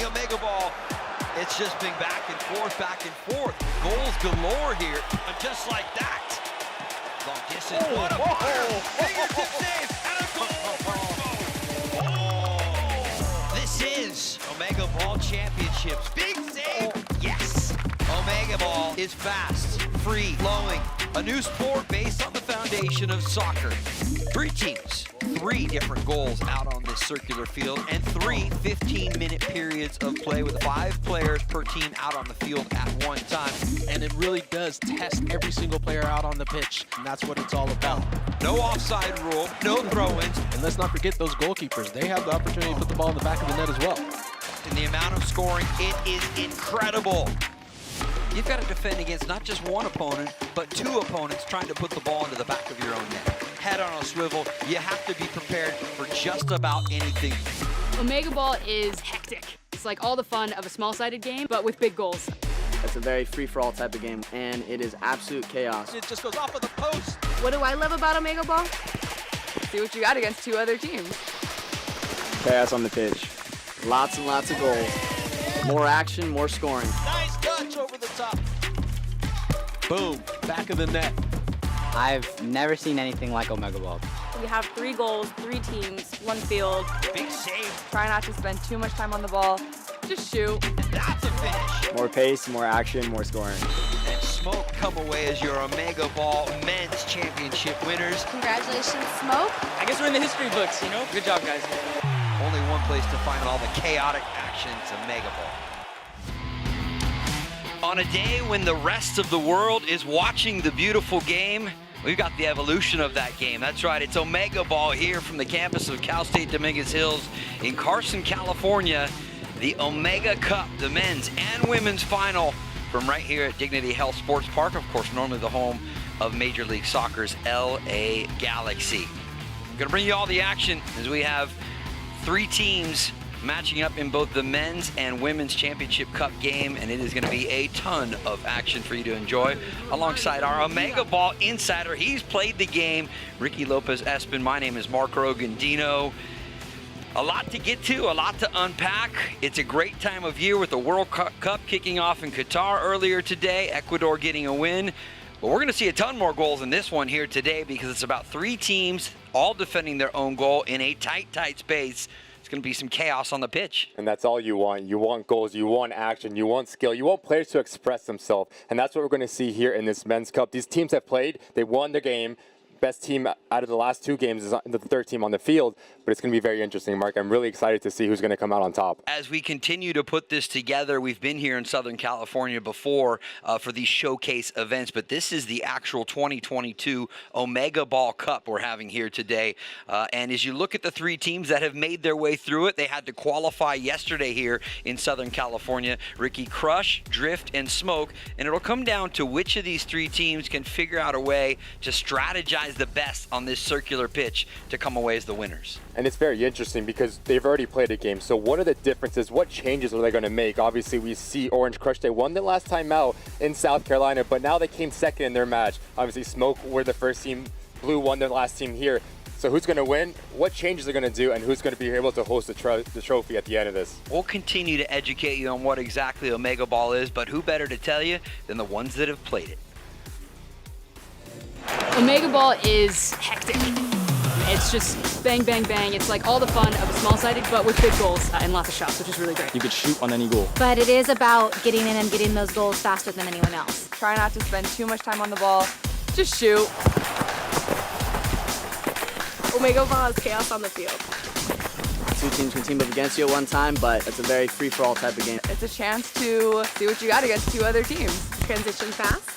the Omegaball, it's just been back and forth, Goals galore here, and just like that. Long distance, what a fire! Fingertip save, and a goal! This is Omegaball Championships. Big save, yes! Omegaball is fast, free, flowing. A new sport based on the foundation of soccer. 3 teams, 3 different goals out on this circular field, and 3 15-minute periods of play with 5 players per team out on the field at one time. And it really does test every single player out on the pitch, and that's what it's all about. No offside rule, no throw-ins. And let's not forget those goalkeepers. They have the opportunity to put the ball in the back of the net as well. And the amount of scoring, it is incredible. You've got to defend against not just one opponent, but 2 opponents trying to put the ball into the back of your own net. Head on a swivel, you have to be prepared for just about anything. Omegaball is hectic. It's like all the fun of a small-sided game, but with big goals. It's a very free-for-all type of game, and it is absolute chaos. It just goes off of the post. What do I love about Omegaball? See what you got against 2 other teams. Chaos on the pitch. Lots and lots of goals. More action, more scoring. Nice touch over the top. Boom, back of the net. I've never seen anything like Omegaball. We have 3 goals, 3 teams, 1 field. Big save. Try not to spend too much time on the ball. Just shoot. And that's a finish. More pace, more action, more scoring. And Smoke come away as your Omegaball Men's Championship winners. Congratulations, Smoke. I guess we're in the history books, you know? Good job, guys. Only one place to find all the chaotic action, it's Omegaball. On a day when the rest of the world is watching the beautiful game, we've got the evolution of that game. That's right, it's Omegaball here from the campus of Cal State Dominguez Hills in Carson, California. The Omega Cup, the men's and women's final from right here at Dignity Health Sports Park. Of course, normally the home of Major League Soccer's LA Galaxy. I'm gonna bring you all the action as we have 3 teams matching up in both the men's and women's championship cup game, and it is going to be a ton of action for you to enjoy alongside our Omegaball insider. He's played the game, Ricky Lopez-Espin. My name is Mark Rogandino. A lot to get to, a lot to unpack. It's a great time of year with the World Cup kicking off in Qatar earlier today, Ecuador getting a win. But we're going to see a ton more goals in this one here today because it's about 3 teams all defending their own goal in a tight space. It's going to be some chaos on the pitch. And that's all you want. You want goals, you want action, you want skill, you want players to express themselves. And that's what we're going to see here in this men's cup. These teams have played, they won the game. Best team out of the last 2 games is the 3rd team on the field, but it's going to be very interesting, Mark. I'm really excited to see who's going to come out on top. As we continue to put this together, we've been here in Southern California before for these showcase events, but this is the actual 2022 Omegaball Cup we're having here today. And as you look at the 3 teams that have made their way through it, they had to qualify yesterday here in Southern California. Ricky, Crush, Drift, and Smoke, and it'll come down to which of these 3 teams can figure out a way to strategize the best on this circular pitch to come away as the winners. And it's very interesting because they've already played a game. So what are the differences? What changes are they going to make? Obviously, we see Orange Crush. They won the last time out in South Carolina, but now they came second in their match. Obviously, Smoke were the first team. Blue won their last team here. So who's going to win? What changes are going to do? And who's going to be able to host the trophy at the end of this? We'll continue to educate you on what exactly Omegaball is, but who better to tell you than the ones that have played it? Omegaball is hectic. It's just bang, bang, bang. It's like all the fun of a small-sided, but with big goals and lots of shots, which is really great. You could shoot on any goal. But it is about getting in and getting those goals faster than anyone else. Try not to spend too much time on the ball. Just shoot. Omegaball has chaos on the field. 2 teams can team up against you at one time, but it's a very free-for-all type of game. It's a chance to see what you got against 2 other teams. Transition fast.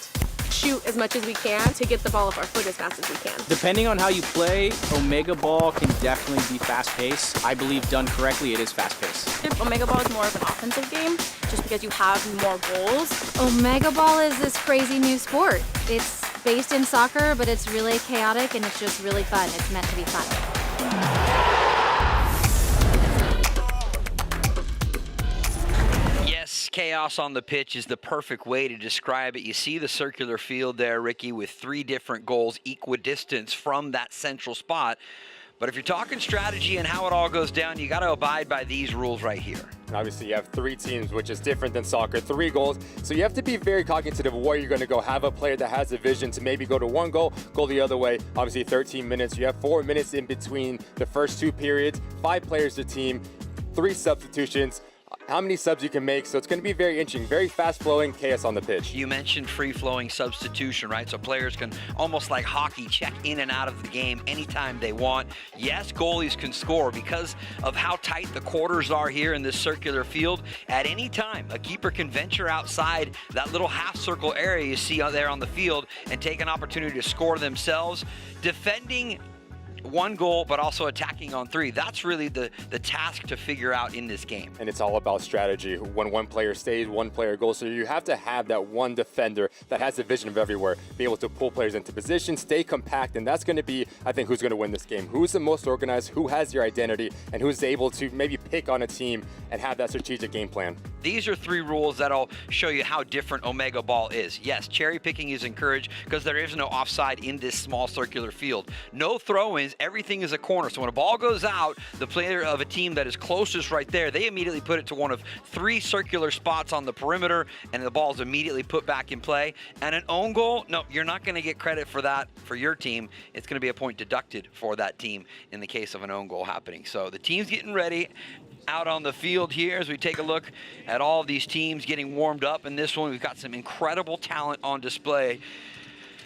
Shoot as much as we can to get the ball off our foot as fast as we can. Depending on how you play, Omegaball can definitely be fast-paced. I believe done correctly, it is fast-paced. Omegaball is more of an offensive game, just because you have more goals. Omegaball is this crazy new sport. It's based in soccer, but it's really chaotic and it's just really fun. It's meant to be fun. Chaos on the pitch is the perfect way to describe it. You see the circular field there, Ricky, with 3 different goals equidistant from that central spot. But if you're talking strategy and how it all goes down, you got to abide by these rules right here. And obviously you have 3 teams, which is different than soccer, 3 goals. So you have to be very cognizant of where you're going to go. Have a player that has a vision to maybe go to 1 goal, go the other way. Obviously 13 minutes. You have 4 minutes in between the first 2 periods, 5 players a team, 3 substitutions. How many subs you can make, so it's going to be very interesting, very fast-flowing chaos on the pitch. You mentioned free-flowing substitution, right? So players can, almost like hockey, check in and out of the game anytime they want. Yes, goalies can score because of how tight the quarters are here in this circular field. At any time, a keeper can venture outside that little half-circle area you see out there on the field and take an opportunity to score themselves. Defending 1 goal, but also attacking on 3. That's really the task to figure out in this game. And it's all about strategy. When 1 player stays, 1 player goes. So you have to have that 1 defender that has the vision of everywhere, be able to pull players into position, stay compact, and that's going to be, I think, who's going to win this game. Who's the most organized, who has your identity, and who's able to maybe pick on a team and have that strategic game plan. These are 3 rules that'll show you how different Omegaball is. Yes, cherry picking is encouraged because there is no offside in this small circular field. No throw-ins, everything is a corner. So when a ball goes out, the player of a team that is closest right there, they immediately put it to one of 3 circular spots on the perimeter, and the ball is immediately put back in play. And an own goal, no, you're not going to get credit for that for your team. It's going to be a point deducted for that team in the case of an own goal happening. So the team's getting ready out on the field here as we take a look at all of these teams getting warmed up. In this one, we've got some incredible talent on display.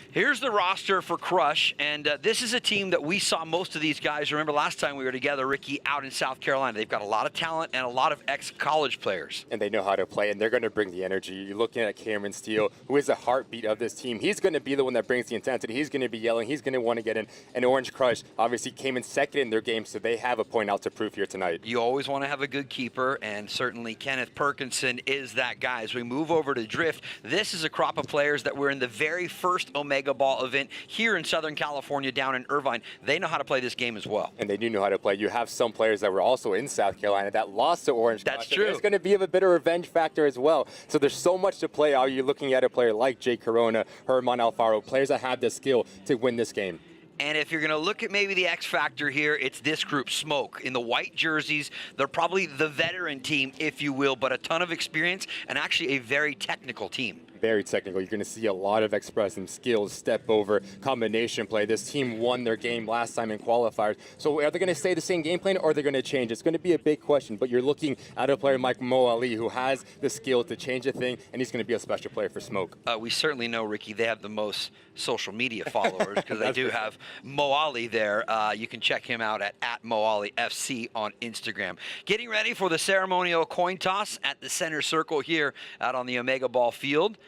Here's the roster for Crush, and this is a team that we saw most of these guys. Remember last time we were together, Ricky, out in South Carolina. They've got a lot of talent and a lot of ex-college players. And they know how to play, and they're going to bring the energy. You're looking at Cameron Steele, who is the heartbeat of this team. He's going to be the one that brings the intensity. He's going to be yelling. He's going to want to get in. And Orange Crush obviously came in second in their game, so they have a point out to prove here tonight. You always want to have a good keeper, and certainly Kenneth Perkinson is that guy. As we move over to Drift, this is a crop of players that were in the very first Omegaball event here in Southern California, down in Irvine. They know how to play this game as well. And they do know how to play. You have some players that were also in South Carolina that lost to Orange Crush. That's true. There's going to be a bit of revenge factor as well. So there's so much to play. Are you looking at a player like Jake Corona, Herman Alfaro, players that have the skill to win this game? And if you're going to look at maybe the X factor here, it's this group, Smoke. In the white jerseys, they're probably the veteran team, if you will, but a ton of experience and actually a very technical team. Very technical. You're going to see a lot of expressive skills, step over, combination play. This team won their game last time in qualifiers. So are they going to stay the same game plan or are they going to change? It's going to be a big question, but you're looking at a player like Mo Ali who has the skill to change a thing, and he's going to be a special player for Smoke. We certainly know, Ricky, they have the most social media followers because they do have Mo Ali there. You can check him out at Mo Ali FC on Instagram. Getting ready for the ceremonial coin toss at the center circle here out on the Omegaball field.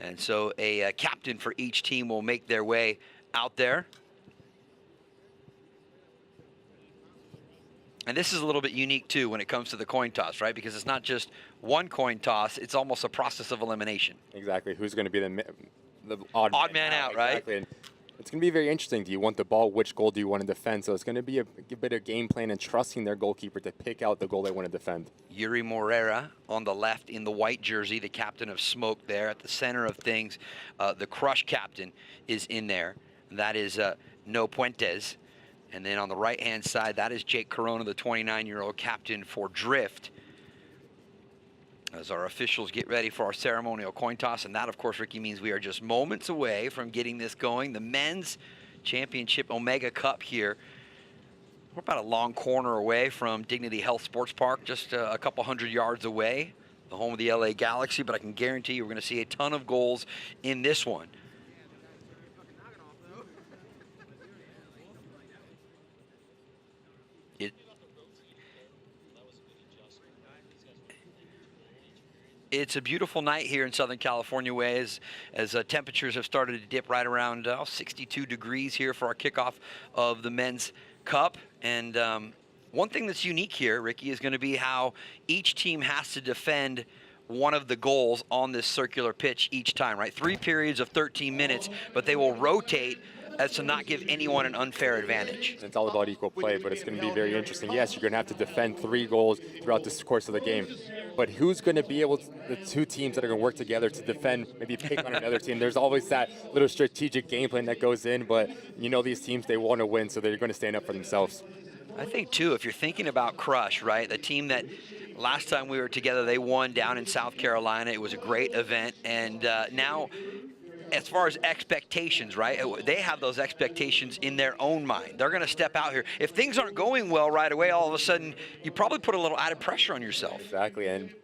And so a captain for each team will make their way out there. And this is a little bit unique, too, when it comes to the coin toss, right? Because it's not just one coin toss. It's almost a process of elimination. Exactly. Who's going to be the odd man out, right? Exactly. And it's going to be very interesting. Do you want the ball? Which goal do you want to defend? So it's going to be a bit of game plan and trusting their goalkeeper to pick out the goal they want to defend. Yuri Morera on the left in the white jersey, the captain of Smoke there at the center of things. The Crush captain is in there. That is No Puentes. And then on the right-hand side, that is Jake Corona, the 29-year-old captain for Drift. As our officials get ready for our ceremonial coin toss. And that, of course, Ricky, means we are just moments away from getting this going. The men's championship Omega Cup here. We're about a long corner away from Dignity Health Sports Park, just a couple hundred yards away, the home of the LA Galaxy. But I can guarantee you we're going to see a ton of goals in this one. It's a beautiful night here in Southern California as temperatures have started to dip right around 62 degrees here for our kickoff of the men's cup. And one thing that's unique here, Ricky, is going to be how each team has to defend one of the goals on this circular pitch each time, right? 3 periods of 13 minutes, but they will rotate as to not give anyone an unfair advantage. It's all about equal play, but it's going to be very interesting. Yes, you're going to have to defend 3 goals throughout the course of the game, but who's going to be able to, the 2 teams that are going to work together to defend, maybe pick on another team. There's always that little strategic game plan that goes in, but you know these teams, they want to win, so they're going to stand up for themselves. I think, too, if you're thinking about Crush, right, the team that Last time we were together, they won down in South Carolina. It was a great event. And now, as far as expectations, right, they have those expectations in their own mind. They're going to step out here. If things aren't going well right away, all of a sudden, you probably put a little added pressure on yourself. Exactly, and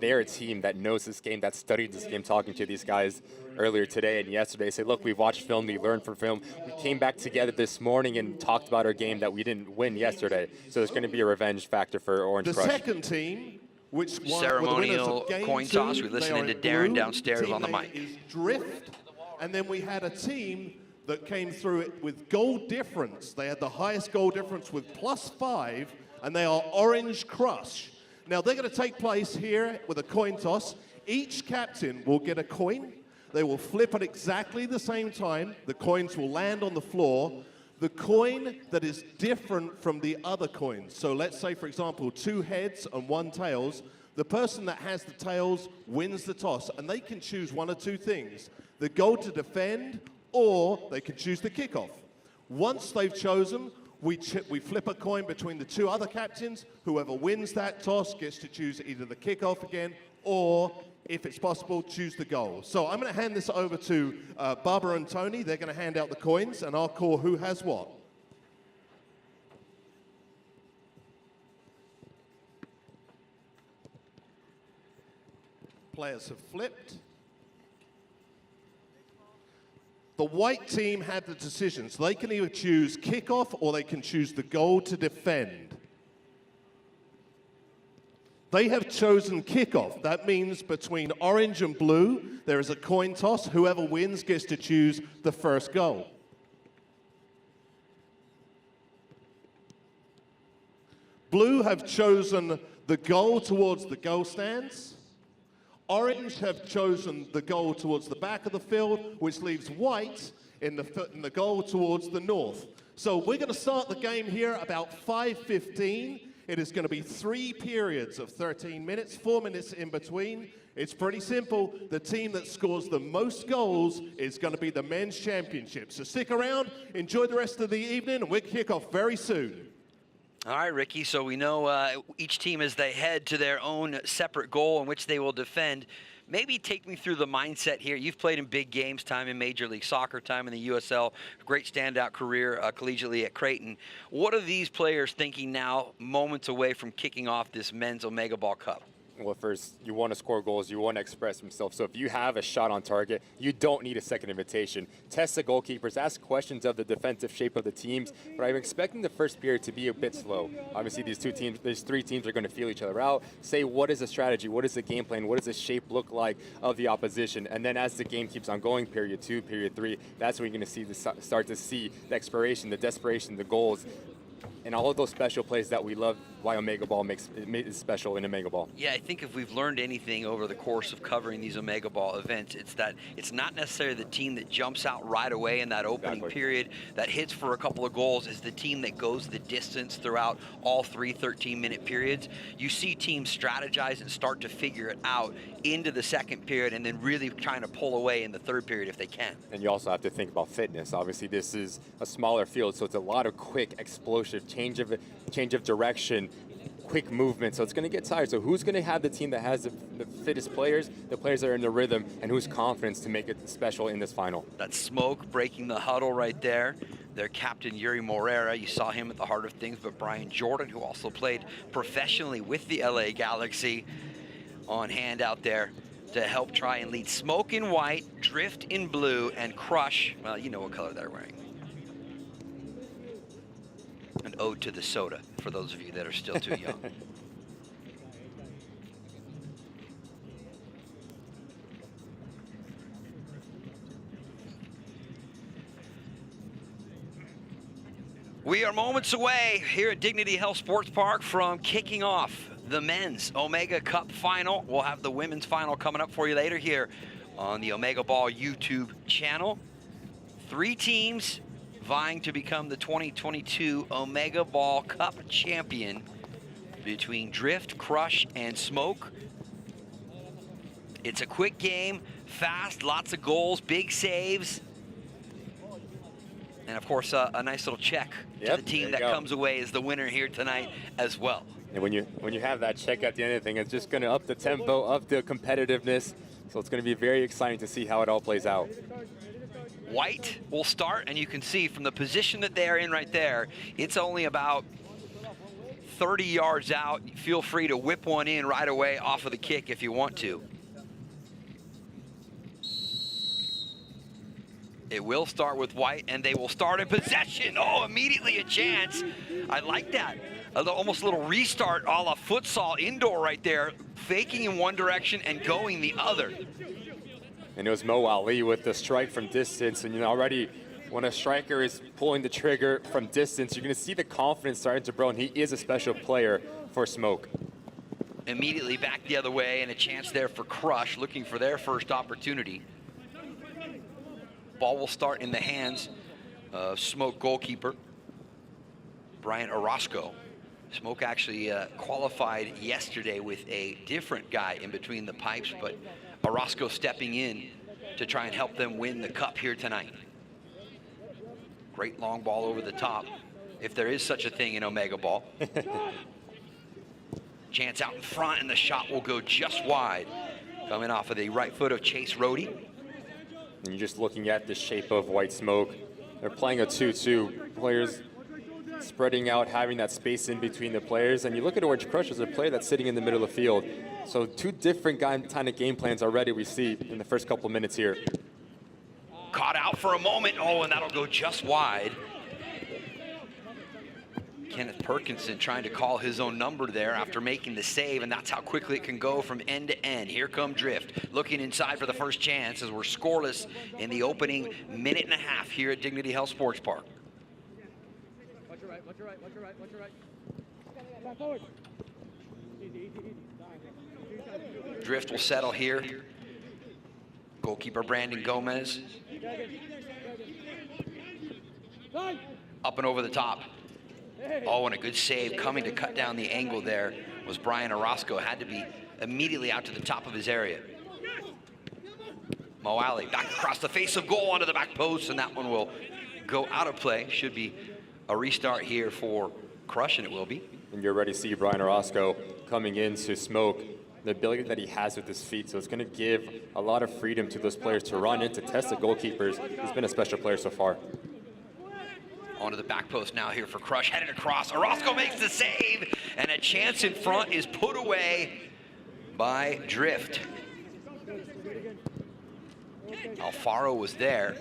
they're a team that knows this game, that studied this game, talking to these guys earlier today and yesterday. Say, look, we've watched film, we learned from film. We came back together this morning and talked about our game that we didn't win yesterday. So there's going to be a revenge factor for Orange Crush. The second team, which won Ceremonial coin toss. We listened to Darren downstairs on the mic. Is Drift, and then we had a team that came through it with goal difference. They had the highest goal difference with +5, and they are Orange Crush. Now they're going to take place here with a coin toss. Each captain will get a coin. They will flip at exactly the same time. The coins will land on the floor. The coin that is different from the other coins. So let's say, for example, 2 heads and 1 tails. The person that has the tails wins the toss, and they can choose one of 2 things: the goal to defend, or they can choose the kickoff. Once they've chosen, we flip a coin between the 2 other captains. Whoever wins that toss gets to choose either the kickoff again, or, if it's possible, choose the goal. So I'm going to hand this over to Barbara and Tony. They're going to hand out the coins, and I'll call who has what. Players have flipped. The white team had the decision, so they can either choose kickoff or they can choose the goal to defend. They have chosen kickoff. That means between orange and blue, there is a coin toss. Whoever wins gets to choose the first goal. Blue have chosen the goal towards the goal stands. Orange have chosen the goal towards the back of the field, which leaves white in the goal towards the north. So we're going to start the game here about 5:15. It is going to be 3 periods of 13 minutes, 4 minutes in between. It's pretty simple. The team that scores the most goals is going to be the men's championship. So stick around, enjoy the rest of the evening, and we'll kick off very soon. All right, Ricky, so we know each team as they head to their own separate goal in which they will defend. Maybe take me through the mindset here. You've played in big games, time in Major League Soccer, time in the USL, great standout career collegiately at Creighton. What are these players thinking now, moments away from kicking off this men's Omegaball Cup? Well, first, you want to score goals, you want to express himself. So if you have a shot on target, you don't need a second invitation. Test the goalkeepers, ask questions of the defensive shape of the teams, but I'm expecting the first period to be a bit slow. Obviously, these 3 teams are going to feel each other out. Say, what is the strategy? What is the game plan? What does the shape look like of the opposition? And then as the game keeps on going, period 2, period 3, that's when you're going to start to see the exploration, the desperation, the goals, and all of those special plays that we love. Why Omegaball makes it special in Omegaball. Yeah, I think if we've learned anything over the course of covering these Omegaball events, it's that it's not necessarily the team that jumps out right away in that opening period, that hits for a couple of goals, is the team that goes the distance throughout all 3 13-minute periods. You see teams strategize and start to figure it out into the second period, and then really trying to pull away in the third period if they can. And you also have to think about fitness. Obviously, this is a smaller field, so it's a lot of quick, explosive change of direction, quick movement, so it's going to get tired. So who's going to have the team that has the fittest players, the players that are in the rhythm, and who's confidence to make it special in this final? That Smoke breaking the huddle right there. Their captain, Yuri Morera, you saw him at the heart of things, but Brian Jordan, who also played professionally with the LA Galaxy, on hand out there to help try and lead. Smoke in white, Drift in blue, and Crush, well, you know what color they're wearing. An ode to the soda, for those of you that are still too young. We are moments away here at Dignity Health Sports Park from kicking off the men's Omega Cup final. We'll have the women's final coming up for you later here on the Omegaball YouTube channel. 3 teams vying to become the 2022 Omegaball Cup champion between Drift, Crush, and Smoke. It's a quick game, fast, lots of goals, big saves. And of course, a nice little check to the team that comes away as the winner here tonight as well. And when you have that check at the end of the thing, it's just going to up the tempo, up the competitiveness. So it's going to be very exciting to see how it all plays out. White will start, and you can see from the position that they are in right there, it's only about 30 yards out. Feel free to whip one in right away off of the kick if you want to. It will start with White, and they will start in possession. Oh, immediately a chance. I like that. Almost a little restart a la futsal indoor right there, faking in one direction and going the other. And it was Mo Ali with the strike from distance. And already when a striker is pulling the trigger from distance, you're going to see the confidence starting to grow, and he is a special player for Smoke. Immediately back the other way, and a chance there for Crush, looking for their first opportunity. Ball will start in the hands of Smoke goalkeeper Brian Orozco. Smoke actually qualified yesterday with a different guy in between the pipes, but Orozco stepping in to try and help them win the cup here tonight. Great long ball over the top, if there is such a thing in Omegaball. Chance out in front, and the shot will go just wide. Coming off of the right foot of Chase Rohde. And you're just looking at the shape of White Smoke. They're playing a 2-2. Players spreading out, having that space in between the players. And you look at Orange Crush as a player that's sitting in the middle of the field. So two different kind of game plans already we see in the first couple of minutes here. Caught out for a moment. Oh, and that'll go just wide. Kenneth Perkinson trying to call his own number there after making the save, and that's how quickly it can go from end to end. Here come Drift, looking inside for the first chance as we're scoreless in the opening minute and a half here at Dignity Health Sports Park. Watch your right, watch your right, watch your right, watch your right. Back forward. Easy. Drift will settle here. Goalkeeper Brandon Gomez. Up and over the top. Oh, and a good save coming to cut down the angle there was Brian Orozco. Had to be immediately out to the top of his area. Mo Ali back across the face of goal onto the back post, and that one will go out of play. Should be a restart here for Crush, and it will be. And you're ready to see Brian Orozco coming into Smoke. The ability that he has with his feet, so it's going to give a lot of freedom to those players to run in, to test the goalkeepers. He's been a special player so far. Onto the back post now here for Crush, headed across. Orozco makes the save, and a chance in front is put away by Drift. Alfaro was there.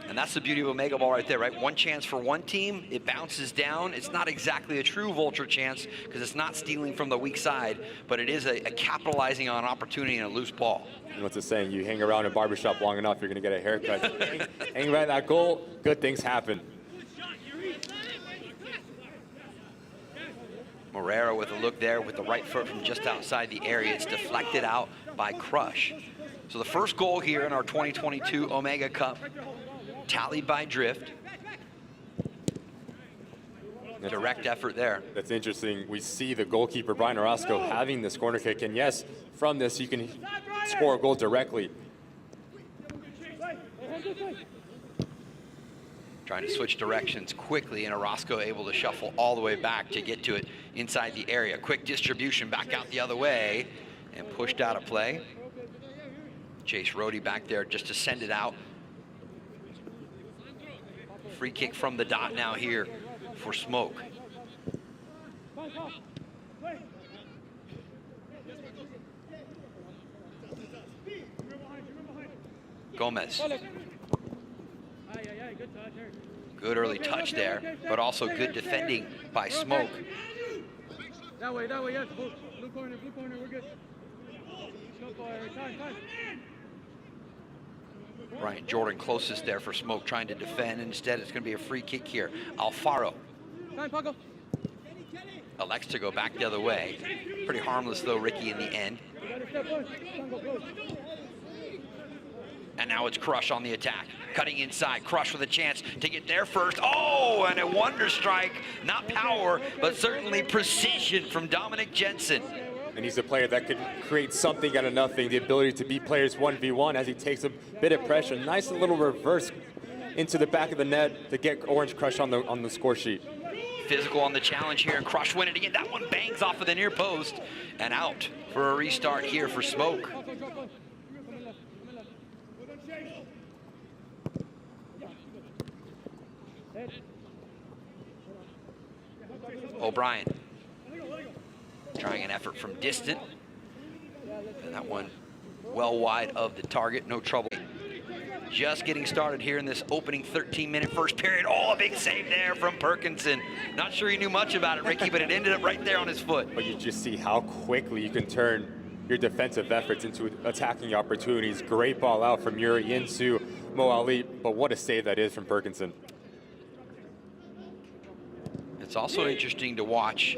And that's the beauty of Omegaball right there, right? One chance for one team, it bounces down. It's not exactly a true vulture chance because it's not stealing from the weak side, but it is a capitalizing on opportunity and a loose ball. And what's the saying? You hang around a barbershop long enough, you're going to get a haircut. hang right at that goal, good things happen. Morera with a look there with the right foot from just outside the area. It's deflected out by Crush. So the first goal here in our 2022 Omega Cup, tallied by Drift. Direct effort there. That's interesting. We see the goalkeeper, Brian Orozco, having this corner kick. And yes, from this, you can score a goal directly. Trying to switch directions quickly, and Orozco able to shuffle all the way back to get to it inside the area. Quick distribution back out the other way and pushed out of play. Chase Rohde back there just to send it out. Free kick from the dot now here for Smoke. Gomez. Good early touch there, but also good defending by Smoke. That way, yes. Blue corner, we're good. Time. Ryan Jordan closest there for Smoke, trying to defend. Instead, it's going to be a free kick here. Alfaro elects to go back the other way. Pretty harmless, though, Ricky, in the end. And now it's Crush on the attack. Cutting inside. Crush with a chance to get there first. Oh, and a wonder strike. Not power, but certainly precision from Dominic Jensen. And he's a player that could create something out of nothing. The ability to beat players 1v1 as he takes a bit of pressure. Nice little reverse into the back of the net to get Orange Crush on the score sheet. Physical on the challenge here, and Crush win it again. That one bangs off of the near post and out for a restart here for Smoke. O'Brien trying an effort from distant. And that one well wide of the target, no trouble. Just getting started here in this opening 13-minute first period. Oh, a big save there from Perkinson. Not sure he knew much about it, Ricky, but it ended up right there on his foot. But you just see how quickly you can turn your defensive efforts into attacking opportunities. Great ball out from Yuri into Mo Ali, but what a save that is from Perkinson. It's also interesting to watch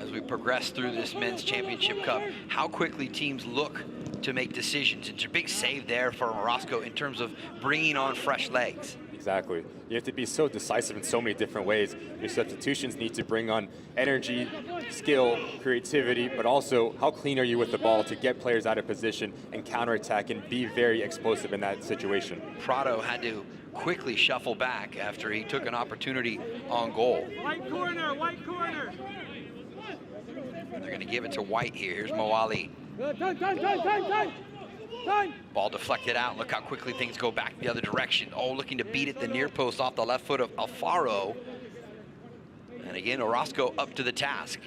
as we progress through this Men's Championship Cup, how quickly teams look to make decisions. It's a big save there for Orozco in terms of bringing on fresh legs. Exactly. You have to be so decisive in so many different ways. Your substitutions need to bring on energy, skill, creativity, but also how clean are you with the ball to get players out of position and counterattack and be very explosive in that situation. Prado had to quickly shuffle back after he took an opportunity on goal. White corner, white corner. They're going to give it to White here. Here's Mo Ali. Time. Ball deflected out. Look how quickly things go back the other direction. Oh, looking to beat it the near post off the left foot of Alfaro. And again, Orozco up to the task.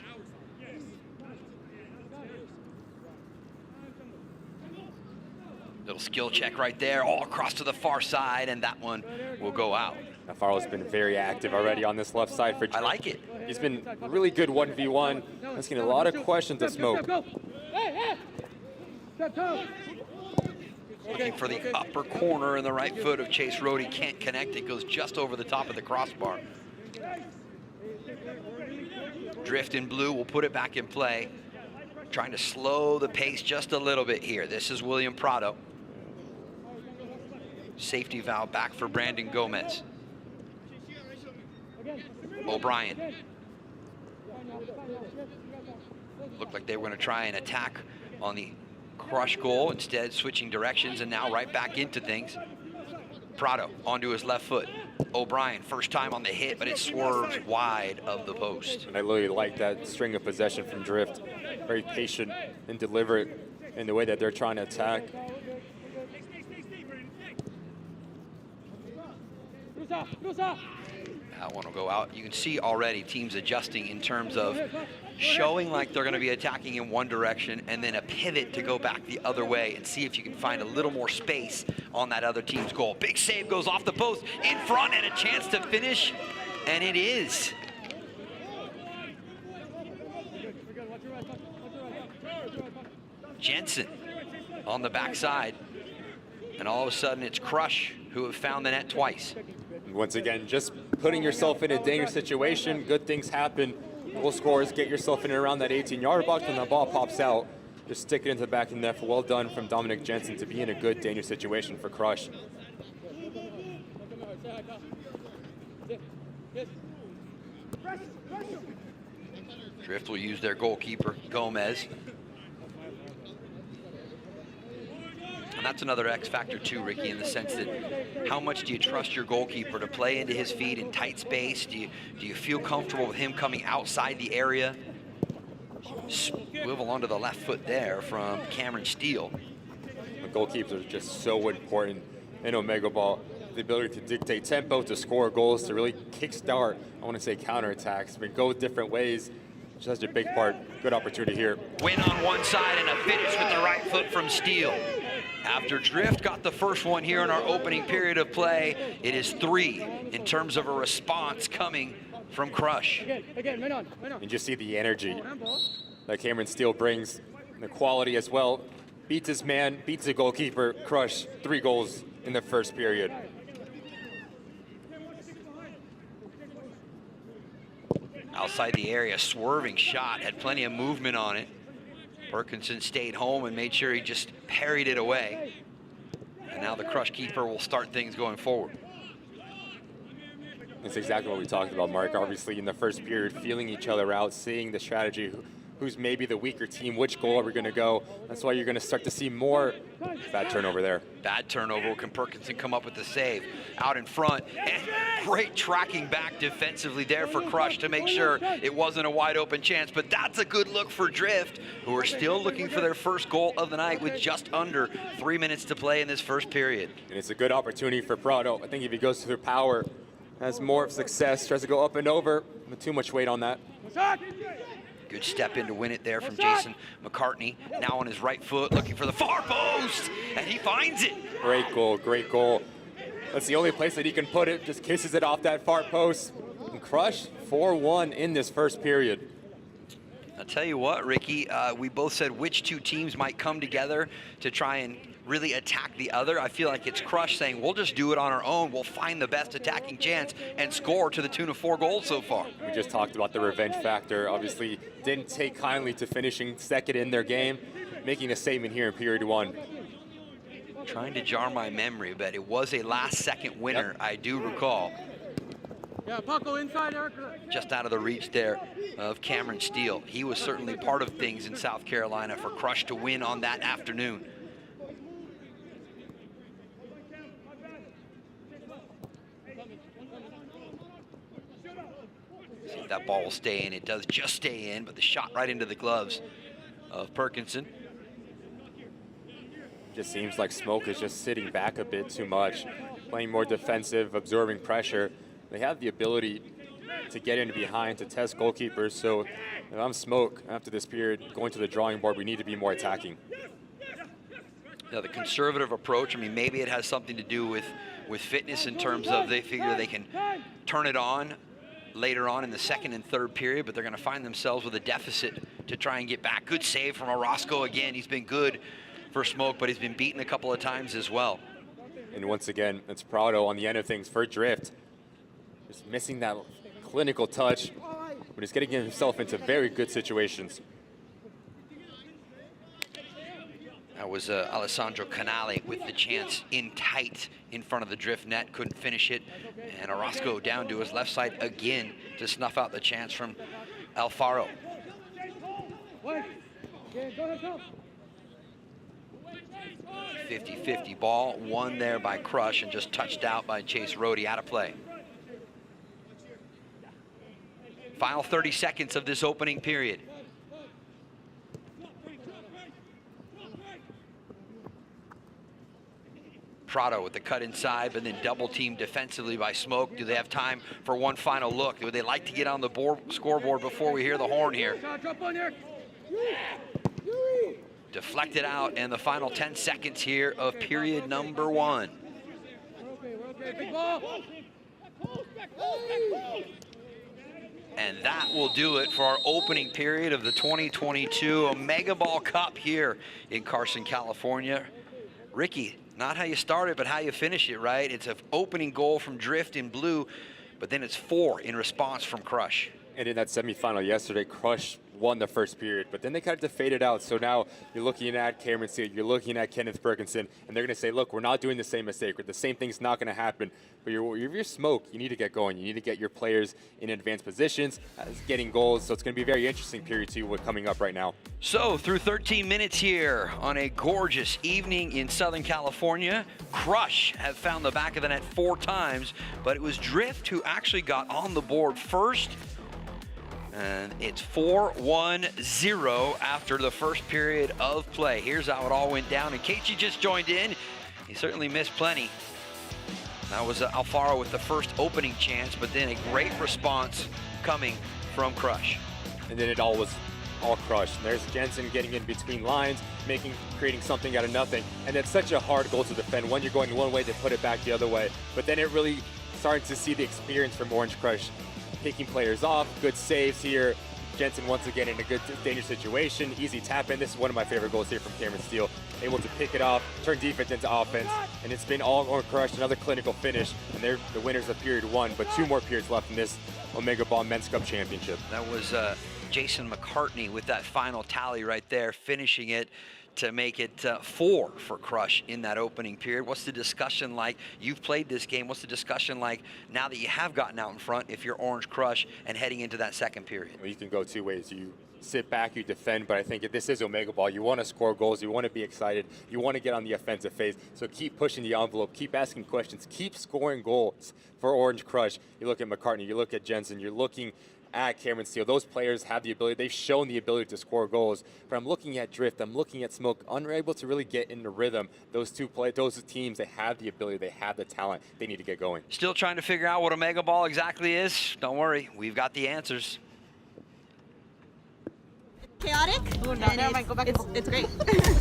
Little skill check right there, all across to the far side, and that one will go out. Alfaro's been very active already on this left side for. I like it. He's been really good 1v1. Asking a lot of questions to Smoke. Looking for the upper corner in the right foot of Chase Rohde. Can't connect. It goes just over the top of the crossbar. Drift in blue will put it back in play. Trying to slow the pace just a little bit here. This is William Prado. Safety valve back for Brandon Gomez. O'Brien. Looked like they were going to try and attack on the Crush goal, instead switching directions and now right back into things. Prado onto his left foot. O'Brien, first time on the hit, but it swerves wide of the post. And I really like that string of possession from Drift. Very patient and deliberate in the way that they're trying to attack. That one will go out. You can see already teams adjusting in terms of showing like they're going to be attacking in one direction and then a pivot to go back the other way and see if you can find a little more space on that other team's goal. Big save goes off the post in front and a chance to finish, and it is. Jensen on the backside, and all of a sudden it's Crush who have found the net twice. Once again, just putting yourself in a dangerous situation, good things happen. Goal scorers, get yourself in and around that 18-yard box when the ball pops out. Just stick it into the back of the net. Well done from Dominic Jensen to be in a good, dangerous situation for Crush. Drift will use their goalkeeper, Gomez. And that's another X factor too, Ricky, in the sense that how much do you trust your goalkeeper to play into his feet in tight space? Do you feel comfortable with him coming outside the area? Swivel onto the left foot there from Cameron Steele. The goalkeepers are just so important in Omegaball. The ability to dictate tempo, to score goals, to really kickstart, I want to say counterattacks, but go different ways. Just a big part. Good opportunity here. Win on one side and a finish with the right foot from Steele. After Drift got the first one here in our opening period of play, it is 3 in terms of a response coming from Crush. And just see the energy that Cameron Steele brings, and the quality as well. Beats his man, beats the goalkeeper. Crush, 3 goals in the first period. Outside the area, swerving shot, had plenty of movement on it. Perkinson stayed home and made sure he just parried it away. And now the Crush keeper will start things going forward. That's exactly what we talked about, Mark. Obviously, in the first period, feeling each other out, seeing the strategy, who's maybe the weaker team, which goal are we going to go. That's why you're going to start to see more bad turnover there. Bad turnover. Can Perkinson come up with the save out in front? And great tracking back defensively there for Crush to make sure it wasn't a wide open chance. But that's a good look for Drift, who are still looking for their first goal of the night with just under 3 minutes to play in this first period. And it's a good opportunity for Prado. I think if he goes through power, has more success, tries to go up and over, but too much weight on that. Good step in to win it there from Jason McCartney. Now on his right foot, looking for the far post, and he finds it. Great goal, great goal. That's the only place that he can put it, just kisses it off that far post. And Crush 4-1 in this first period. I'll tell you what, Ricky, we both said which two teams might come together to try and really attack the other. I feel like it's Crush saying, we'll just do it on our own. We'll find the best attacking chance and score to the tune of 4 goals so far. We just talked about the revenge factor. Obviously, didn't take kindly to finishing second in their game, making a statement here in period 1. Trying to jar my memory, but it was a last-second winner, yep. I do recall. Yeah, Paco inside, Eric. Just out of the reach there of Cameron Steele. He was certainly part of things in South Carolina for Crush to win on that afternoon. See if that ball will stay in. It does just stay in, but the shot right into the gloves of Perkinson. Just seems like Smoke is just sitting back a bit too much, playing more defensive, absorbing pressure. They have the ability to get in behind, to test goalkeepers. So if I'm Smoke after this period, going to the drawing board, we need to be more attacking. Now, the conservative approach, I mean, maybe it has something to do with fitness in terms of they figure they can turn it on later on in the second and third period, but they're going to find themselves with a deficit to try and get back. Good save from Orozco again. He's been good for Smoke, but he's been beaten a couple of times as well. And once again, it's Prado on the end of things for Drift. Just missing that clinical touch, but he's getting himself into very good situations. That was Alessandro Canale with the chance in tight in front of the Drift net, couldn't finish it. And Orozco down to his left side again to snuff out the chance from Alfaro. 50-50 ball, won there by Crush and just touched out by Chase Rohde, out of play. Final 30 seconds of this opening period. Prado with the cut inside, but then double teamed defensively by Smoke. Do they have time for one final look? Would they like to get on the scoreboard before we hear the horn here? Deflected out, and the final 10 seconds here of period number 1. And that will do it for our opening period of the 2022 Omegaball Cup here in Carson, California. Ricky, not how you start it, but how you finish it, right? It's an opening goal from Drift in blue, but then it's 4 in response from Crush. And in that semifinal yesterday, Crush won the first period, but then they kind of faded out. So now you're looking at Cameron Steele, you're looking at Kenneth Perkinson, and they're going to say, look, we're not doing the same mistake. The same thing's not going to happen. But if you're Smoke, you need to get going. You need to get your players in advanced positions, getting goals. So it's going to be a very interesting period, too, what's coming up right now. So through 13 minutes here on a gorgeous evening in Southern California, Crush have found the back of the net 4 times, but it was Drift who actually got on the board first. And it's 4-1-0 after the first period of play. Here's how it all went down. In case you just joined in, he certainly missed plenty. That was Alfaro with the first opening chance, but then a great response coming from Crush. And then it all was all Crush. There's Jensen getting in between lines, creating something out of nothing. And it's such a hard goal to defend. When you're going one way, they put it back the other way. But then it really started to see the experience from Orange Crush. Picking players off, good saves here. Jensen once again in a good dangerous situation, easy tap in. This is one of my favorite goals here from Cameron Steele. Able to pick it off, turn defense into offense, and it's been all Orange Crush, another clinical finish, and they're the winners of period 1, but 2 more periods left in this Omegaball Men's Cup Championship. That was Jason McCartney with that final tally right there, finishing it to make it 4 for Crush in that opening period. What's the discussion like? You've played this game. What's the discussion like now that you have gotten out in front if you're Orange Crush and heading into that second period? Well, you can go 2 ways. You sit back, you defend, but I think if this is Omegaball, you want to score goals, you want to be excited, you want to get on the offensive phase. So keep pushing the envelope, keep asking questions, keep scoring goals for Orange Crush. You look at McCartney, you look at Jensen, you're looking at Cameron Steele. Those players have the ability, they've shown the ability to score goals. But I'm looking at Drift, I'm looking at Smoke, unable to really get in the rhythm. Those teams, they have the ability, they have the talent. They need to get going. Still trying to figure out what Omegaball exactly is? Don't worry, we've got the answers. Chaotic. Oh, no, never mind. Go back. It's great.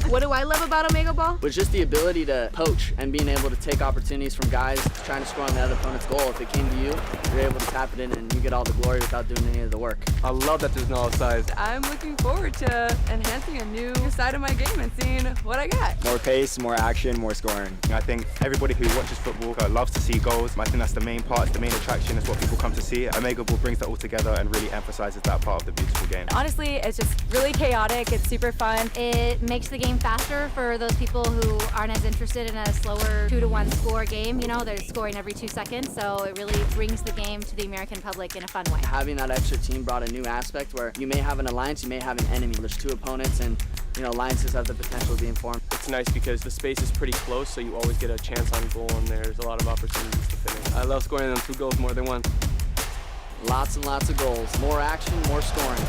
What do I love about Omegaball? Was just the ability to poach and being able to take opportunities from guys trying to score on the other opponent's goal. If it came to you, you're able to tap it in and you get all the glory without doing any of the work. I love that there's no offsides. I'm looking forward to enhancing a new side of my game and seeing what I got. More pace, more action, more scoring. I think everybody who watches football loves to see goals. I think that's the main part, it's the main attraction, it's what people come to see. Omegaball brings that all together and really emphasizes that part of the beautiful game. Honestly, it's just really chaotic. It's super fun. It makes the game faster for those people who aren't as interested in a slower 2-1 score game. You know, they're scoring every 2 seconds, so it really brings the game to the American public in a fun way. Having that extra team brought a new aspect where you may have an alliance, you may have an enemy. There's 2 opponents and, you know, alliances have the potential of being formed. It's nice because the space is pretty close, so you always get a chance on goal, and there's a lot of opportunities to finish. I love scoring them 2 goals more than 1. Lots and lots of goals. More action, more scoring.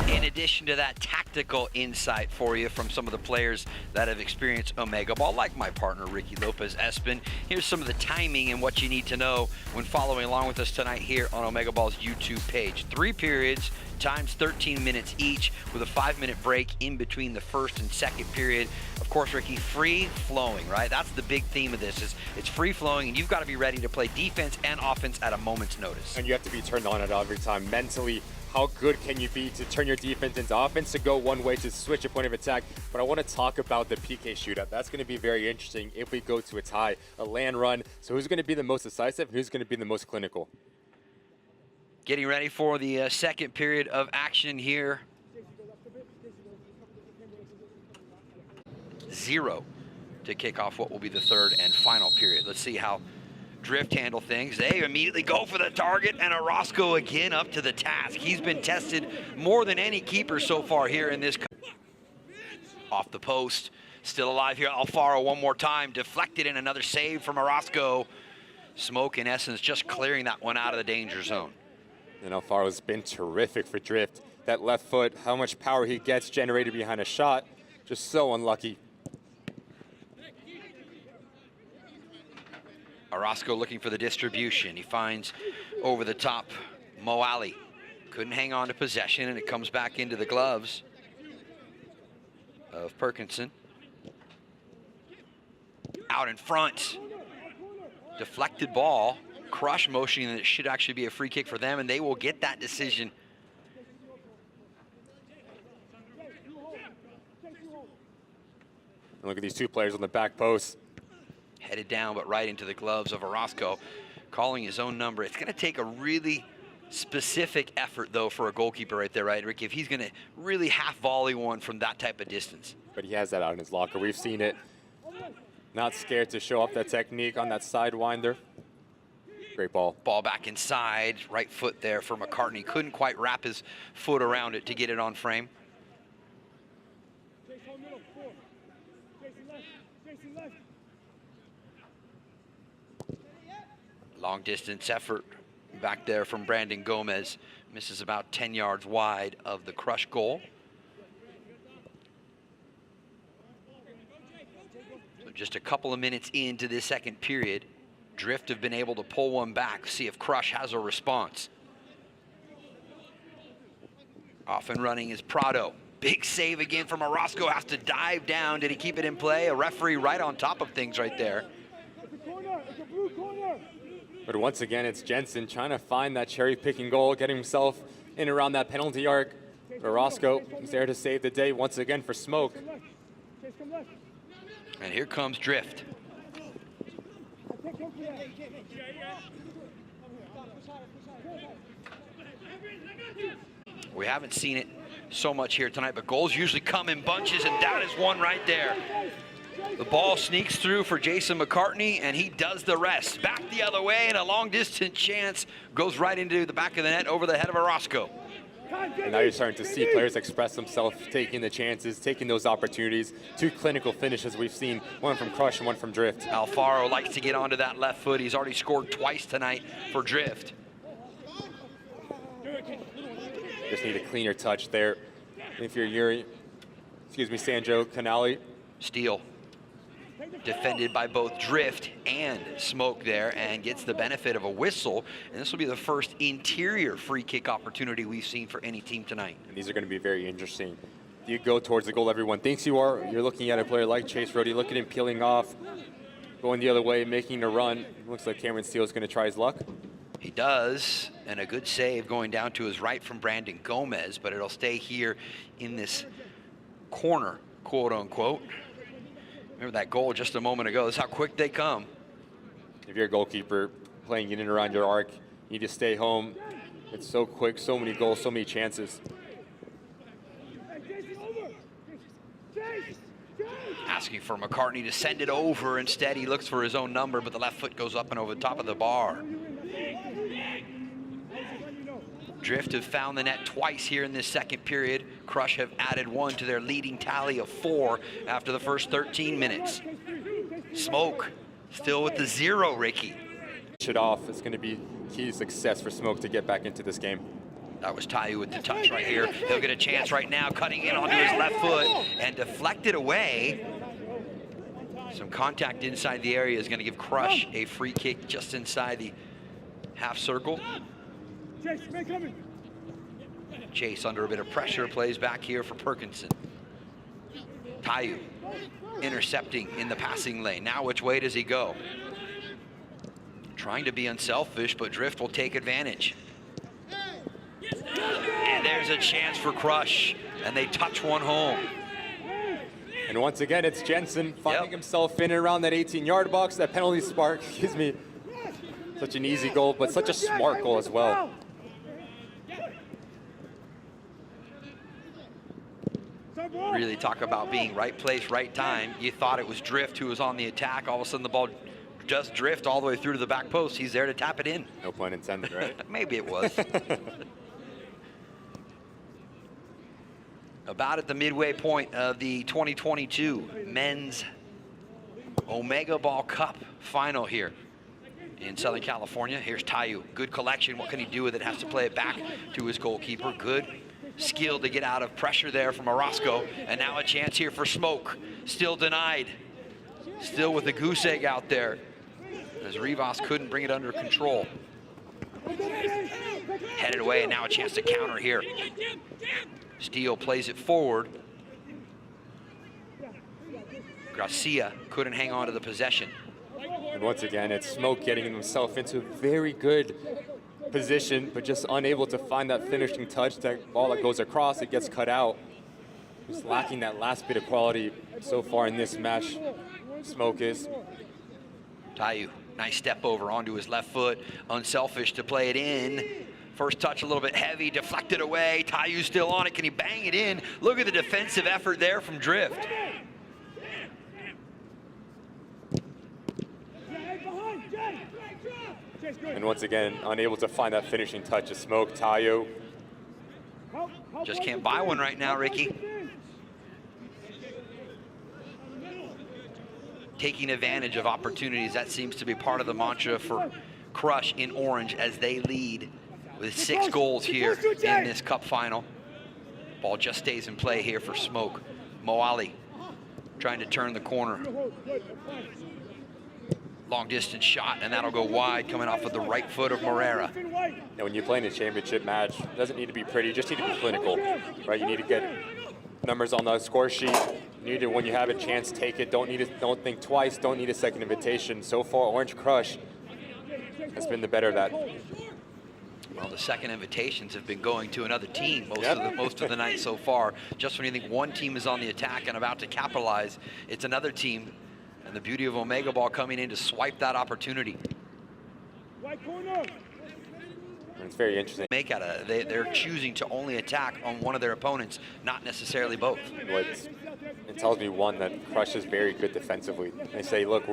In addition to that tactical insight for you from some of the players that have experienced Omegaball, like my partner Ricky Lopez-Espin, here's some of the timing and what you need to know when following along with us tonight here on Omegaball's YouTube page. 3 periods times 13 minutes each with a 5-minute break in between the first and second period. Of course, Ricky, free flowing, right? That's the big theme of this, is it's free flowing, and you've got to be ready to play defense and offense at a moment's notice. And you have to be turned on at every time. Mentally, how good can you be to turn your defense into offense, to go one way, to switch a point of attack? But I want to talk about the PK shootout. That's going to be very interesting if we go to a tie, a land run. So who's going to be the most decisive and who's going to be the most clinical? Getting ready for the second period of action here. 0 to kick off what will be the third and final period. Let's see how Drift handle things. They immediately go for the target, and Orozco again up to the task. He's been tested more than any keeper so far here in this. Off the post, still alive here. Alfaro one more time, deflected in, another save from Orozco. Smoke, in essence, just clearing that one out of the danger zone. And Alfaro's been terrific for Drift. That left foot, how much power he gets generated behind a shot, just so unlucky. Orozco looking for the distribution. He finds over the top Mo Ali. Couldn't hang on to possession, and it comes back into the gloves of Perkinson. Out in front. Deflected ball. Crush motioning, and it should actually be a free kick for them, and they will get that decision. And look at these 2 players on the back post. Headed down, but right into the gloves of Orozco, calling his own number. It's going to take a really specific effort, though, for a goalkeeper right there, right, Ricky? If he's going to really half volley one from that type of distance. But he has that out in his locker. We've seen it. Not scared to show off that technique on that sidewinder. Great ball. Ball back inside, right foot there for McCartney. Couldn't quite wrap his foot around it to get it on frame. Long distance effort back there from Brandon Gomez. Misses about 10 yards wide of the Crush goal. So just a couple of minutes into this second period. Drift have been able to pull one back, see if Crush has a response. Off and running is Prado. Big save again from Orozco, has to dive down. Did he keep it in play? A referee right on top of things right there. But once again, it's Jensen trying to find that cherry-picking goal, getting himself in around that penalty arc. Orozco is there to save the day once again for Smoke. And here comes Drift. We haven't seen it so much here tonight, but goals usually come in bunches, and that is one right there. The ball sneaks through for Jason McCartney, and he does the rest. Back the other way, and a long-distance chance goes right into the back of the net over the head of Orozco. And now you're starting to see players express themselves, taking the chances, taking those opportunities. 2 clinical finishes we've seen, one from Crush and one from Drift. Alfaro likes to get onto that left foot. He's already scored twice tonight for Drift. Just need a cleaner touch there. If you're Yuri, Sandro Canali. Steal. Defended by both Drift and Smoke there, and gets the benefit of a whistle. And this will be the first interior free kick opportunity we've seen for any team tonight. And these are going to be very interesting. You go towards the goal everyone thinks you are. You're looking at a player like Chase Rohde. Look at him peeling off, going the other way, making a run. Looks like Cameron Steele's going to try his luck. He does, and a good save going down to his right from Brandon Gomez, but it'll stay here in this corner, quote unquote. Remember that goal just a moment ago. That's how quick they come. If you're a goalkeeper playing in and around your arc, you need to stay home. It's so quick, so many goals, so many chances. Asking for McCartney to send it over. Instead, he looks for his own number, but the left foot goes up and over the top of the bar. Drift have found the net twice here in this second period. Crush have added 1 to their leading tally of 4 after the first 13 minutes. Smoke still with the 0, Ricky. It off. It's going to be key to success for Smoke to get back into this game. That was Tayu with the touch right here. He'll get a chance right now, cutting in onto his left foot and deflected away. Some contact inside the area is going to give Crush a free kick just inside the half circle. Chase under a bit of pressure, plays back here for Perkinson. Tayu intercepting in the passing lane. Now which way does he go? Trying to be unselfish, but Drift will take advantage. And there's a chance for Crush, and they touch one home. And once again, it's Jensen finding himself in and around that 18-yard box. That penalty spark, excuse me. Such an easy goal, but such a smart goal as well. Really talk about being right place, right time. You thought it was Drift who was on the attack. All of a sudden, the ball just drift all the way through to the back post. He's there to tap it in. No pun intended, right? Maybe it was. About at the midway point of the 2022 Men's Omegaball Cup final here in Southern California. Here's Tayu. Good collection. What can he do with it? Has to play it back to his goalkeeper. Good skill to get out of pressure there from Orozco. And now a chance here for Smoke. Still denied. Still with the goose egg out there, as Rivas couldn't bring it under control. Headed away, and now a chance to counter here. Steele plays it forward. Garcia couldn't hang on to the possession. And once again, it's Smoke getting himself into a very good position, but just unable to find that finishing touch. That ball that goes across, it gets cut out. Just lacking that last bit of quality so far in this match. Smoke is. Tayu, nice step over onto his left foot. Unselfish to play it in. First touch a little bit heavy, deflected away. Tayu's still on it. Can he bang it in? Look at the defensive effort there from Drift. And once again, unable to find that finishing touch of Smoke. Tayu. Just can't buy one right now, Ricky. Taking advantage of opportunities, that seems to be part of the mantra for Crush in orange as they lead with 6 goals here in this cup final. Ball just stays in play here for Smoke. Moali trying to turn the corner. Long distance shot, and that'll go wide, coming off of the right foot of Morera. Now, when you play in a championship match, it doesn't need to be pretty, you just need to be clinical, right? You need to get numbers on the score sheet. You need to, when you have a chance, take it. Don't think twice. Don't need a second invitation. So far, Orange Crush has been the better of that. Well, the second invitations have been going to another team most of the night so far. Just when you think one team is on the attack and about to capitalize, it's another team. And the beauty of Omegaball coming in to swipe that opportunity. It's very interesting. They're choosing to only attack on one of their opponents, not necessarily both. What's It tells me, one, that Crush is very good defensively. They say, look,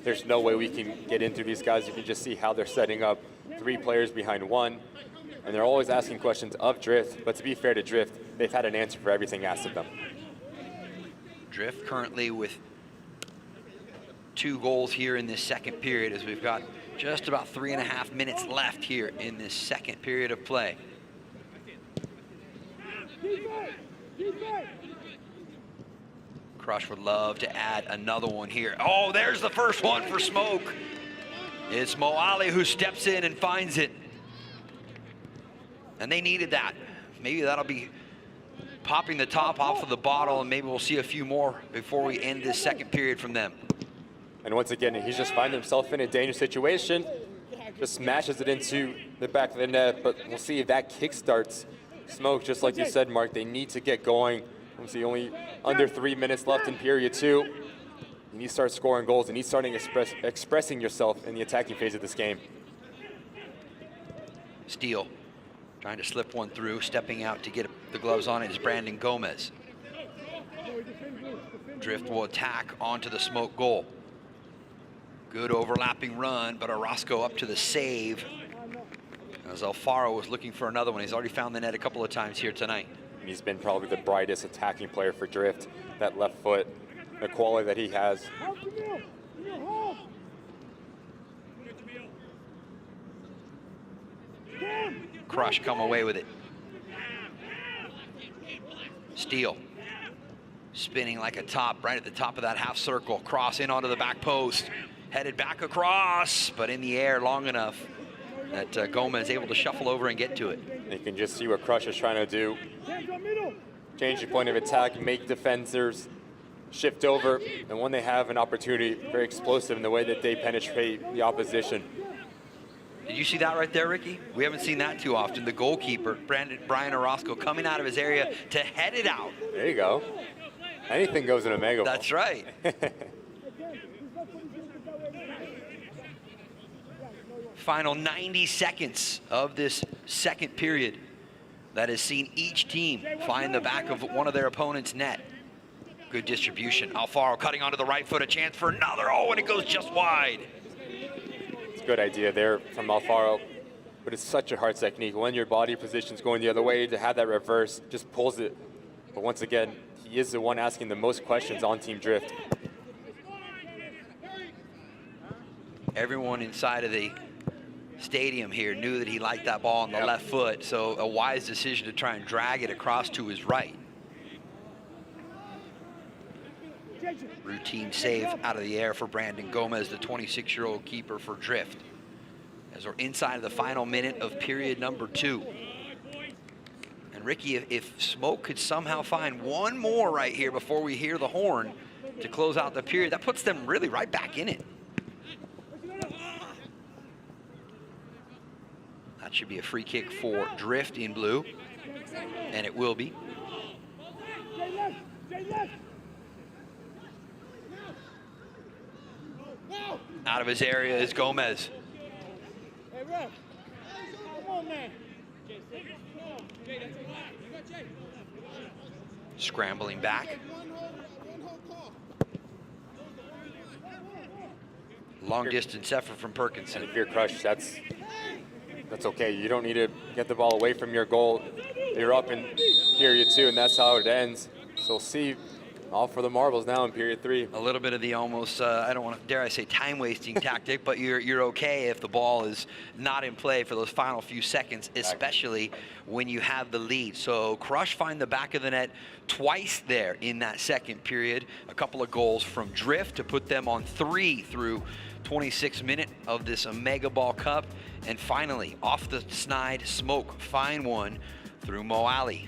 there's no way we can get into these guys. You can just see how they're setting up 3 players behind 1. And they're always asking questions of Drift, but to be fair to Drift, they've had an answer for everything asked of them. Drift currently with 2 goals here in this second period, as we've got just about 3.5 minutes left here in this second period of play. Crush would love to add another one here. Oh, there's the first one for Smoke. It's Moali who steps in and finds it. And they needed that. Maybe that'll be popping the top off of the bottle, and maybe we'll see a few more before we end this second period from them. And once again, he's just finding himself in a dangerous situation. Just smashes it into the back of the net, but we'll see if that kickstarts Smoke. Just like you said, Mark, they need to get going. We'll see only under 3 minutes left in period 2. You need to start scoring goals, and he's starting expressing yourself in the attacking phase of this game. Steele trying to slip one through, stepping out to get the gloves on it is Brandon Gomez. Drift will attack onto the Smoke goal. Good overlapping run, but Orozco up to the save. As Alfaro was looking for another one. He's already found the net a couple of times here tonight. He's been probably the brightest attacking player for Drift. That left foot, the quality that he has. Crush come away with it. Steele spinning like a top, right at the top of that half circle. Cross in onto the back post. Headed back across, but in the air long enough that Gomez is able to shuffle over and get to it. You can just see what Crush is trying to do. Change the point of attack, make defenders shift over, and when they have an opportunity, very explosive in the way that they penetrate the opposition. Did you see that right there, Ricky? We haven't seen that too often. The goalkeeper, Brian Orozco, coming out of his area to head it out. There you go. Anything goes in Omegaball. That's right. Final 90 seconds of this second period that has seen each team find the back of one of their opponent's net. Good distribution. Alfaro cutting onto the right foot, a chance for another. Oh, and it goes just wide. It's a good idea there from Alfaro, but it's such a hard technique. When your body position's going the other way, to have that reverse, just pulls it. But once again, he is the one asking the most questions on Team Drift. Everyone inside of the stadium here knew that he liked that ball on the left foot, so a wise decision to try and drag it across to his right. Routine save out of the air for Brandon Gomez, the 26-year-old keeper for Drift, as we're inside of the final minute of period number 2. And Ricky, if Smoke could somehow find one more right here before we hear the horn to close out the period, that puts them really right back in it. That should be a free kick for Drift in blue, and it will be. Out of his area is Gomez. Scrambling back. Long distance effort from Perkinson. And if you're Crush, that's okay. You don't need to get the ball away from your goal. You're up in period 2, and that's how it ends. So we'll see. All for the marbles now in period 3. A little bit of the almost, I don't want to, dare I say, time-wasting tactic, but you're okay if the ball is not in play for those final few seconds, especially when you have the lead. So Crush find the back of the net twice there in that second period. A couple of goals from Drift to put them on 3 through 26 minutes of this Omegaball Cup. And finally, off the snide, Smoke find one through Moali.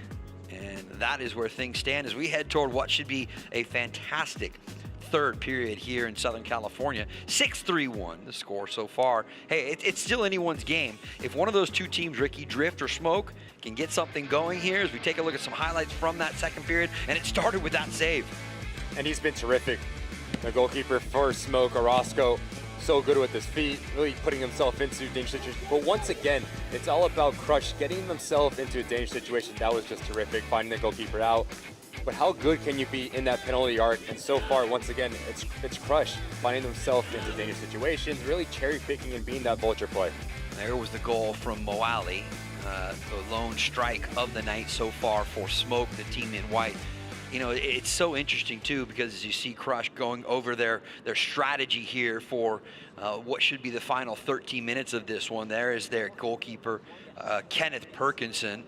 And that is where things stand as we head toward what should be a fantastic third period here in Southern California. 6-3-1 the score so far. Hey, it's still anyone's game. If one of those two teams, Ricky, Drift or Smoke, can get something going here as we take a look at some highlights from that second period, and it started with that save. And he's been terrific. The goalkeeper for Smoke, Orozco, so good with his feet, really putting himself into dangerous situations. But once again, it's all about Crush getting themselves into a dangerous situation. That was just terrific, finding the goalkeeper out. But how good can you be in that penalty arc? And so far, once again, it's Crush finding themselves into dangerous situations, really cherry picking and being that vulture play. There was the goal from Moali, the lone strike of the night so far for Smoke, the team in white. You know, it's so interesting too, because as you see Crush going over their strategy here for what should be the final 13 minutes of this one. There is their goalkeeper, Kenneth Perkinson.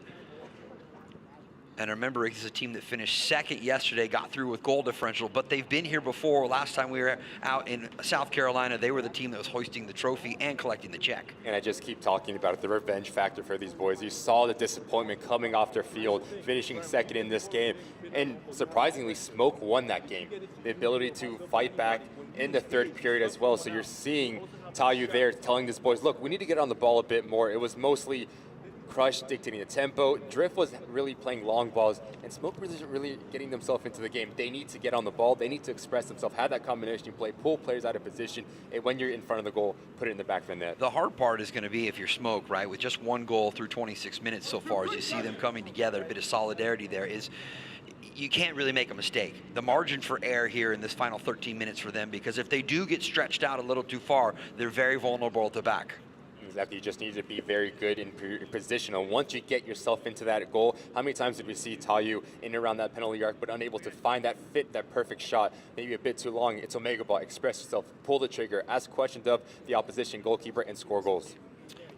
And remember, it's a team that finished second yesterday, got through with goal differential, but they've been here before. Last time we were out in South Carolina, they were the team that was hoisting the trophy and collecting the check. And I just keep talking about it, the revenge factor for these boys. You saw the disappointment coming off their field, finishing second in this game. And surprisingly, Smoke won that game. The ability to fight back in the third period as well. So you're seeing Tayu there telling these boys, look, we need to get on the ball a bit more. It was mostly Crush dictating the tempo. Drift was really playing long balls, and Smoke wasn't really getting themselves into the game. They need to get on the ball. They need to express themselves, have that combination play, pull players out of position, and when you're in front of the goal, put it in the back of the net. The hard part is going to be if you're Smoke, right? With just one goal through 26 minutes so far, as you see them coming together, a bit of solidarity there is you can't really make a mistake. The margin for error here in this final 13 minutes for them, because if they do get stretched out a little too far, they're very vulnerable at the back. Exactly, you just need to be very good in position. And once you get yourself into that goal, how many times did we see Tayu in and around that penalty arc, but unable to find that fit, that perfect shot, maybe a bit too long? It's Omegaball, express yourself, pull the trigger, ask questions of the opposition goalkeeper, and score goals.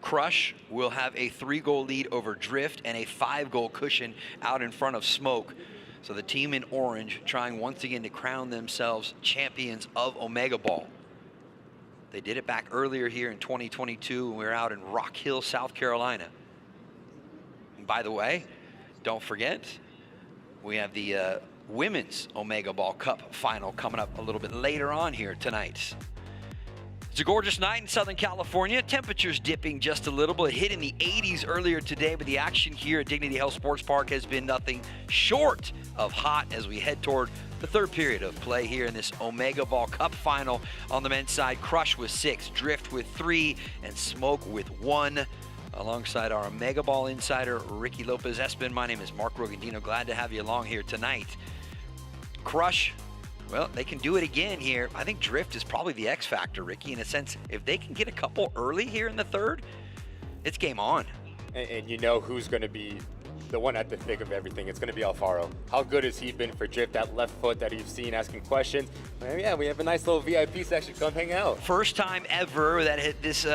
Crush will have a 3-goal lead over Drift and a 5-goal cushion out in front of Smoke. So the team in orange trying once again to crown themselves champions of Omegaball. They did it back earlier here in 2022 when we were out in Rock Hill, South Carolina. And by the way, don't forget, we have the Women's Omegaball Cup final coming up a little bit later on here tonight. It's a gorgeous night in Southern California. Temperatures dipping just a little bit, hitting the 80s earlier today, but the action here at Dignity Health Sports Park has been nothing short of hot as we head toward the third period of play here in this Omegaball Cup final. On the men's side, Crush with 6, Drift with 3, and Smoke with 1. Alongside our Omegaball insider, Ricky Lopez-Espin, my name is Mark Rogandino. Glad to have you along here tonight. Crush, well, they can do it again here. I think Drift is probably the X factor, Ricky, in a sense. If they can get a couple early here in the third, it's game on. And you know who's going to be the one at the thick of everything. It's going to be Alfaro. How good has he been for Drift? That left foot that you've seen asking questions. Well, yeah, we have a nice little VIP section. Come hang out. First time ever that this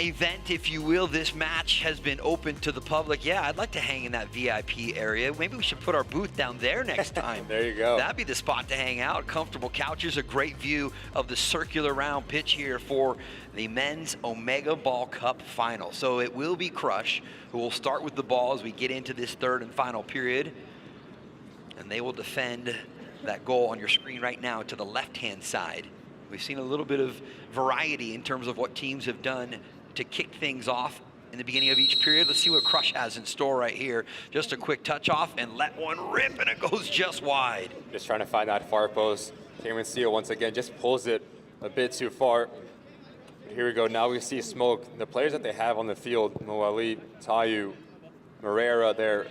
event, if you will, this match has been open to the public. Yeah, I'd like to hang in that VIP area. Maybe we should put our booth down there next time. There you go. That'd be the spot to hang out. Comfortable couches, a great view of the circular round pitch here for the men's Omegaball Cup final. So it will be Crush who will start with the ball as we get into this third and final period. And they will defend that goal on your screen right now to the left-hand side. We've seen a little bit of variety in terms of what teams have done to kick things off in the beginning of each period. Let's see what Crush has in store right here. Just a quick touch off and let one rip, and it goes just wide. Just trying to find that far post. Cameron Steele once again just pulls it a bit too far. Here we go. Now we see Smoke. The players that they have on the field, Moali, Tayu, Moreira there,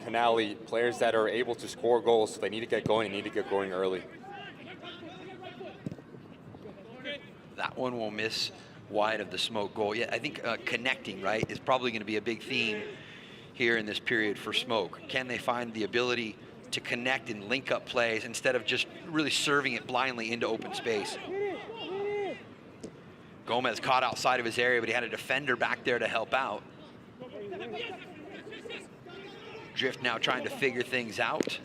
Canali, players that are able to score goals, so they need to get going and need to get going early. That one will miss wide of the Smoke goal. Yeah, I think connecting, right, is probably going to be a big theme here in this period for Smoke. Can they find the ability to connect and link up plays instead of just really serving it blindly into open space? Gomez caught outside of his area, but he had a defender back there to help out. Drift now trying to figure things out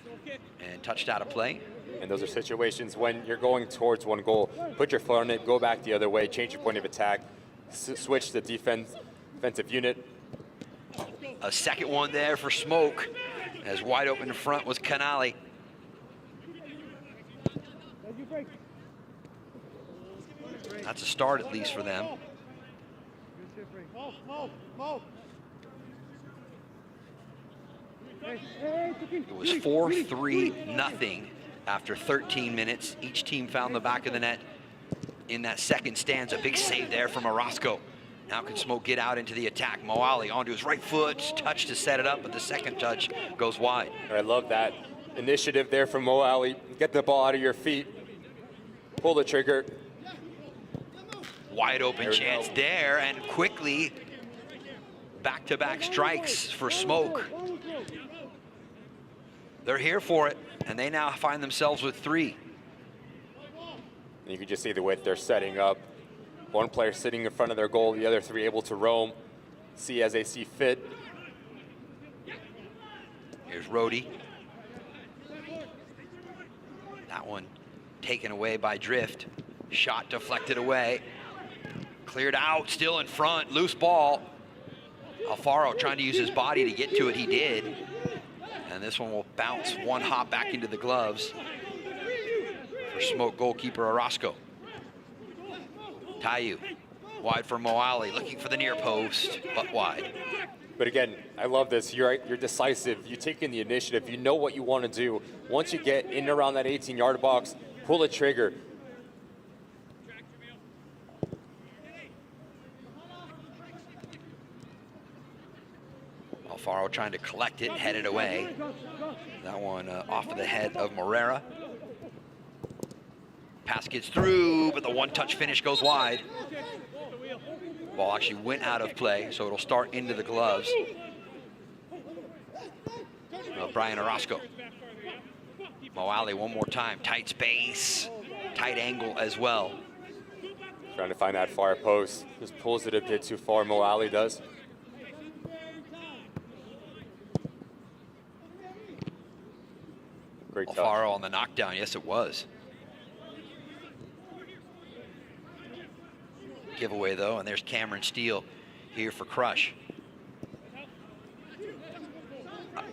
and touched out of play. And those are situations when you're going towards one goal, put your foot on it, go back the other way, change your point of attack, switch the defensive unit. A second one there for Smoke, as wide open in front was Canali. That's a start at least for them. It was 4-3-0 after 13 minutes. Each team found the back of the net in that second stanza. Big save there from Orozco. Now can Smoke get out into the attack. Moali onto his right foot, touch to set it up, but the second touch goes wide. I love that. initiative there from Mo Ali. Get the ball out of your feet. Pull the trigger. Wide open chance there, and quickly back-to-back strikes for Smoke. They're here for it, and they now find themselves with 3. And you can just see the way that they're setting up. One player sitting in front of their goal, the other 3 able to roam, see as they see fit. Here's Rhodey. That one taken away by Drift. Shot deflected away. Cleared out, still in front, loose ball. Alfaro trying to use his body to get to it, he did. And this one will bounce one hop back into the gloves for Smoke goalkeeper Orozco. Tayu, wide for Mo Ali, looking for the near post, but wide. But again, I love this. You're decisive. You take in the initiative. You know what you want to do. Once you get in and around that 18-yard box, pull the trigger. Alfaro trying to collect it, headed away. That one off of the head of Morera. Pass gets through, but the one-touch finish goes wide. Ball actually went out of play, so it'll start into the gloves of Brian Orozco. Mo Ali one more time, tight space, tight angle as well. Trying to find that far post. Just pulls it a bit too far, Mo Ali does. Great touch. Alfaro on the knockdown, yes it was. Giveaway though, and there's Cameron Steele here for Crush.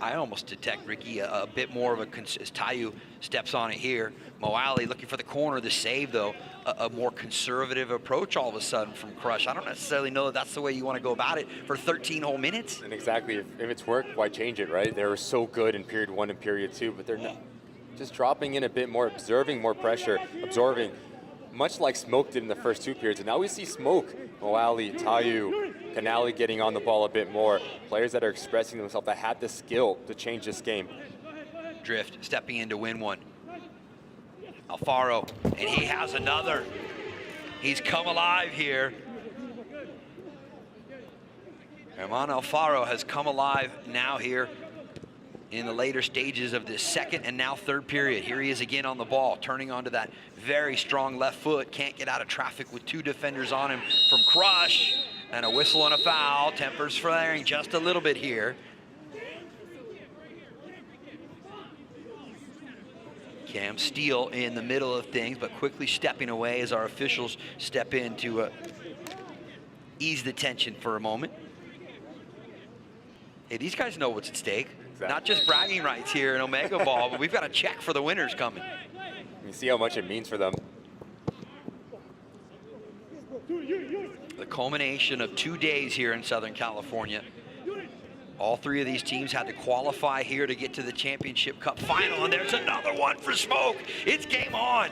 I almost detect, Ricky, a bit more of a, as Tayu steps on it here. Mo Ali looking for the corner, the save though, a more conservative approach all of a sudden from Crush. I don't necessarily know that that's the way you want to go about it for 13 whole minutes. And exactly, if it's worked, why change it, right? They were so good in period 1 and period 2, but they're not. Just dropping in a bit more, observing more pressure, absorbing, much like Smoke did in the first 2 periods. And now we see Smoke, Mo Ali, Tayu, Canali getting on the ball a bit more. Players that are expressing themselves, that had the skill to change this game. Drift stepping in to win one. Alfaro, and he has another. He's come alive here. Herman Alfaro has come alive now here in the later stages of this second and now third period. Here he is again on the ball, turning onto that very strong left foot. Can't get out of traffic with 2 defenders on him from Crush. And a whistle and a foul. Tempers flaring just a little bit here. Cam Steele in the middle of things, but quickly stepping away as our officials step in to ease the tension for a moment. Hey, these guys know what's at stake. Exactly. Not just bragging rights here in Omegaball, but we've got a check for the winners coming. You see how much it means for them. The culmination of 2 days here in Southern California. All 3 of these teams had to qualify here to get to the Championship Cup final, and there's another one for Smoke. It's game on.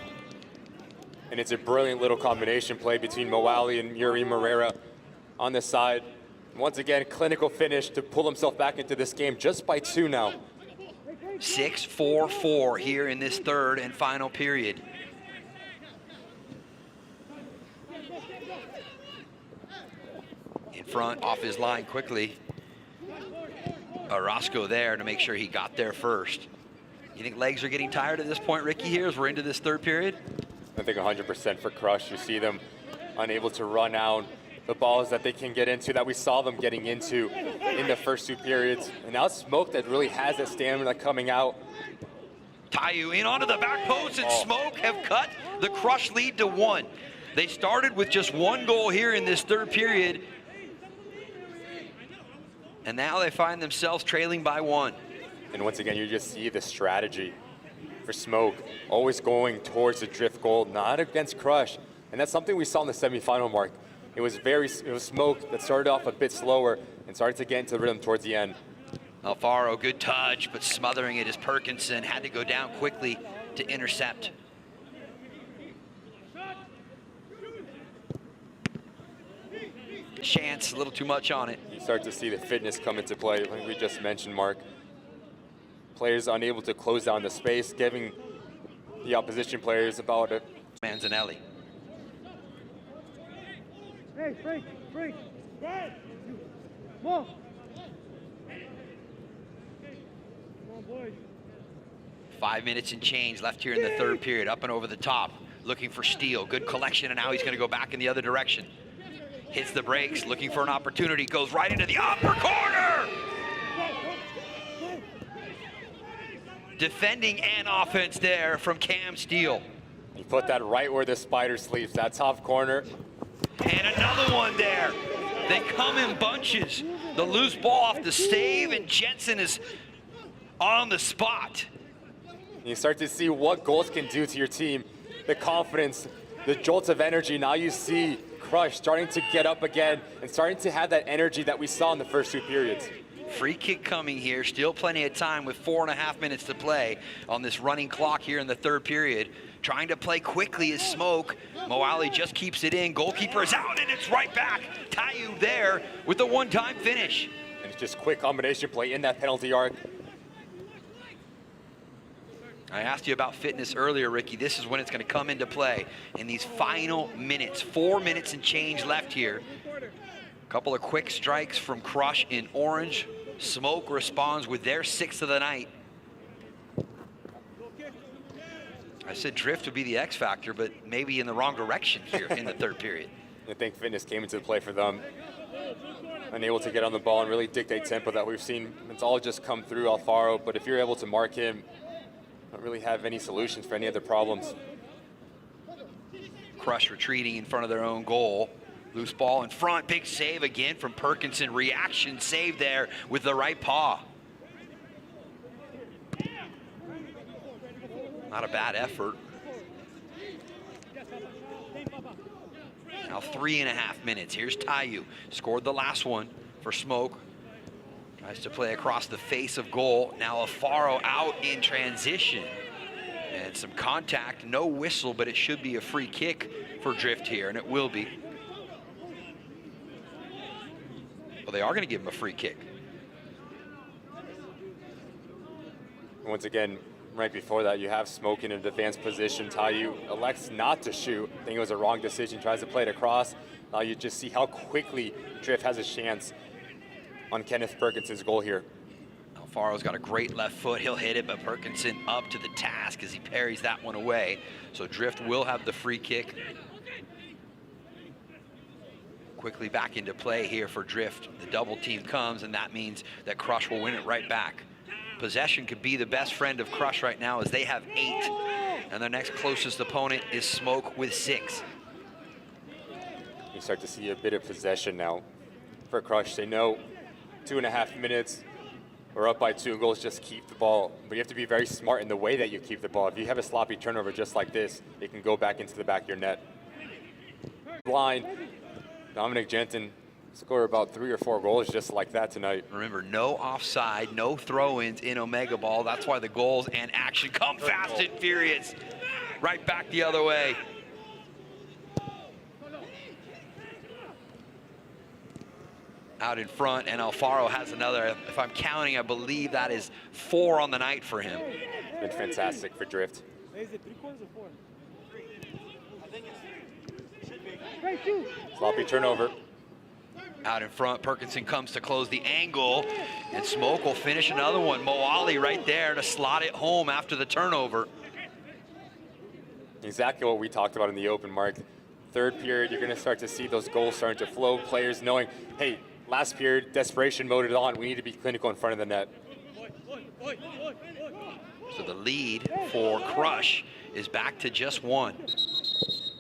And it's a brilliant little combination play between Mo Ali and Yuri Morera on the side. Once again, clinical finish to pull himself back into this game just by 2 now. 6-4-4 here in this third and final period. In front, off his line quickly. Orozco there to make sure he got there first. You think legs are getting tired at this point, Ricky, here as we're into this third period? I think 100% for Crush. You see them unable to run out the balls that they can get into, that we saw them getting into in the first 2 periods. And now Smoke that really has that stamina coming out. Tayu in onto the back post, and Smoke have cut the Crush lead to 1. They started with just 1 goal here in this third period. And now they find themselves trailing by 1. And once again, you just see the strategy for Smoke, always going towards the drift goal, not against Crush. And that's something we saw in the semifinal, Mark. It was Smoke that started off a bit slower and started to get into the rhythm towards the end. Alfaro, good touch, but smothering it as Perkinson had to go down quickly to intercept. Chance, a little too much on it. You start to see the fitness come into play, like we just mentioned, Mark. players unable to close down the space, giving the opposition players about it. Manzanelli. Hey, break. Come on, boys. 5 minutes and change left here in the third period. Up and over the top, looking for steal. Good collection, and now he's going to go back in the other direction. Hits the brakes, looking for an opportunity. Goes right into the upper corner. Defending and offense there from Cam Steele. He put that right where the spider sleeps, that top corner. And another one there. They come in bunches. The loose ball off the stave, and Jensen is on the spot. You start to see what goals can do to your team. The confidence, the jolt of energy. Now you see Crush starting to get up again and starting to have that energy that we saw in the first 2 periods. Free kick coming here. Still plenty of time with 4.5 minutes to play on this running clock here in the third period. Trying to play quickly is Smoke. Moali just keeps it in. Goalkeeper is out, and it's right back. Tayu there with the one-time finish. And it's just quick combination play in that penalty arc. I asked you about fitness earlier, Ricky. This is when it's going to come into play in these final minutes. 4 minutes and change left here. A couple of quick strikes from Crush in orange. Smoke responds with their 6th of the night. I said Drift would be the X factor, but maybe in the wrong direction here in the third period. I think fitness came into play for them. Unable to get on the ball and really dictate tempo that we've seen. It's all just come through Alfaro, but if you're able to mark him, don't really have any solutions for any other problems. Crush retreating in front of their own goal. Loose ball in front, big save again from Perkinson. Reaction save there with the right paw. Not a bad effort. Now 3.5 minutes. Here's Tayu. Scored the last one for Smoke. Tries to play across the face of goal. Now Alfaro out in transition. And some contact, no whistle, but it should be a free kick for Drift here, and it will be. Well, they are going to give him a free kick. Once again, right before that, you have Smoke in an advanced position. Tayu elects not to shoot. I think it was a wrong decision. Tries to play it across. Now you just see how quickly Drift has a chance on Kenneth Perkinson's goal here. Alfaro's got a great left foot. He'll hit it, but Perkinson up to the task as he parries that one away. So Drift will have the free kick. Quickly back into play here for Drift. The double team comes, and that means that Crush will win it right back. Possession could be the best friend of Crush right now as they have 8. And their next closest opponent is Smoke with 6. You start to see a bit of possession now for Crush. They know 2.5 minutes, we're up by 2 goals, just keep the ball. But you have to be very smart in the way that you keep the ball. If you have a sloppy turnover just like this, it can go back into the back of your net. Line, Dominic Jensen scored about 3 or 4 goals just like that tonight. Remember, no offside, no throw-ins in Omegaball. That's why the goals and action come fast and furious. Right back the other way. Out in front, and Alfaro has another. If I'm counting, I believe that is 4 on the night for him. Been fantastic for Drift. Is it 3/4 or 4? Sloppy turnover. Out in front, Perkinson comes to close the angle, and Smoke will finish another one. Moali right there to slot it home after the turnover. Exactly what we talked about in the open, Mark. Third period, you're going to start to see those goals starting to flow. Players knowing, hey, last period, desperation mode it on. We need to be clinical in front of the net. So the lead for Crush is back to just 1.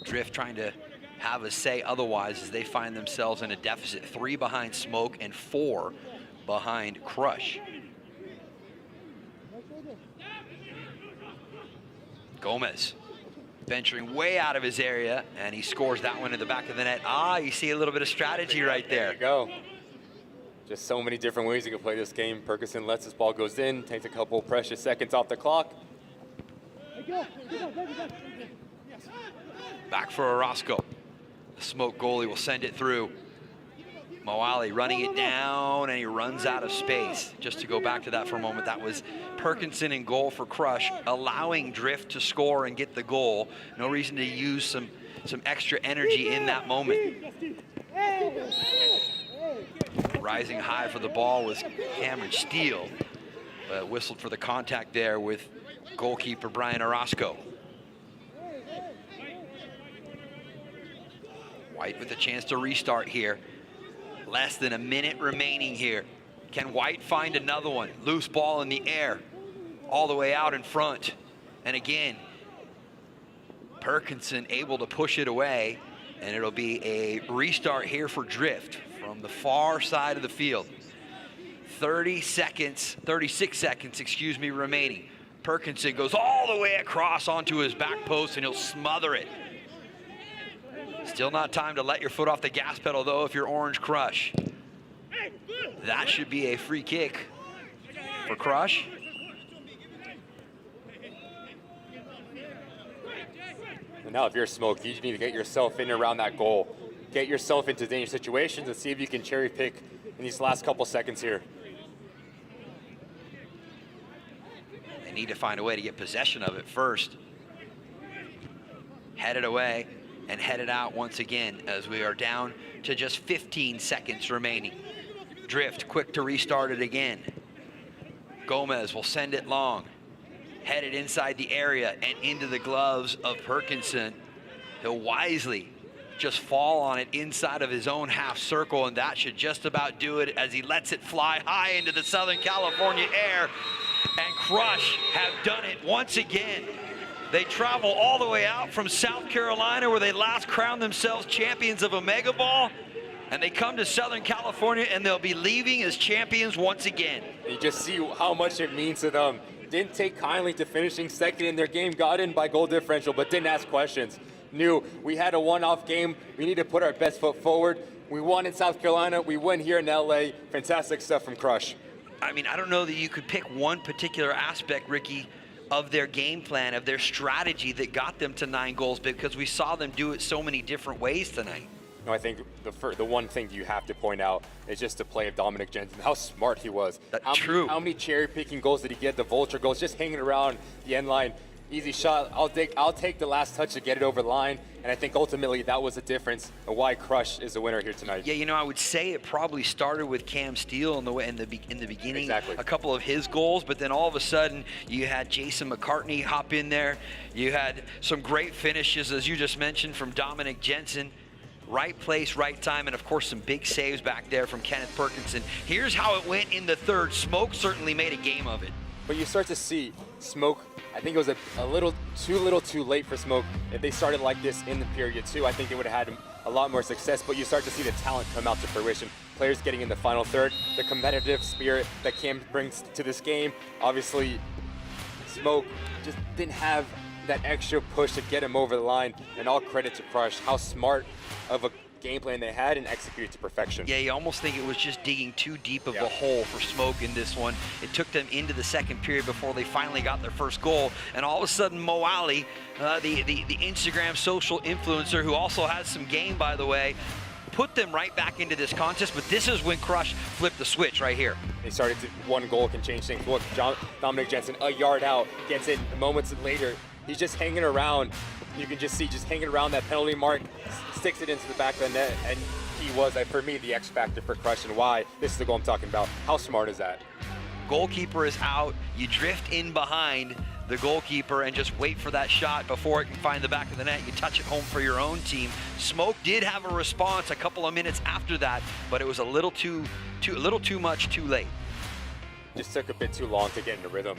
Drift trying to have a say otherwise as they find themselves in a deficit. 3 behind Smoke and 4 behind Crush. Gomez venturing way out of his area, and he scores that one in the back of the net. You see a little bit of strategy right there. There you go. Just so many different ways you can play this game. Perkinson lets this ball goes in, takes a couple precious seconds off the clock. Back for Orozco. The Smoke goalie will send it through. Moali running it down, and he runs out of space. Just to go back to that for a moment, that was Perkinson in goal for Crush, allowing Drift to score and get the goal. No reason to use some extra energy in that moment. Rising high for the ball was Cameron Steele, but whistled for the contact there with goalkeeper Brian Orozco. White with a chance to restart here. Less than a minute remaining here. Can White find another one? Loose ball in the air, all the way out in front. And again, Perkinson able to push it away, and it'll be a restart here for Drift from the far side of the field. 36 seconds, excuse me, remaining. Perkinson goes all the way across onto his back post, and he'll smother it. Still not time to let your foot off the gas pedal, though, if you're Orange Crush. That should be a free kick for Crush. And now if you're Smoke, you need to get yourself in and around that goal. Get yourself into dangerous situations and see if you can cherry pick in these last couple seconds here. They need to find a way to get possession of it first. Head it away and head it out once again as we are down to just 15 seconds remaining. Drift quick to restart it again. Gomez will send it long. Headed inside the area and into the gloves of Perkinson. He'll wisely just fall on it inside of his own half circle, and that should just about do it as he lets it fly high into the Southern California air. And Crush have done it once again. They travel all the way out from South Carolina, where they last crowned themselves champions of Omegaball, and they come to Southern California, and they'll be leaving as champions once again. You just see how much it means to them. Didn't take kindly to finishing second in their game, got in by goal differential, but didn't ask questions. Knew we had a one-off game, we need to put our best foot forward. We won in South Carolina, we win here in LA. Fantastic stuff from Crush. I mean, I don't know that you could pick one particular aspect, Ricky, of their game plan, of their strategy that got them to 9 goals, because we saw them do it so many different ways tonight. No, I think the one thing you have to point out is just the play of Dominic Jensen, how smart he was. True. How many cherry-picking goals did he get? The vulture goals, just hanging around the end line. Easy shot, I'll take the last touch to get it over the line, and I think ultimately that was the difference and why Crush is the winner here tonight. Yeah, you know, I would say it probably started with Cam Steele in the beginning, exactly. A couple of his goals, but then all of a sudden you had Jason McCartney hop in there. You had some great finishes, as you just mentioned, from Dominic Jensen. Right place, right time, and of course some big saves back there from Kenneth Perkinson. Here's how it went in the third. Smoke certainly made a game of it. But you start to see Smoke, I think it was a little too late for Smoke. If they started like this in the period too, I think they would have had a lot more success, but you start to see the talent come out to fruition. Players getting in the final third, the competitive spirit that Cam brings to this game. Obviously, Smoke just didn't have that extra push to get him over the line, and all credit to Crush, how smart of a game plan they had and executed to perfection. Yeah, you almost think it was just digging too deep of a hole for Smoke in this one. It took them into the second period before they finally got their first goal, and all of a sudden Moali, the Instagram social influencer who also has some game, by the way, put them right back into this contest. But this is when Crush flipped the switch right here. They started to, one goal can change things. Look, Dominic Jensen a yard out, gets it moments later. He's just hanging around. You can just see just hanging around that penalty mark, sticks it into the back of the net, and he was, for me, the X factor for Crush, and why this is the goal I'm talking about. How smart is that? Goalkeeper is out. You drift in behind the goalkeeper and just wait for that shot before it can find the back of the net. You touch it home for your own team. Smoke did have a response a couple of minutes after that, but it was a little too much too late. Just took a bit too long to get into rhythm.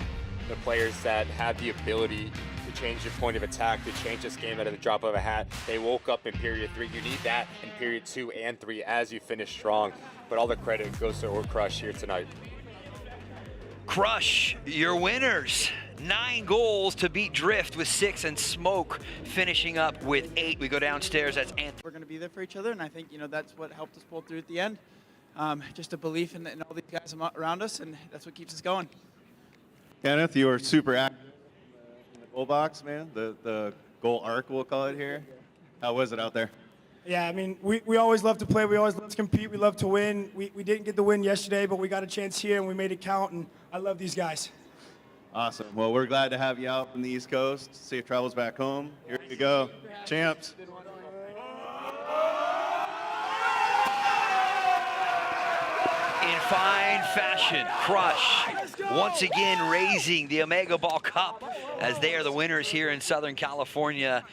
The players that have the ability to change your point of attack, to change this game out of the drop of a hat, they woke up in period 3. You need that in period 2 and 3 as you finish strong. But all the credit goes to Crush here tonight. Crush, your winners. 9 goals to beat Drift with 6, and Smoke finishing up with 8. We go downstairs. That's Anthony. We're going to be there for each other, and I think that's what helped us pull through at the end. Just a belief in all these guys around us, and that's what keeps us going. Kenneth, you were super active in the goal box, man. The goal arc, we'll call it here. How was it out there? Yeah, I mean, we always love to play. We always love to compete. We love to win. We didn't get the win yesterday, but we got a chance here, and we made it count, and I love these guys. Awesome. Well, we're glad to have you out from the East Coast. Safe travels back home. Here you go. Champs. In fine fashion, Crush once again raising the Omegaball Cup as they are the winners here in Southern California.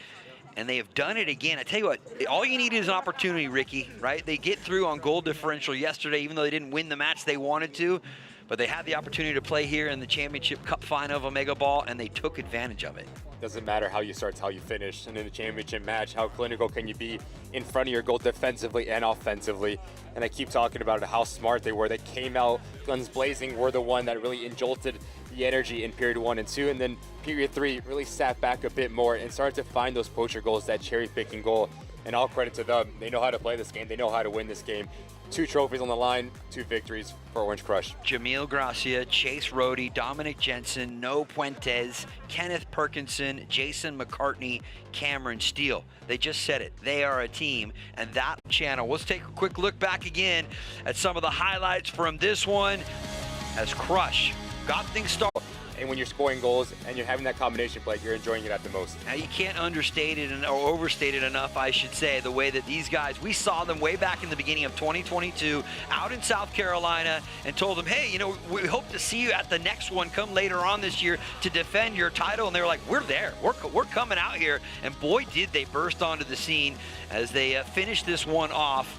And they have done it again. I tell you what, all you need is an opportunity, Ricky, right? They get through on goal differential yesterday, even though they didn't win the match they wanted to. But they had the opportunity to play here in the Championship Cup final of Omegaball, and they took advantage of it. Doesn't matter how you start, it's how you finish. And in the championship match, how clinical can you be in front of your goal defensively and offensively? And I keep talking about it, how smart they were. They came out guns blazing, were the one that really injected the energy in period 1 and 2. And then period 3 really sat back a bit more and started to find those poacher goals, that cherry picking goal. And all credit to them. They know how to play this game. They know how to win this game. 2 trophies on the line, 2 victories for Orange Crush. Jamil Gracia, Chase Rohde, Dominic Jensen, No Puentes, Kenneth Perkinson, Jason McCartney, Cameron Steele. They just said it. They are a team, and that channel. Let's take a quick look back again at some of the highlights from this one as Crush got things started. And when you're scoring goals and you're having that combination play, you're enjoying it at the most. Now, you can't understate it or overstate it enough, I should say, the way that these guys, we saw them way back in the beginning of 2022 out in South Carolina and told them, hey, you know, we hope to see you at the next one come later on this year to defend your title. And they were like, we're there. We're coming out here. And boy, did they burst onto the scene as they finish this one off.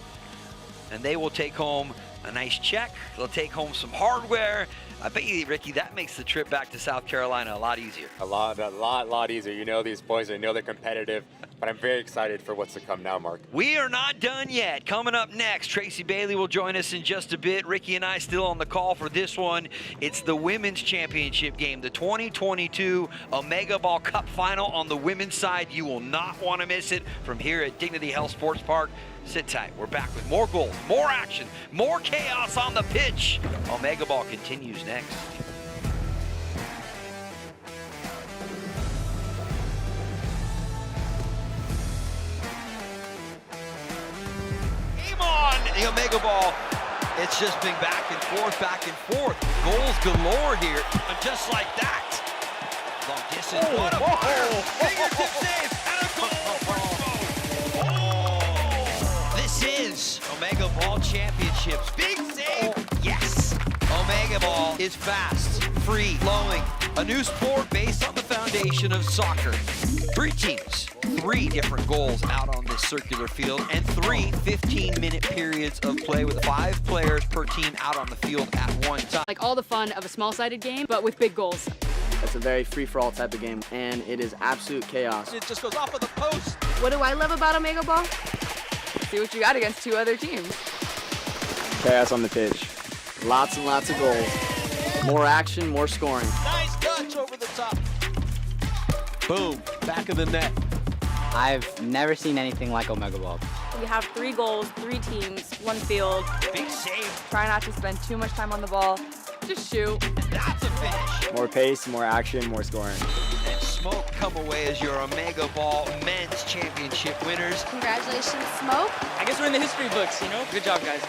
And they will take home a nice check. They'll take home some hardware. I bet you, Ricky, that makes the trip back to South Carolina a lot easier. A lot easier. You know these boys, I know they're competitive, but I'm very excited for what's to come now, Mark. We are not done yet. Coming up next, Tracy Bailey will join us in just a bit. Ricky and I still on the call for this one. It's the Women's Championship game, the 2022 Omegaball Cup final on the women's side. You will not want to miss it from here at Dignity Health Sports Park. Sit tight. We're back with more goals, more action, more chaos on the pitch. Omegaball continues next. Game on the Omegaball. It's just been back and forth, back and forth. Goals galore here, and just like that. Long distance, what a fire. Fingertip save, and a goal for Smoke. This is Omegaball Championships. Big save, yes. Omegaball is fast, free, flowing. A new sport based on the foundation of soccer. 3 teams, 3 different goals out on this circular field, and 3 15-minute periods of play with 5 players per team out on the field at one time. Like all the fun of a small-sided game, but with big goals. It's a very free-for-all type of game, and it is absolute chaos. It just goes off of the post. What do I love about Omegaball? See what you got against 2 other teams. Chaos on the pitch. Lots and lots of goals. More action, more scoring. Nice touch over the top. Boom, back of the net. I've never seen anything like Omegaball. We have 3 goals, 3 teams, 1 field. Big save. Try not to spend too much time on the ball. Just shoot. That's a finish. More pace, more action, more scoring. And Smoke come away as your Omegaball Men's Championship winners. Congratulations, Smoke. I guess we're in the history books, you know? Good job, guys.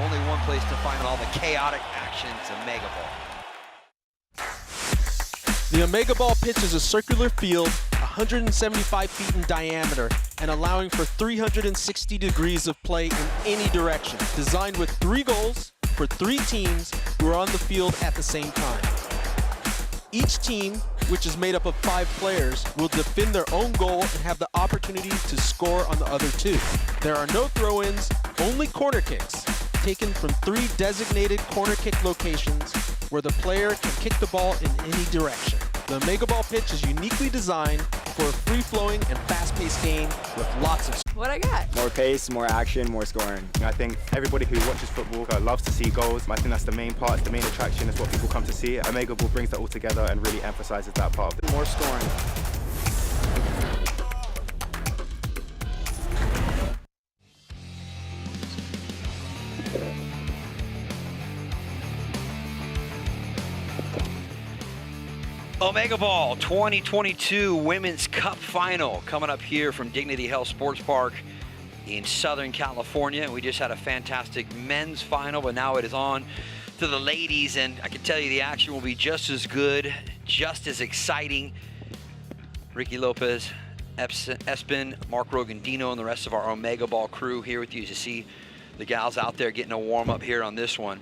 Only one place to find all the chaotic actions of Omegaball. The Omegaball pitch is a circular field, 175 feet in diameter, and allowing for 360 degrees of play in any direction. Designed with 3 goals for 3 teams who are on the field at the same time. Each team, which is made up of 5 players, will defend their own goal and have the opportunity to score on the other 2. There are no throw-ins, only corner kicks, taken from 3 designated corner kick locations where the player can kick the ball in any direction. The Omegaball pitch is uniquely designed for a free-flowing and fast-paced game with lots of... What I got? More pace, more action, more scoring. I think everybody who watches football loves to see goals. I think that's the main part, the main attraction. It's what people come to see. Omegaball brings that all together and really emphasizes that part of it. More scoring. Omegaball 2022 Women's Cup Final coming up here from Dignity Health Sports Park. in Southern California. We just had a fantastic men's final, but now it is on to the ladies, and I can tell you the action will be just as good, just as exciting. Ricky Lopez, Espin, Mark Rogandino, and the rest of our Omegaball crew here with you as you see the gals out there getting a warm up here on this one.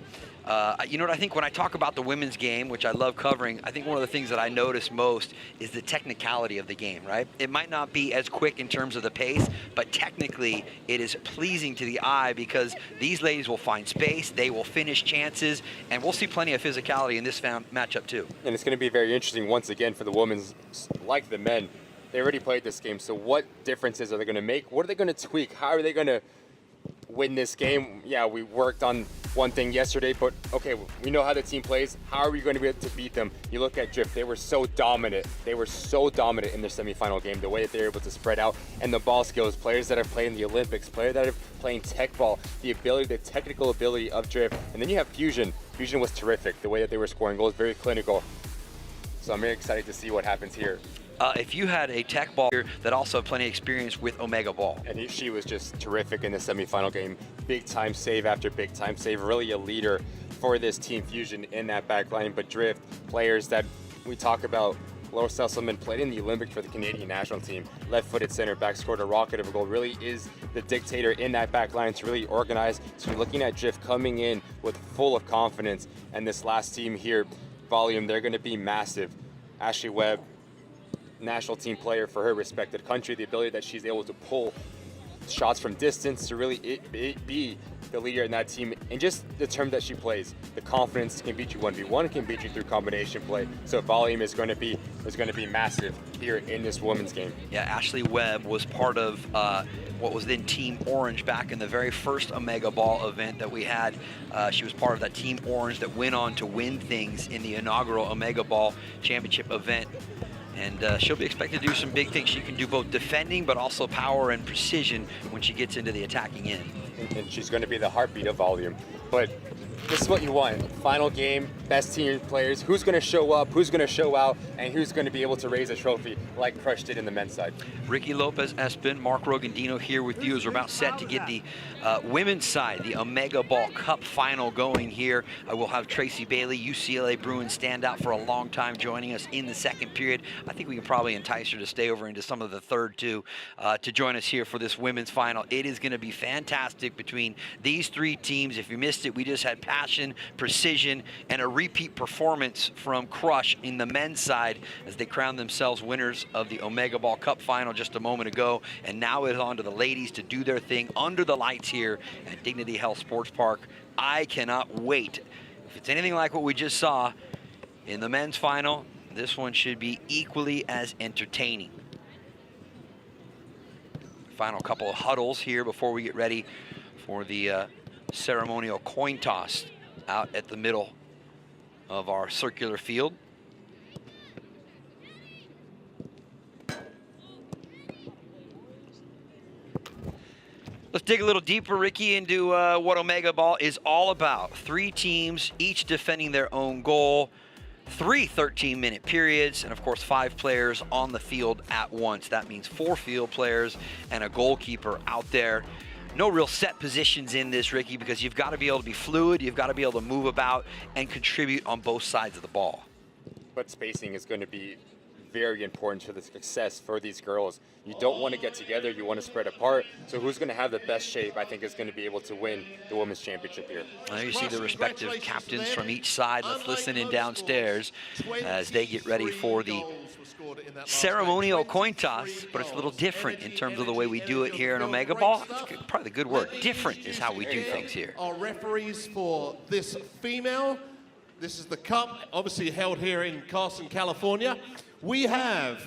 You know what I think when I talk about the women's game, which I love covering, I think one of the things that I notice most is the technicality of the game, right? It might not be as quick in terms of the pace, but technically it is pleasing to the eye because these ladies will find space, they will finish chances, and we'll see plenty of physicality in this matchup too. And it's going to be very interesting once again for the women's, like the men. They already played this game, so what differences are they going to make? What are they going to tweak? How are they going to win this game? Yeah, we worked on one thing yesterday, but okay, we know how the team plays. How are we going to be able to beat them? You look at Drift, they were so dominant. They were so dominant in their semifinal game, the way that they were able to spread out, and the ball skills, players that have played in the Olympics, players that are playing tech ball, the ability, the technical ability of Drift. And then you have Fusion. Fusion was terrific, the way that they were scoring goals, very clinical. So I'm very excited to see what happens here. If you had a tech ball that also had plenty of experience with Omegaball. And she was just terrific in the semifinal game. Big time save after big time save. Really a leader for this team Fusion in that back line. But Drift, players that we talk about, Laura Sesselman played in the Olympics for the Canadian national team. Left-footed center back, scored a rocket of a goal. Really is the dictator in that back line to really organize. So you're looking at Drift coming in with full of confidence. And this last team here, Volume, they're going to be massive. Ashley Webb, national team player for her respected country, the ability that she's able to pull shots from distance to really be the leader in that team, and just the term that she plays, the confidence can beat you 1v1, can beat you through combination play. So Volume is going to be massive here in this women's game. Yeah, Ashley Webb was part of what was then Team Orange back in the very first Omegaball event that we had. She was part of that Team Orange that went on to win things in the inaugural Omegaball championship event. And she'll be expected to do some big things. She can do both defending, but also power and precision when she gets into the attacking end. And she's going to be the heartbeat of Volume. But this is what you want. Final game, best team players. Who's going to show up, who's going to show out, and who's going to be able to raise a trophy like Crush did in the men's side. Ricky Lopez, Espin, Mark Rogandino here with you as we're about set to get the women's side, the Omegaball Cup final going here. We'll have Tracy Bailey, UCLA Bruins standout for a long time, joining us in the second period. I think we can probably entice her to stay over into some of the third too, to join us here for this women's final. It is going to be fantastic between these three teams. If you missed it, we just had passion, precision, and a repeat performance from Crush in the men's side as they crown themselves winners of the Omegaball Cup final just a moment ago. And now it's on to the ladies to do their thing under the lights here at Dignity Health Sports Park. I cannot wait. If it's anything like what we just saw in the men's final, this one should be equally as entertaining. Final couple of huddles here before we get ready for the ceremonial coin toss out at the middle of our circular field. Let's dig a little deeper, Ricky, into what Omegaball is all about. Three teams, each defending their own goal, 3 13-minute periods, and of course 5 players on the field at once. That means 4 field players and a goalkeeper out there. No real set positions in this, Ricky, because you've got to be able to be fluid, you've got to be able to move about and contribute on both sides of the ball. But spacing is going to be very important to the success for these girls. You don't want to get together, you want to spread apart. So who's going to have the best shape, I think, is going to be able to win the women's championship here. There you see the respective captains from each side. Let's listen in downstairs as they get ready for the ceremonial coin toss, but it's a little different in terms of the way we do it here in Omegaball. It's probably the good word. Different is how we do things here. Our referees for this female. This is the cup, obviously held here in Carson, California. We have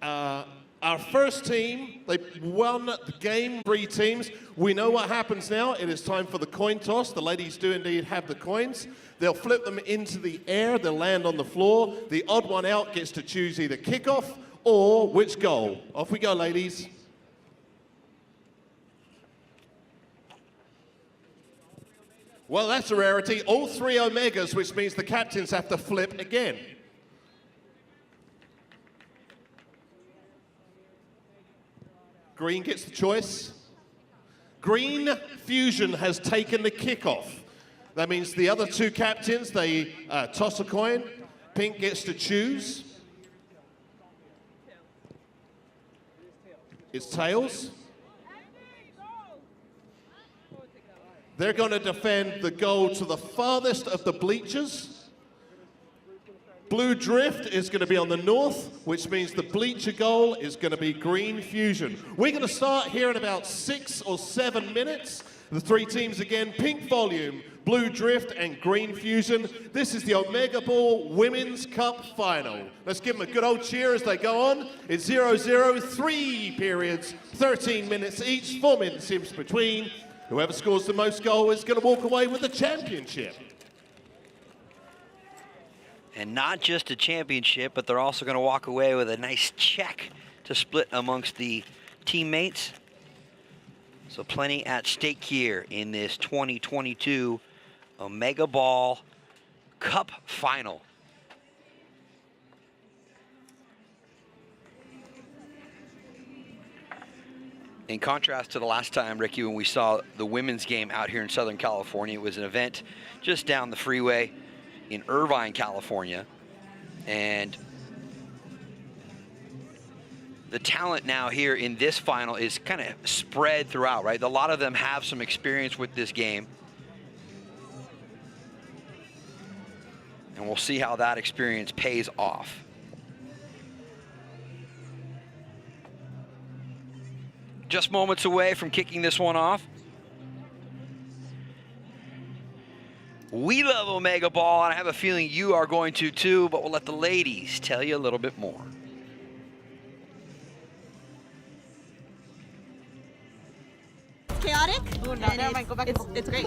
our first team. They won the game, 3 teams. We know what happens now. It is time for the coin toss. The ladies do indeed have the coins. They'll flip them into the air. They'll land on the floor. The odd one out gets to choose either kickoff or which goal. Off we go, ladies. Well, that's a rarity. All 3 Omegas, which means the captains have to flip again. Green gets the choice. Green Fusion has taken the kickoff. That means the other two captains, they toss a coin. Pink gets to choose. It's tails. They're going to defend the goal to the farthest of the bleachers. Blue Drift is going to be on the north, which means the bleacher goal is going to be Green Fusion. We're going to start here in about 6 or 7 minutes. The three teams again, Pink Volume, Blue Drift, and Green Fusion. This is the Omegaball Women's Cup Final. Let's give them a good old cheer as they go on. It's 0-0, 3 periods, 13 minutes each, 4 minutes in between. Whoever scores the most goal is going to walk away with the championship. And not just a championship, but they're also going to walk away with a nice check to split amongst the teammates. So plenty at stake here in this 2022 Omegaball Cup Final. In contrast to the last time, Ricky, when we saw the women's game out here in Southern California, it was an event just down the freeway in Irvine, California. And the talent now here in this final is kind of spread throughout, right? A lot of them have some experience with this game. And we'll see how that experience pays off. Just moments away from kicking this one off. We love Omegaball, and I have a feeling you are going to too, but we'll let the ladies tell you a little bit more. Chaotic. Oh, no, never mind. Go back. It's great.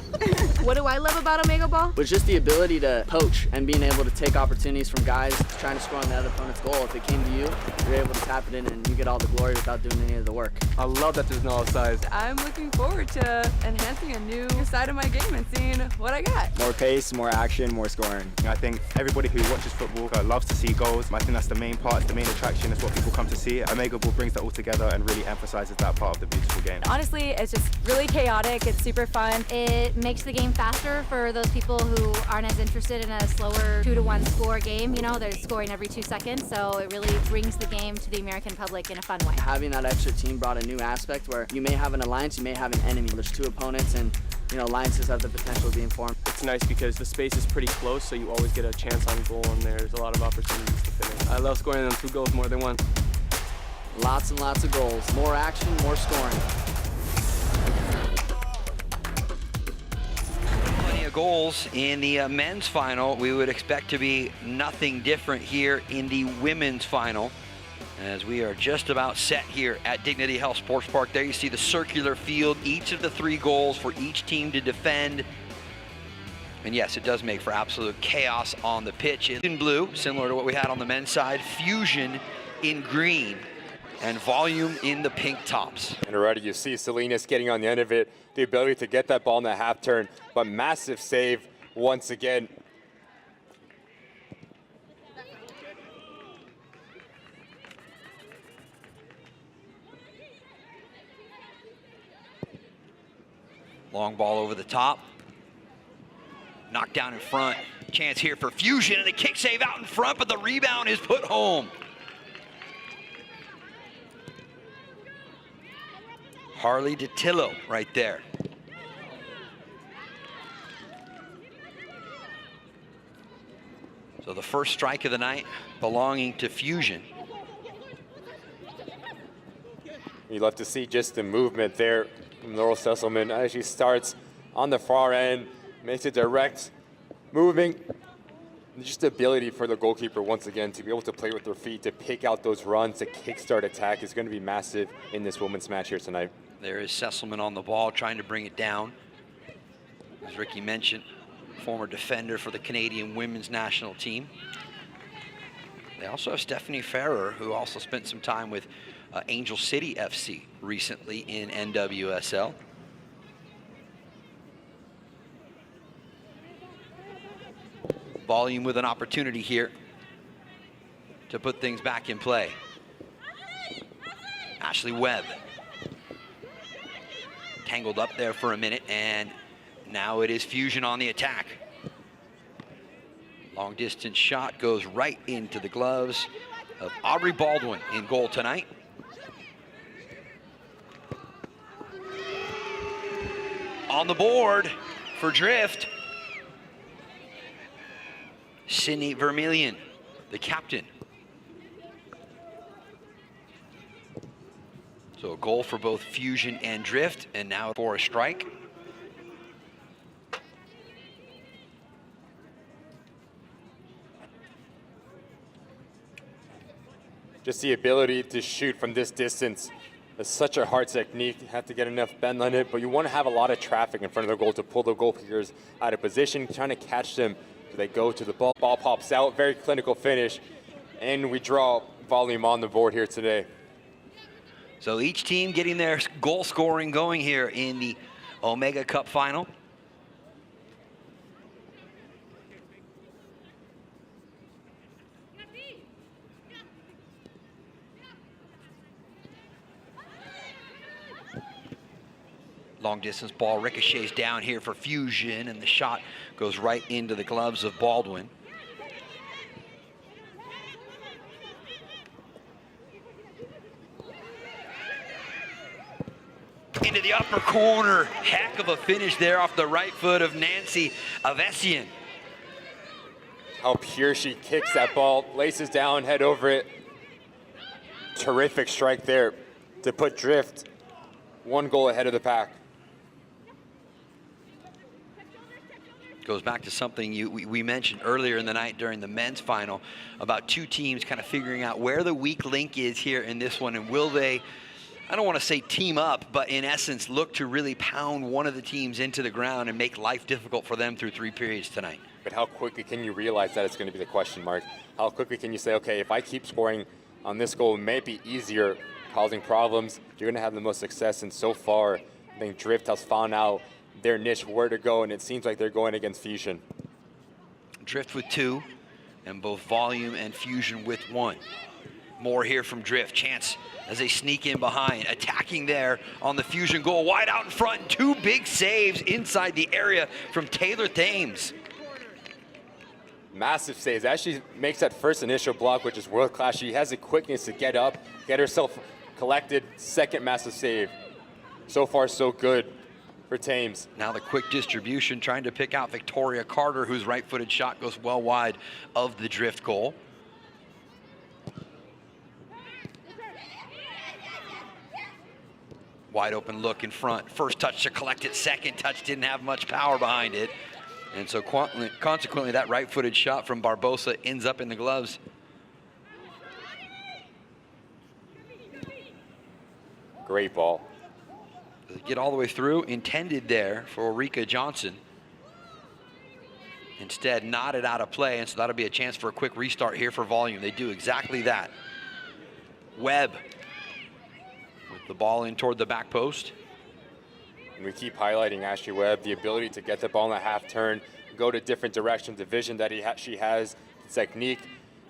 What do I love about Omegaball? Was just the ability to poach and being able to take opportunities from guys trying to score on the other opponent's goal. If it came to you, you're able to tap it in and you get all the glory without doing any of the work. I love that there's no offsides. I'm looking forward to enhancing a new side of my game and seeing what I got. More pace, more action, more scoring. I think everybody who watches football loves to see goals. I think that's the main part, the main attraction. It's what people come to see. Omegaball brings that all together and really emphasizes that part of the beautiful game. Honestly, it's just really chaotic. It's super fun. It makes the game faster for those people who aren't as interested in a slower 2-1 score game. You know, they're scoring every 2 seconds, so it really brings the game to the American public in a fun way. Having that extra team brought a new aspect where you may have an alliance, you may have an enemy. There's 2 opponents, and you know, alliances have the potential of being formed. It's nice because the space is pretty close, so you always get a chance on goal, and there's a lot of opportunities to finish. I love scoring them 2 goals more than 1. Lots and lots of goals. More action, more scoring. Goals in the men's final. We would expect to be nothing different here in the women's final, as we are just about set here at Dignity Health Sports Park. There you see the circular field, each of the 3 goals for each team to defend. And yes, it does make for absolute chaos on the pitch. In blue, similar to what we had on the men's side, Fusion in green, and Volume in the pink tops. And already you see Salinas getting on the end of it, the ability to get that ball in the half turn, but massive save once again. Long ball over the top. Knocked down in front. Chance here for Fusion, and the kick save out in front, but the rebound is put home. Harley DeTillo right there. So the first strike of the night belonging to Fusion. You love to see just the movement there from Laurel Sesselman as she starts on the far end, makes it direct, moving. Just the ability for the goalkeeper once again to be able to play with their feet, to pick out those runs, to kickstart attack is going to be massive in this women's match here tonight. There is Sesselman on the ball trying to bring it down. As Ricky mentioned, former defender for the Canadian women's national team. They also have Stephanie Ferrer, who also spent some time with Angel City FC recently in NWSL. Volume with an opportunity here to put things back in play. Ashley Webb. tangled up there for a minute, and now it is Fusion on the attack. Long distance shot goes right into the gloves of Aubrey Baldwin in goal tonight. On the board for Drift, Sydney Vermillion, the captain. So a goal for both Fusion and Drift, and now for a strike. Just the ability to shoot from this distance is such a hard technique. You have to get enough bend on it, but you want to have a lot of traffic in front of the goal to pull the goalkeepers out of position, trying to catch them. So they go to the ball. Ball pops out, very clinical finish, and we draw volume on the board here today. So each team getting their goal scoring going here in the Omega Cup final. Long distance ball ricochets down here for Fusion, and the shot goes right into the gloves of Baldwin. Into the upper corner. Heck of a finish there off the right foot of Nancy Avessian. How pure she kicks that ball, laces down, head over it. Terrific strike there to put Drift one goal ahead of the pack. Goes back to something we mentioned earlier in the night during the men's final about two teams kind of figuring out where the weak link is here in this one, and will they, I don't want to say team up, but in essence look to really pound one of the teams into the ground and make life difficult for them through 3 periods tonight. But how quickly can you realize that it's going to be the question mark? How quickly can you say, okay, if I keep scoring on this goal, it may be easier, causing problems, you're going to have the most success. And so far, I think Drift has found out their niche, where to go, and it seems like they're going against Fusion. Drift with 2, and both Volume and Fusion with 1. More here from Drift. Chance as they sneak in behind, attacking there on the Fusion goal. Wide out in front, and 2 big saves inside the area from Taylor Thames. Massive saves. Actually makes that first initial block, which is world class. She has the quickness to get up, get herself collected. Second massive save. So far, so good for Thames. Now the quick distribution, trying to pick out Victoria Carter, whose right-footed shot goes well wide of the Drift goal. Wide open look in front. First touch to collect it. Second touch didn't have much power behind it. And so consequently, that right-footed shot from Barbosa ends up in the gloves. Great ball. Get all the way through, intended there for Rika Johnson. Instead, nodded out of play, and so that'll be a chance for a quick restart here for Volume. They do exactly that. Webb with the ball in toward the back post. And we keep highlighting Ashley Webb, the ability to get the ball in a half turn, go to different directions. The vision that she has, the technique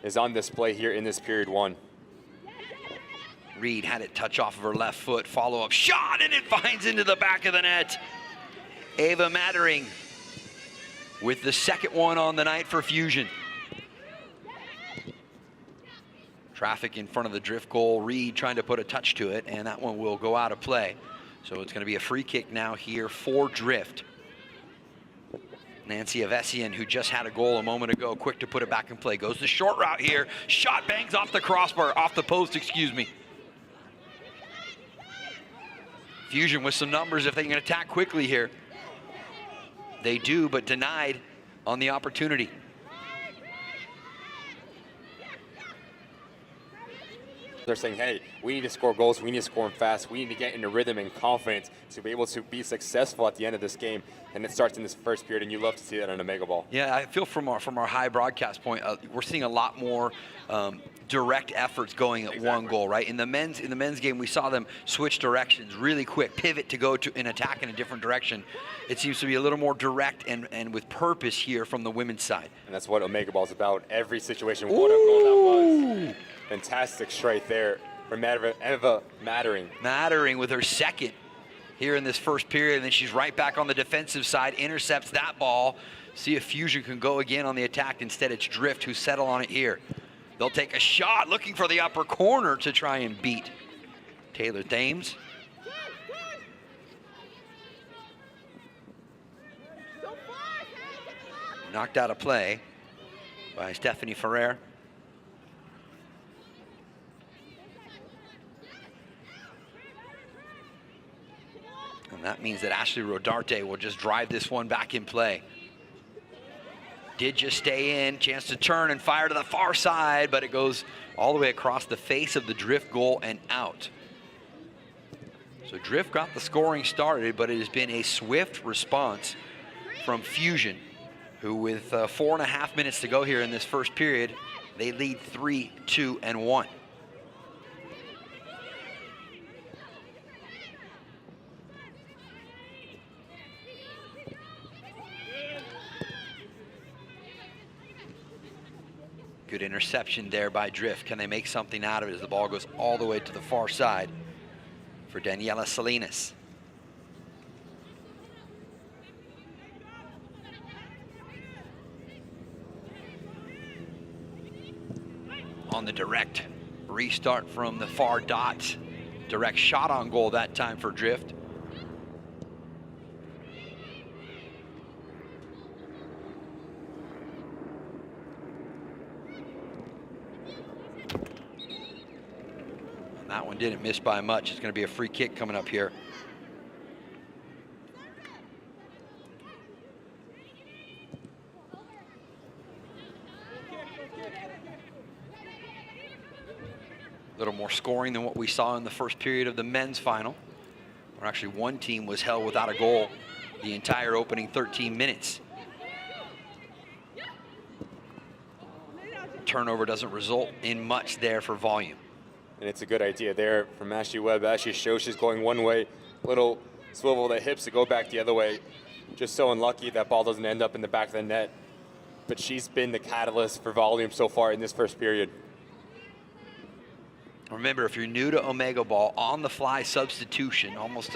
is on display here in this period 1. Reed had it touch off of her left foot, follow-up shot, and it finds into the back of the net. Ava Mattering with the second one on the night for Fusion. Traffic in front of the Drift goal. Reed trying to put a touch to it, and that one will go out of play. So it's going to be a free kick now here for Drift. Nancy Avessian, who just had a goal a moment ago, quick to put it back in play. Goes the short route here. Shot bangs off the crossbar, off the post, excuse me. Fusion with some numbers if they can attack quickly here. They do, but denied on the opportunity. They're saying, hey, we need to score goals, we need to score them fast, we need to get into rhythm and confidence to be able to be successful at the end of this game. And it starts in this first period, and you love to see that on Omegaball. Yeah, I feel from our high broadcast point, we're seeing a lot more direct efforts going at one goal, right? In the men's game, we saw them switch directions really quick, pivot to go to an attack in a different direction. It seems to be a little more direct and with purpose here from the women's side. And that's what Omegaball is about. Every situation, what a goal that was. Fantastic strike there from Eva Mattering. Mattering with her second here in this first period, and then she's right back on the defensive side, intercepts that ball. See if Fusion can go again on the attack. Instead, it's Drift who settle on it here. They'll take a shot, looking for the upper corner to try and beat Taylor Thames. Knocked out of play by Stephanie Ferrer. And that means that Ashley Rodarte will just drive this one back in play. Did just stay in, chance to turn and fire to the far side, but it goes all the way across the face of the Drift goal and out. So Drift got the scoring started, but it has been a swift response from Fusion, who with 4.5 minutes to go here in this first period, they lead 3-2-1. Good interception there by Drift. Can they make something out of it as the ball goes all the way to the far side for Daniela Salinas? On the direct restart from the far dot. Direct shot on goal that time for Drift. That one didn't miss by much. It's going to be a free kick coming up here. A little more scoring than what we saw in the first period of the men's final, where actually one team was held without a goal the entire opening 13 minutes. Turnover doesn't result in much there for volume. And it's a good idea there from Ashley Webb. Ashley shows she's going one way, little swivel of the hips to go back the other way. Just so unlucky that ball doesn't end up in the back of the net. But she's been the catalyst for volume so far in this first period. Remember, if you're new to Omegaball, on-the-fly substitution, almost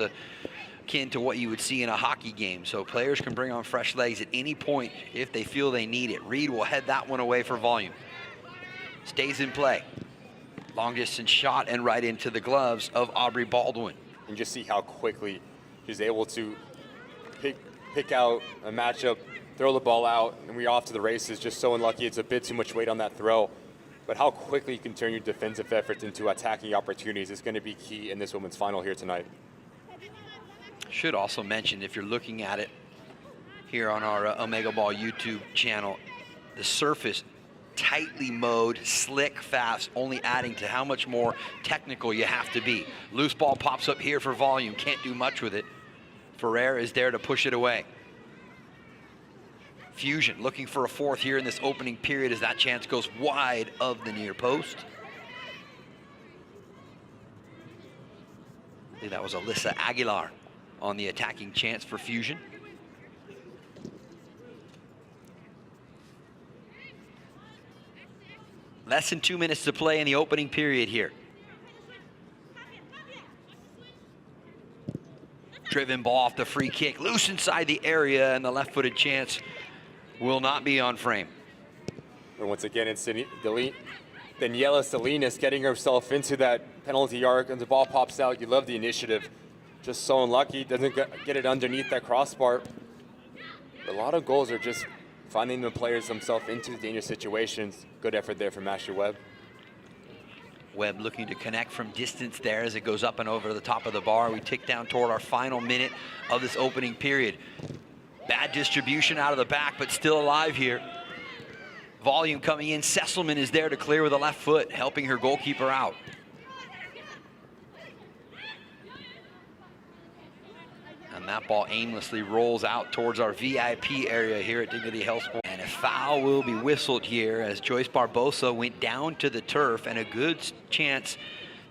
akin to what you would see in a hockey game. So players can bring on fresh legs at any point if they feel they need it. Reed will head that one away for volume. Stays in play. Long distance shot and right into the gloves of Aubrey Baldwin. And just see how quickly she's able to pick out a matchup, throw the ball out, and we're off to the races. Just so unlucky, it's a bit too much weight on that throw. But how quickly you can turn your defensive efforts into attacking opportunities is going to be key in this women's final here tonight. Should also mention, if you're looking at it here on our Omegaball YouTube channel, the surface tightly mowed, slick, fast, only adding to how much more technical you have to be. Loose ball pops up here for volume, can't do much with it. Ferrer is there to push it away. Fusion looking for a fourth here in this opening period as that chance goes wide of the near post. I think that was Alyssa Aguilar on the attacking chance for Fusion. Less than 2 minutes to play in the opening period here. Driven ball off the free kick, loose inside the area, and the left-footed chance will not be on frame. And once again, it's Daniela Salinas getting herself into that penalty arc, and the ball pops out. You love the initiative. Just so unlucky, doesn't get it underneath that crossbar. A lot of goals are just finding the players themselves into dangerous situations. Good effort there from Ashley Webb. Webb looking to connect from distance there as it goes up and over the top of the bar. We tick down toward our final minute of this opening period. Bad distribution out of the back, but still alive here. Volume coming in. Sesselman is there to clear with a left foot, helping her goalkeeper out. And that ball aimlessly rolls out towards our VIP area here at Dignity Health Sport. And a foul will be whistled here as Joyce Barbosa went down to the turf, and a good chance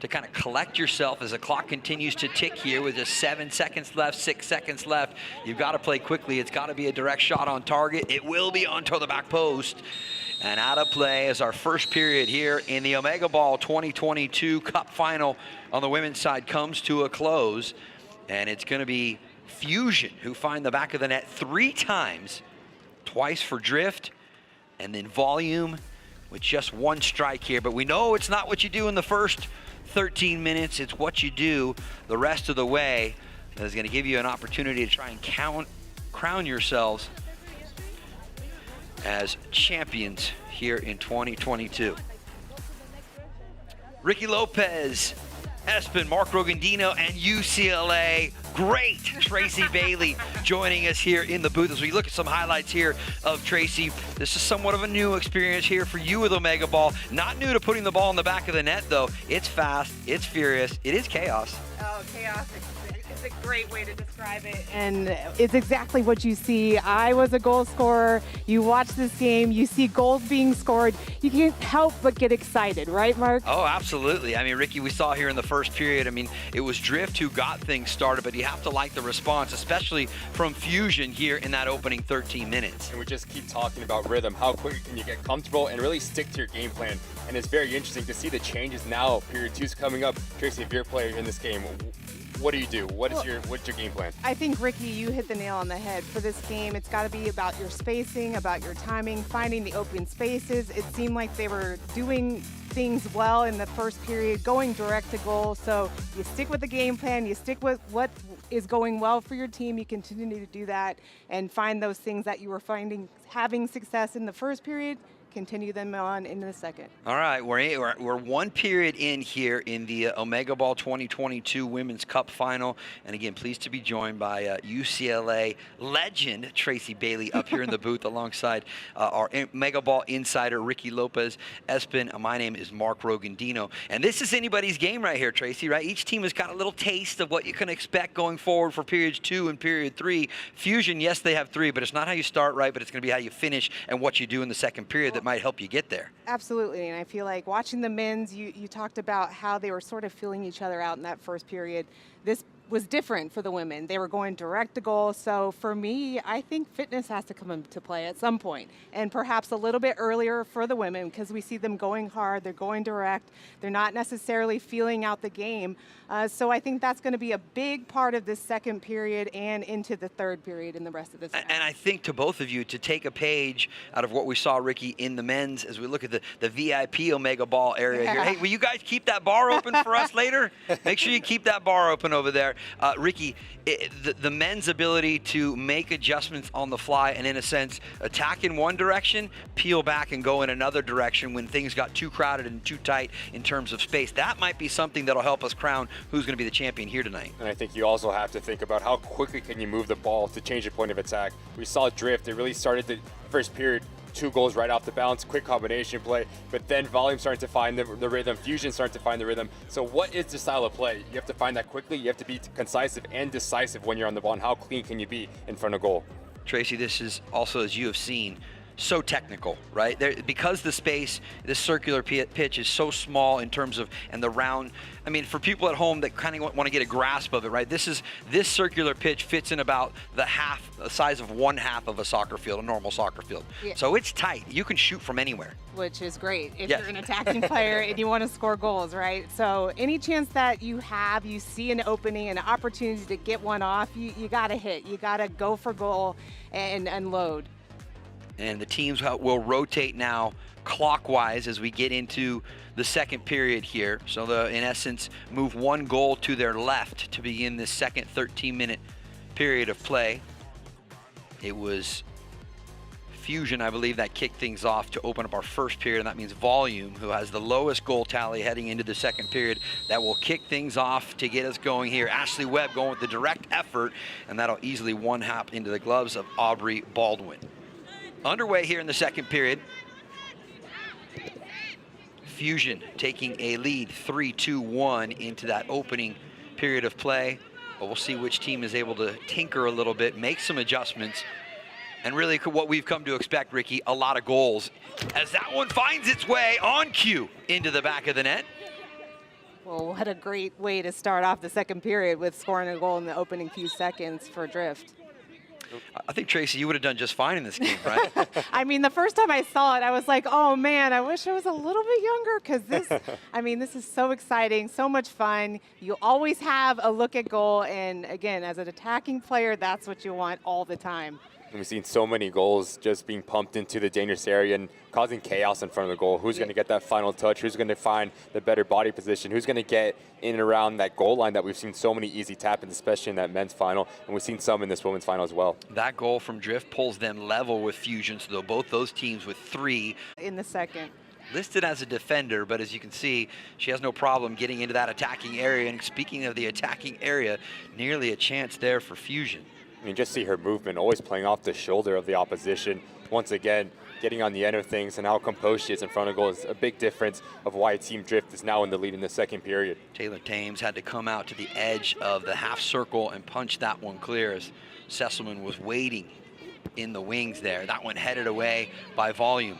to kind of collect yourself as the clock continues to tick here with just 7 seconds left, 6 seconds left. You've got to play quickly. It's got to be a direct shot on target. It will be onto the back post and out of play as our first period here in the Omegaball 2022 Cup Final on the women's side comes to a close. And it's going to be Fusion who find the back of the net 3 times, twice for Drift, and then Volume with just 1 strike here. But we know it's not what you do in the first 13 minutes, it's what you do the rest of the way that is going to give you an opportunity to try and crown yourselves as champions here in 2022. Ricky Lopez, Espen, Mark Rogandino, and UCLA. Great Tracy Bailey joining us here in the booth as we look at some highlights here of Tracy. This is somewhat of a new experience here for you with Omegaball. Not new to putting the ball in the back of the net, though. It's fast, it's furious, it is chaos. Oh, chaos. It's a great way to describe it. And it's exactly what you see. I was a goal scorer. You watch this game, you see goals being scored. You can't help but get excited, right, Mark? Oh, absolutely. I mean, Ricky, we saw here in the first period, I mean, it was Drift who got things started, but you have to like the response, especially from Fusion here in that opening 13 minutes. And we just keep talking about rhythm. How quickly can you get comfortable and really stick to your game plan? And it's very interesting to see the changes now. Period 2's coming up. Tracy, if you're a player in this game, what do you do? What's your game plan? I think, Ricky, you hit the nail on the head. For this game, it's got to be about your spacing, about your timing, finding the open spaces. It seemed like they were doing things well in the first period, going direct to goal. So you stick with the game plan, you stick with what is going well for your team, you continue to do that and find those things that you were having success in the first period, continue them on into the second. All right, we're 1 period in here in the Omegaball 2022 Women's Cup Final. And again, pleased to be joined by UCLA legend Tracy Bailey up here in the booth alongside our Omegaball insider Ricky Lopez. Espen, my name is Mark Rogandino. And this is anybody's game right here, Tracy, right? Each team has got a little taste of what you can expect going forward for periods 2 and period 3. Fusion, yes, they have 3, but it's not how you start, right? But it's going to be how you finish and what you do in the second period that might help you get there. Absolutely, and I feel like watching the men's, you talked about how they were sort of feeling each other out in that first period. This was different for the women. They were going direct to goal. So for me, I think fitness has to come into play at some point, and perhaps a little bit earlier for the women because we see them going hard, they're going direct, they're not necessarily feeling out the game. So I think that's going to be a big part of this second period and into the third period in the rest of this match. And I think to both of you, to take a page out of what we saw, Ricky, in the men's as we look at the VIP Omegaball area here. Hey, will you guys keep that bar open for us later? Make sure you keep that bar open over there. Ricky, the men's ability to make adjustments on the fly and, in a sense, attack in one direction, peel back and go in another direction when things got too crowded and too tight in terms of space. That might be something that'll help us crown who's going to be the champion here tonight. And I think you also have to think about how quickly can you move the ball to change the point of attack. We saw Drift. It really started the first period, 2 goals right off the bounce, quick combination play, but then Volume starting to find the rhythm, Fusion starting to find the rhythm. So what is the style of play? You have to find that quickly. You have to be concise and decisive when you're on the ball. And how clean can you be in front of goal? Tracy, this is also, as you have seen, so technical, right? Because the space, this circular pitch is so small in terms of, and the round, I mean, for people at home that kind of want to get a grasp of it, right? This circular pitch fits in about the size of 1/2 of a soccer field, a normal soccer field. Yeah. So it's tight. You can shoot from anywhere. Which is great if Yes. you're an attacking player and you want to score goals, right? So any chance that you see an opening, an opportunity to get one off, you got to hit. You got to go for goal and unload. And the teams will rotate now clockwise as we get into the second period here. So in essence, move 1 goal to their left to begin this second 13-minute period of play. It was Fusion, I believe, that kicked things off to open up our first period, and that means Volume, who has the lowest goal tally heading into the second period, that will kick things off to get us going here. Ashley Webb going with the direct effort, and that'll easily one-hop into the gloves of Aubrey Baldwin. Underway here in the second period. Fusion taking a lead 3-2-1 into that opening period of play. But we'll see which team is able to tinker a little bit, make some adjustments, and really what we've come to expect, Ricky, a lot of goals. As that one finds its way on cue into the back of the net. Well, what a great way to start off the second period with scoring a goal in the opening few seconds for Drift. I think, Tracy, you would have done just fine in this game, right? I mean, the first time I saw it, I was like, oh man, I wish I was a little bit younger because this, I mean, this is so exciting, so much fun. You always have a look at goal, and again, as an attacking player, that's what you want all the time. And we've seen so many goals just being pumped into the dangerous area and causing chaos in front of the goal. Who's going to get that final touch? Who's going to find the better body position? Who's going to get in and around that goal line that we've seen so many easy tap-ins, especially in that men's final, and we've seen some in this women's final as well. That goal from Drift pulls them level with Fusion, so both those teams with 3. In the second. Listed as a defender, but as you can see, she has no problem getting into that attacking area. And speaking of the attacking area, nearly a chance there for Fusion. I mean, just see her movement, always playing off the shoulder of the opposition. Once again, getting on the end of things, and how composed she is in front of goal is a big difference of why Team Drift is now in the lead in the second period. Taylor Thames had to come out to the edge of the half circle and punch that one clear as Sesselman was waiting in the wings there. That one headed away by Volume.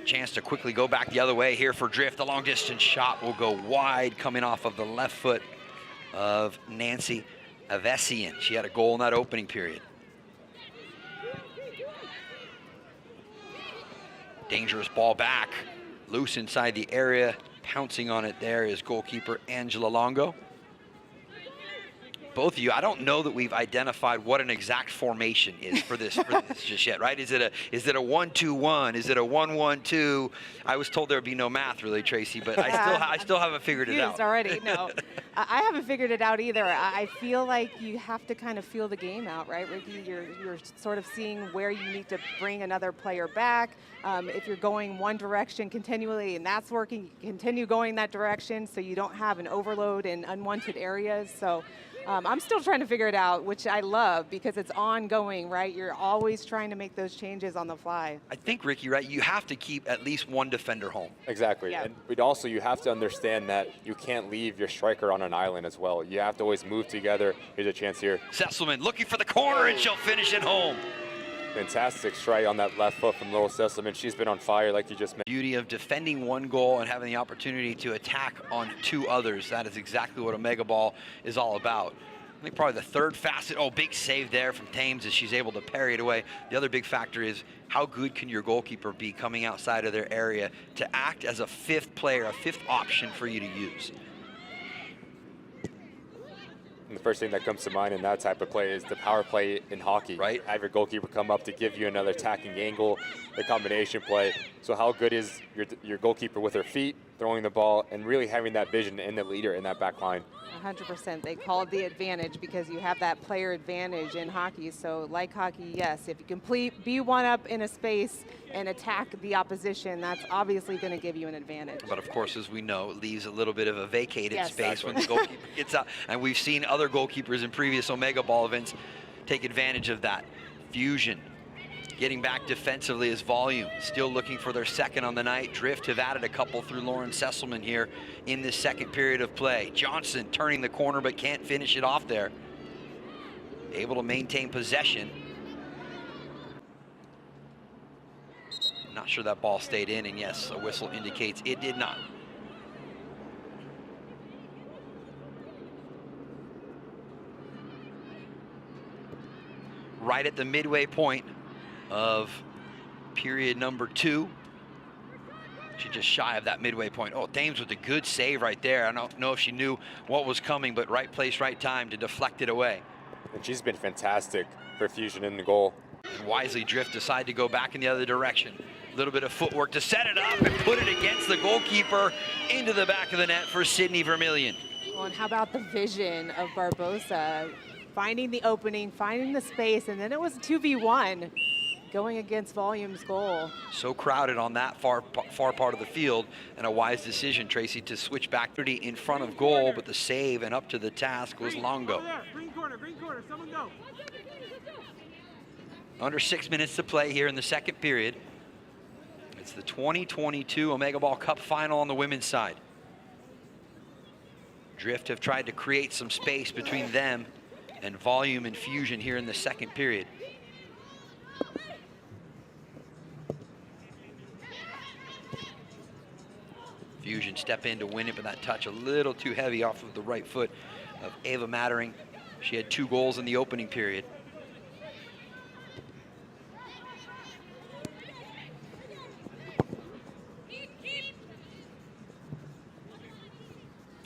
Chance to quickly go back the other way here for Drift. The long distance shot will go wide, coming off of the left foot of Nancy Avesian. She had a goal in that opening period. Dangerous ball back, loose inside the area. Pouncing on it there is goalkeeper Angela Longo. Both of you, I don't know that we've identified what an exact formation is for this, just yet, right? Is it a 1-2-1? Is it a 1-1-2? I was told there would be no math, really, Tracy, but I still haven't figured it out. Already, no. I haven't figured it out either. I feel like you have to kind of feel the game out, right, Ricky? You're sort of seeing where you need to bring another player back. If you're going one direction continually and that's working, you continue going that direction so you don't have an overload in unwanted areas. So. I'm still trying to figure it out, which I love because it's ongoing, right? You're always trying to make those changes on the fly. I think, Ricky, right, you have to keep at least one defender home. Exactly. Yeah. But also you have to understand that you can't leave your striker on an island as well. You have to always move together. Here's a chance here. Sesselman looking for the corner, and she'll finish it home. Fantastic strike on that left foot from Little Sesselman. She's been on fire, like you just mentioned. Beauty of defending one goal and having the opportunity to attack on 2 others. That is exactly what Omegaball is all about. I think probably the third facet. Oh, big save there from Thames as she's able to parry it away. The other big factor is how good can your goalkeeper be coming outside of their area to act as a 5th player, a 5th option for you to use. And the first thing that comes to mind in that type of play is the power play in hockey. Right. Have your goalkeeper come up to give you another attacking angle, the combination play. So how good is your goalkeeper with her feet, throwing the ball, and really having that vision and the leader in that back line? 100%. They call it the advantage because you have that player advantage in hockey. So like hockey, yes, if you can be one up in a space and attack the opposition, that's obviously going to give you an advantage. But of course, as we know, it leaves a little bit of a vacated Yes. space when the goalkeeper gets out. And we've seen other goalkeepers in previous Omegaball events take advantage of that. Fusion getting back defensively is Volume, still looking for their second on the night. Drift have added a couple through Lauren Sesselman here in this second period of play. Johnson turning the corner but can't finish it off there. Able to maintain possession. Not sure that ball stayed in, and yes, a whistle indicates it did not. Right at the midway point of period number 2. She's just shy of that midway point. Oh, Thames with a good save right there. I don't know if she knew what was coming, but right place, right time to deflect it away. And she's been fantastic for Fusion in the goal. And wisely, Drift decide to go back in the other direction. A little bit of footwork to set it up and put it against the goalkeeper into the back of the net for Sydney Vermillion. Well, and how about the vision of Barbosa? Finding the opening, finding the space, and then it was 2v1 going against Volume's goal. So crowded on that far part of the field, and a wise decision, Tracy, to switch back 30 in front of goal, but the save and up to the task was Longo. Green corner, someone go. Under 6 minutes to play here in the second period. It's the 2022 Omegaball Cup final on the women's side. Drift have tried to create some space between them and Volume and Fusion here in the second period. Fusion step in to win it, but that touch a little too heavy off of the right foot of Ava Mattering. She had 2 goals in the opening period.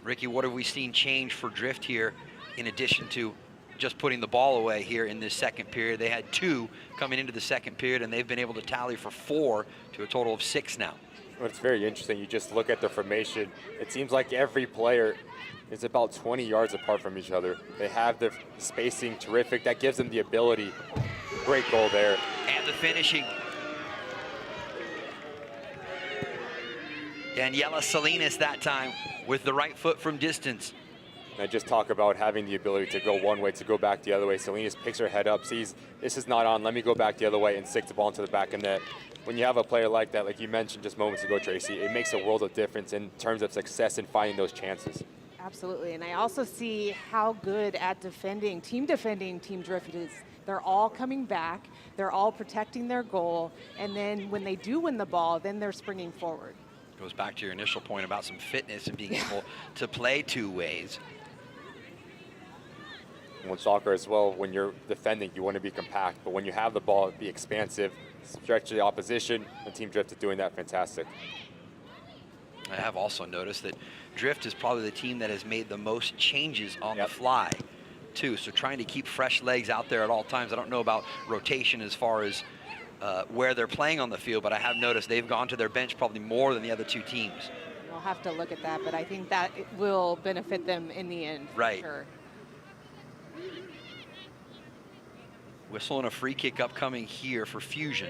Ricky, what have we seen change for Drift here in addition to just putting the ball away here in this second period? They had 2 coming into the second period, and they've been able to tally for 4 to a total of 6 now. Well, it's very interesting. You just look at the formation. It seems like every player is about 20 yards apart from each other. They have the spacing terrific. That gives them the ability. Great goal there. And the finishing. Daniela Salinas that time with the right foot from distance. And I just talk about having the ability to go one way, to go back the other way. Salinas picks her head up, sees this is not on, let me go back the other way, and sticks the ball into the back of net. When you have a player like that, like you mentioned just moments ago, Tracy, it makes a world of difference in terms of success in finding those chances. Absolutely, and I also see how good at defending Team Drift is. They're all coming back, they're all protecting their goal, and then when they do win the ball, then they're springing forward. Goes back to your initial point about some fitness and being able to play 2 ways. When soccer as well, when you're defending, you want to be compact, but when you have the ball, be expansive, stretch the opposition, and Team Drift is doing that fantastic. I have also noticed that Drift is probably the team that has made the most changes on the fly, too. So trying to keep fresh legs out there at all times. I don't know about rotation as far as where they're playing on the field, but I have noticed they've gone to their bench probably more than the other 2 teams. We'll have to look at that, but I think that it will benefit them in the end, for right. sure. Whistle and a free kick upcoming here for Fusion.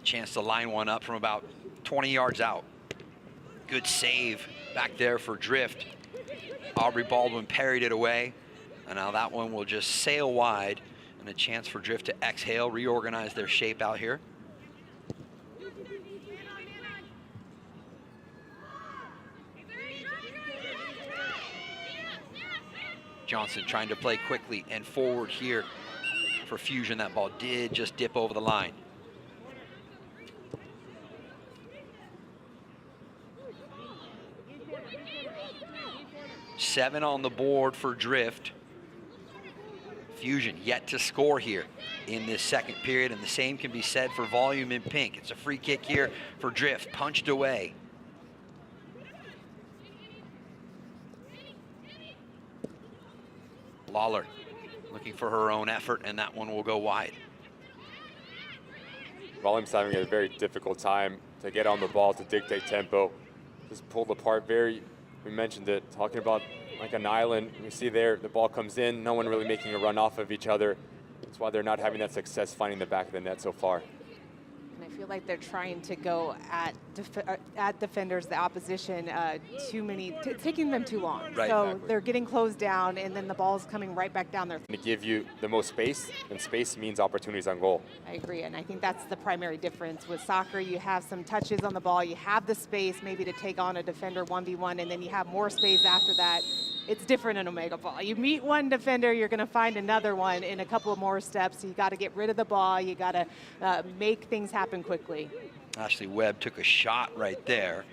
Chance to line one up from about 20 yards out. Good save back there for Drift. Aubrey Baldwin parried it away, and now that one will just sail wide, and a chance for Drift to exhale, reorganize their shape out here. Johnson trying to play quickly and forward here for Fusion. That ball did just dip over the line. Seven on the board for Drift. Fusion yet to score here in this second period, and the same can be said for Volume in pink. It's a free kick here for Drift, punched away. Lawler looking for her own effort, and that one will go wide. Volume's having a very difficult time to get on the ball, to dictate tempo. Just pulled apart very, we mentioned it, talking about like an island. You see there, the ball comes in, no one really making a run off of each other. That's why they're not having that success finding the back of the net so far. And I feel like they're trying to go at defenders, the opposition, taking them too long. Right, so exactly. They're getting closed down, and then the ball's coming right back down there. To give you the most space, and space means opportunities on goal. I agree, and I think that's the primary difference. With soccer, you have some touches on the ball, you have the space maybe to take on a defender 1v1, and then you have more space after that. It's different in Omegaball. You meet one defender, you're going to find another one in a couple of more steps. You got to get rid of the ball. You got to make things happen quickly. Ashley Webb took a shot right there.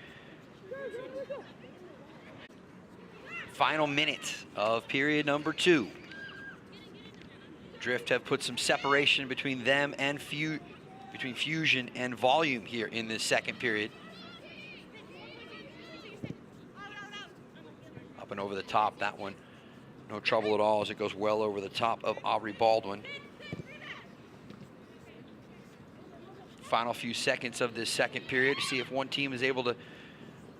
Final minute of period number 2. Drift have put some separation between them and between Fusion and Volume here in this second period. Up and over the top, that one, no trouble at all as it goes well over the top of Aubrey Baldwin. Final few seconds of this second period to see if one team is able to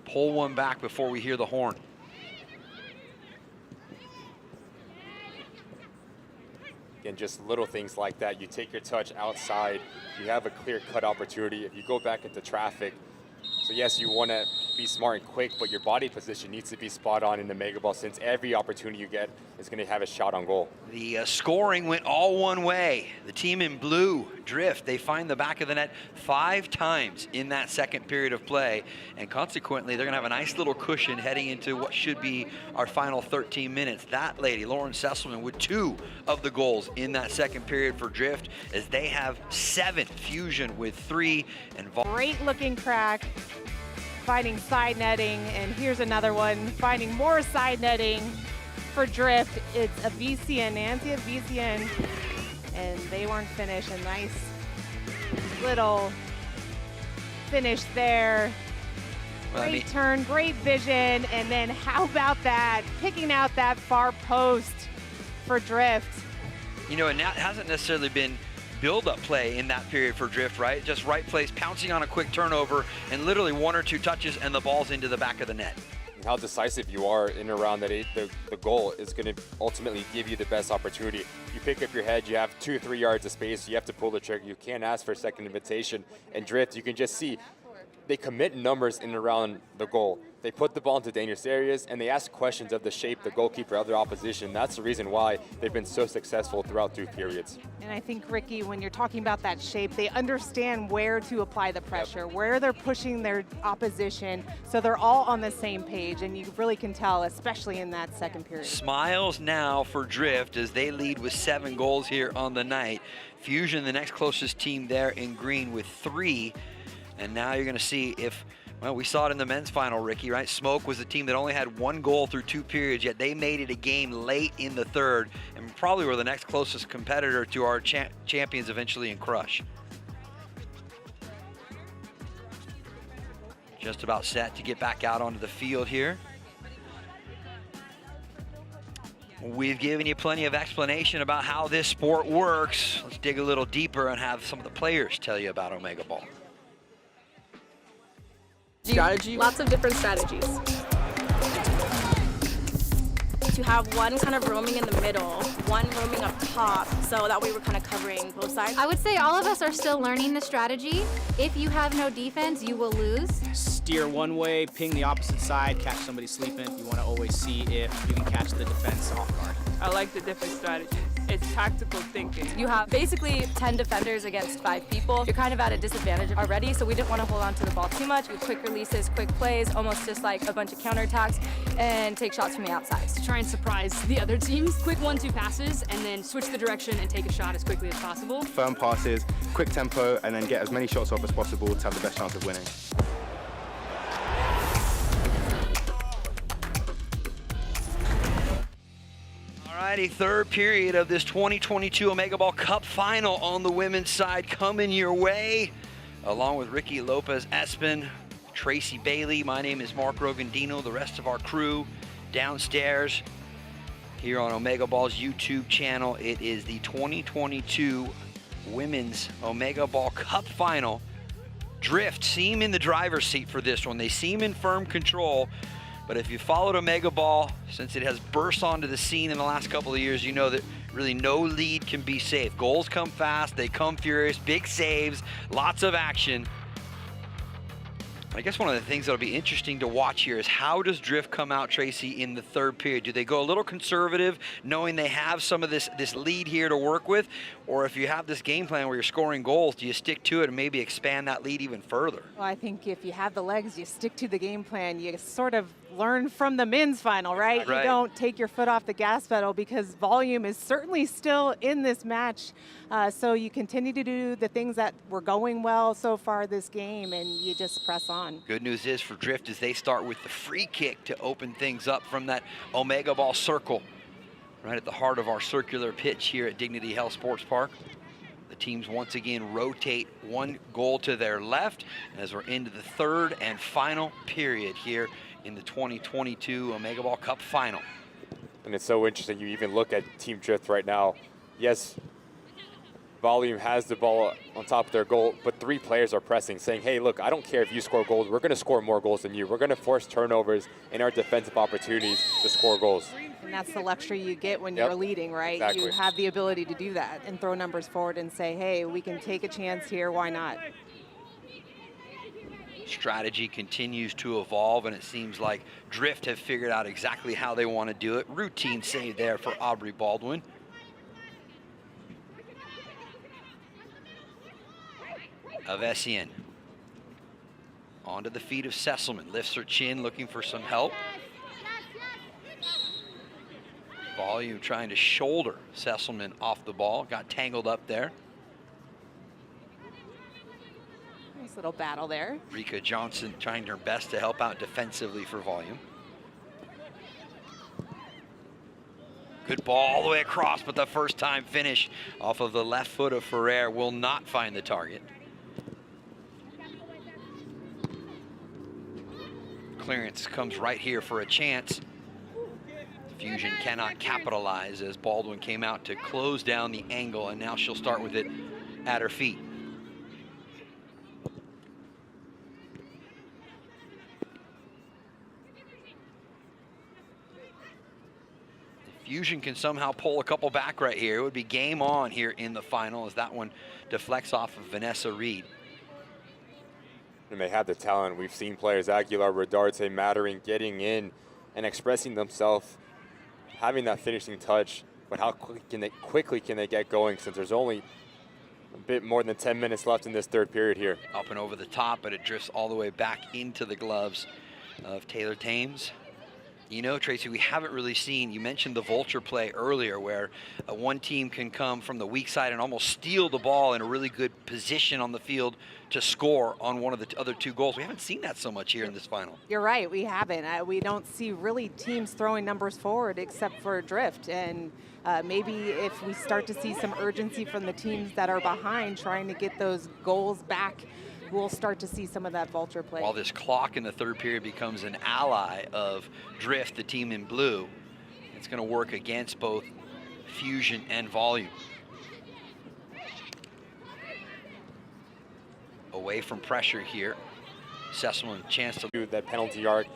pull one back before we hear the horn. Again, just little things like that. You take your touch outside, you have a clear-cut opportunity. If you go back into traffic, so yes, you want to be smart and quick, but your body position needs to be spot on in the Omegaball, since every opportunity you get is going to have a shot on goal. The scoring went all one way. The team in blue, Drift, they find the back of the net 5 times in that second period of play, and consequently, they're going to have a nice little cushion heading into what should be our final 13 minutes. That lady, Lauren Sesselman, with 2 of the goals in that second period for Drift, as they have 7. Fusion with 3. And Great looking crack, finding side netting, and here's another one, finding more side netting for Drift. It's Avician, Nancy Avician, and they weren't finished. A nice little finish there. Well, Great turn, great vision, and then how about that? Picking out that far post for Drift. You know, and that hasn't necessarily been build-up play in that period for Drift, right? Just right place, pouncing on a quick turnover, and literally 1 or 2 touches, and the ball's into the back of the net. How decisive you are in and around that the goal is going to ultimately give you the best opportunity. You pick up your head, you have 2 or 3 yards of space, you have to pull the trigger. You can't ask for a second invitation. And Drift, you can just see they commit numbers in and around the goal. They put the ball into dangerous areas, and they ask questions of the shape, the goalkeeper, of their opposition. That's the reason why they've been so successful throughout 2 periods. And I think, Ricky, when you're talking about that shape, they understand where to apply the pressure, where they're pushing their opposition, so they're all on the same page, and you really can tell, especially in that second period. Smiles now for Drift as they lead with 7 goals here on the night. Fusion, the next closest team there in green with 3. And now you're going to see if, well, we saw it in the men's final, Ricky, right? Smoke was the team that only had 1 goal through 2 periods, yet they made it a game late in the 3rd and probably were the next closest competitor to our champions eventually in Crush. Just about set to get back out onto the field here. We've given you plenty of explanation about how this sport works. Let's dig a little deeper and have some of the players tell you about Omegaball. Strategy? Lots of different strategies. To have one kind of roaming in the middle, one roaming up top, so that way we're kind of covering both sides. I would say all of us are still learning the strategy. If you have no defense, you will lose. Steer one way, ping the opposite side, catch somebody sleeping. You want to always see if you can catch the defense off guard. I like the different strategies. It's tactical thinking. You have basically 10 defenders against 5 people. You're kind of at a disadvantage already, so we didn't want to hold on to the ball too much. We quick releases, quick plays, almost just like a bunch of counterattacks, and take shots from the outside. To try and surprise the other teams. Quick 1-2 passes, and then switch the direction and take a shot as quickly as possible. Firm passes, quick tempo, and then get as many shots off as possible to have the best chance of winning. Alrighty, 3rd period of this 2022 Omegaball Cup final on the women's side coming your way. Along with Ricky Lopez-Espin, Tracy Bailey, my name is Mark Rogandino, the rest of our crew downstairs here on Omegaball's YouTube channel. It is the 2022 Women's Omegaball Cup final. Drift seem in the driver's seat for this one. They seem in firm control. But if you followed Omegaball, since it has burst onto the scene in the last couple of years, you know that really no lead can be safe. Goals come fast, they come furious, big saves, lots of action. I guess one of the things that'll be interesting to watch here is how does Drift come out, Tracy, in the 3rd period? Do they go a little conservative, knowing they have some of this lead here to work with? Or if you have this game plan where you're scoring goals, do you stick to it and maybe expand that lead even further? Well, I think if you have the legs, you stick to the game plan. You sort of learn from the men's final, right? You don't take your foot off the gas pedal because volume is certainly still in this match. So you continue to do the things that were going well so far this game, and you just press on. Good news is for Drift is they start with the free kick to open things up from that Omegaball circle, right at the heart of our circular pitch here at Dignity Health Sports Park. The teams once again rotate 1 goal to their left as we're into the 3rd and final period here in the 2022 Omegaball Cup final. And it's so interesting, you even look at Team Drift right now. Yes, Volume has the ball on top of their goal, but 3 players are pressing, saying, hey, look, I don't care if you score goals. We're going to score more goals than you. We're going to force turnovers in our defensive opportunities to score goals. And that's the luxury you get when you're leading, right? Exactly. You have the ability to do that and throw numbers forward and say, hey, we can take a chance here. Why not? Strategy continues to evolve, and it seems like Drift have figured out exactly how they want to do it. Routine save there for Aubrey Baldwin. Avessian onto the feet of Sesselman, lifts her chin, looking for some help. Volume trying to shoulder Sesselman off the ball, got tangled up there. Nice little battle there. Rika Johnson trying her best to help out defensively for Volume. Good ball all the way across, but the first time finish off of the left foot of Ferrer will not find the target. clearance comes right here for a chance. Fusion cannot capitalize as Baldwin came out to close down the angle, and now she'll start with it at her feet. Fusion can somehow pull a couple back right here. It would be game on here in the final as that one deflects off of Vanessa Reed. And they have the talent. We've seen players, Aguilar, Rodarte, Mattering, getting in and expressing themselves, having that finishing touch. But how quickly can they get going since there's only a bit more than 10 minutes left in this third period here. Up and over the top, but it drifts all the way back into the gloves of Taylor Thames. You know, Tracy, we haven't really seen, you mentioned the vulture play earlier where one team can come from the weak side and almost steal the ball in a really good position on the field to score on one of the other two goals. We haven't seen that so much here in this final. You're right, we haven't. We don't see really teams throwing numbers forward except for drift. And maybe if we start to see some urgency from the teams that are behind trying to get those goals back, we'll start to see some of that vulture play. While this clock in the third period becomes an ally of drift, the team in blue, it's going to work against both fusion and volume. Away from pressure here. Sesselman chance to do that penalty arc.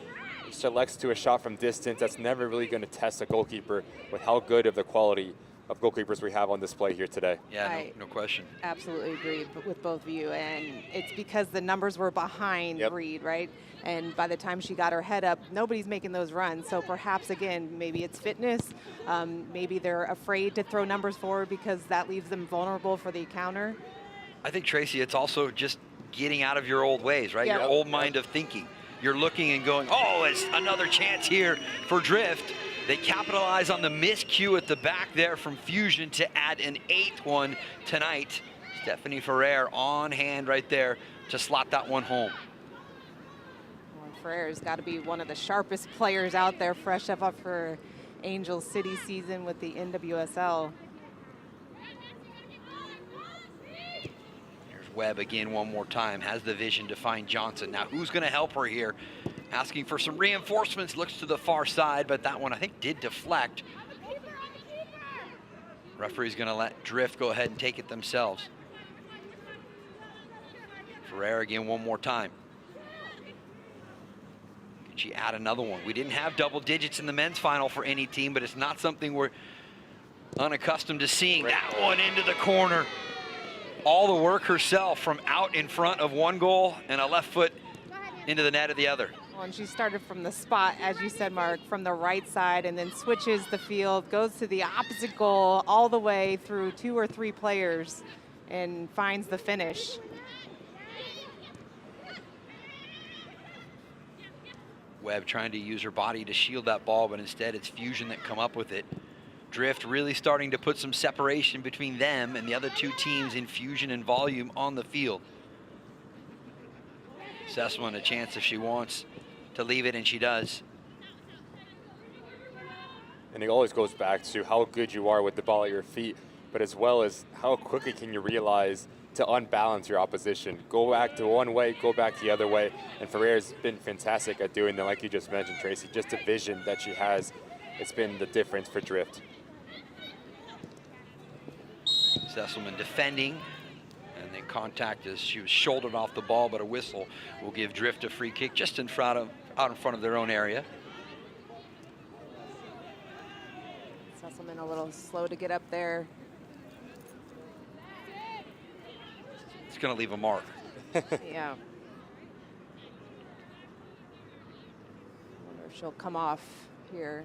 He selects to a shot from distance. That's never really going to test a goalkeeper with how good of the quality of goalkeepers we have on display here today. Yeah, no question. Absolutely agree with both of you, and it's because the numbers were behind Reed, right? And by the time she got her head up, nobody's making those runs. So perhaps, again, maybe it's fitness. Maybe they're afraid to throw numbers forward because that leaves them vulnerable for the counter. I think, Tracy, it's also just getting out of your old ways, right? Your old mind of thinking. You're looking and going, oh, it's another chance here for drift. They capitalize on the miscue at the back there from Fusion to add an 8th one tonight. Stephanie Ferrer on hand right there to slot that one home. Well, Ferrer's got to be one of the sharpest players out there, fresh up her Angel City season with the NWSL. Here's Webb again one more time, has the vision to find Johnson. Now, who's going to help her here? Asking for some reinforcements, looks to the far side, but that one I think did deflect. Referee's gonna let drift go ahead and take it themselves. Ferrer again one more time. Can she add another one? We didn't have double digits in the men's final for any team, but it's not something we're unaccustomed to seeing. That one into the corner. All the work herself from out in front of one goal and a left foot into the net of the other. Well, and she started from the spot, as you said, Mark, from the right side and then switches the field, goes to the opposite goal all the way through 2 or 3 players and finds the finish. Webb trying to use her body to shield that ball, but instead it's Fusion that come up with it. Drift really starting to put some separation between them and the other two teams in Fusion and Volume on the field. Sesselman a chance if she wants to leave it, and she does. And it always goes back to how good you are with the ball at your feet, but as well as how quickly can you realize to unbalance your opposition. Go back to one way, go back the other way. And Ferrer's been fantastic at doing that, like you just mentioned, Tracy. Just the vision that she has, it's been the difference for Drift. Sesselman defending, and then contact as she was shouldered off the ball, but a whistle will give Drift a free kick just in front of, out in front of their own area. Sesselman a little slow to get up there. It's going to leave a mark. Yeah. I wonder if she'll come off here.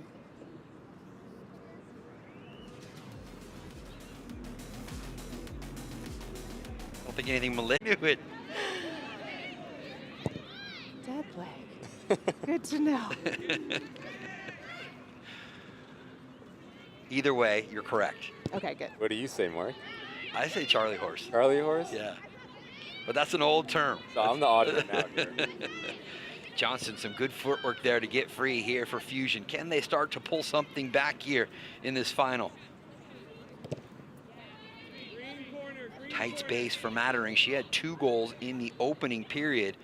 I don't think anything malignant to it. Dead leg. Good to know. Either way, you're correct. Okay, good. What do you say, Mark? I say Charlie horse. Charlie horse? Yeah. But that's an old term. So I'm the odd one out here. Johnson, some good footwork there to get free here for Fusion. Can they start to pull something back here in this final? Tight space for Mattering. She had 2 goals in the opening period.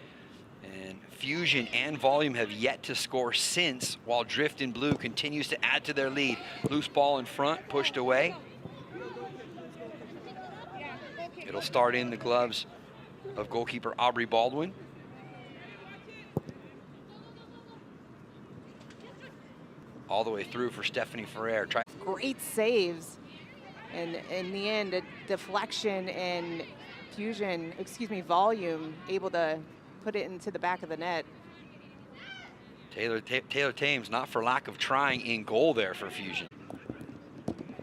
And Fusion and Volume have yet to score since, while Drift in blue continues to add to their lead. Loose ball in front, pushed away. It'll start in the gloves of goalkeeper Aubrey Baldwin. All the way through for Stephanie Ferrer. Great saves. And in the end, a deflection and Volume able to put it into the back of the net. Taylor Thames, not for lack of trying, in goal there for Fusion.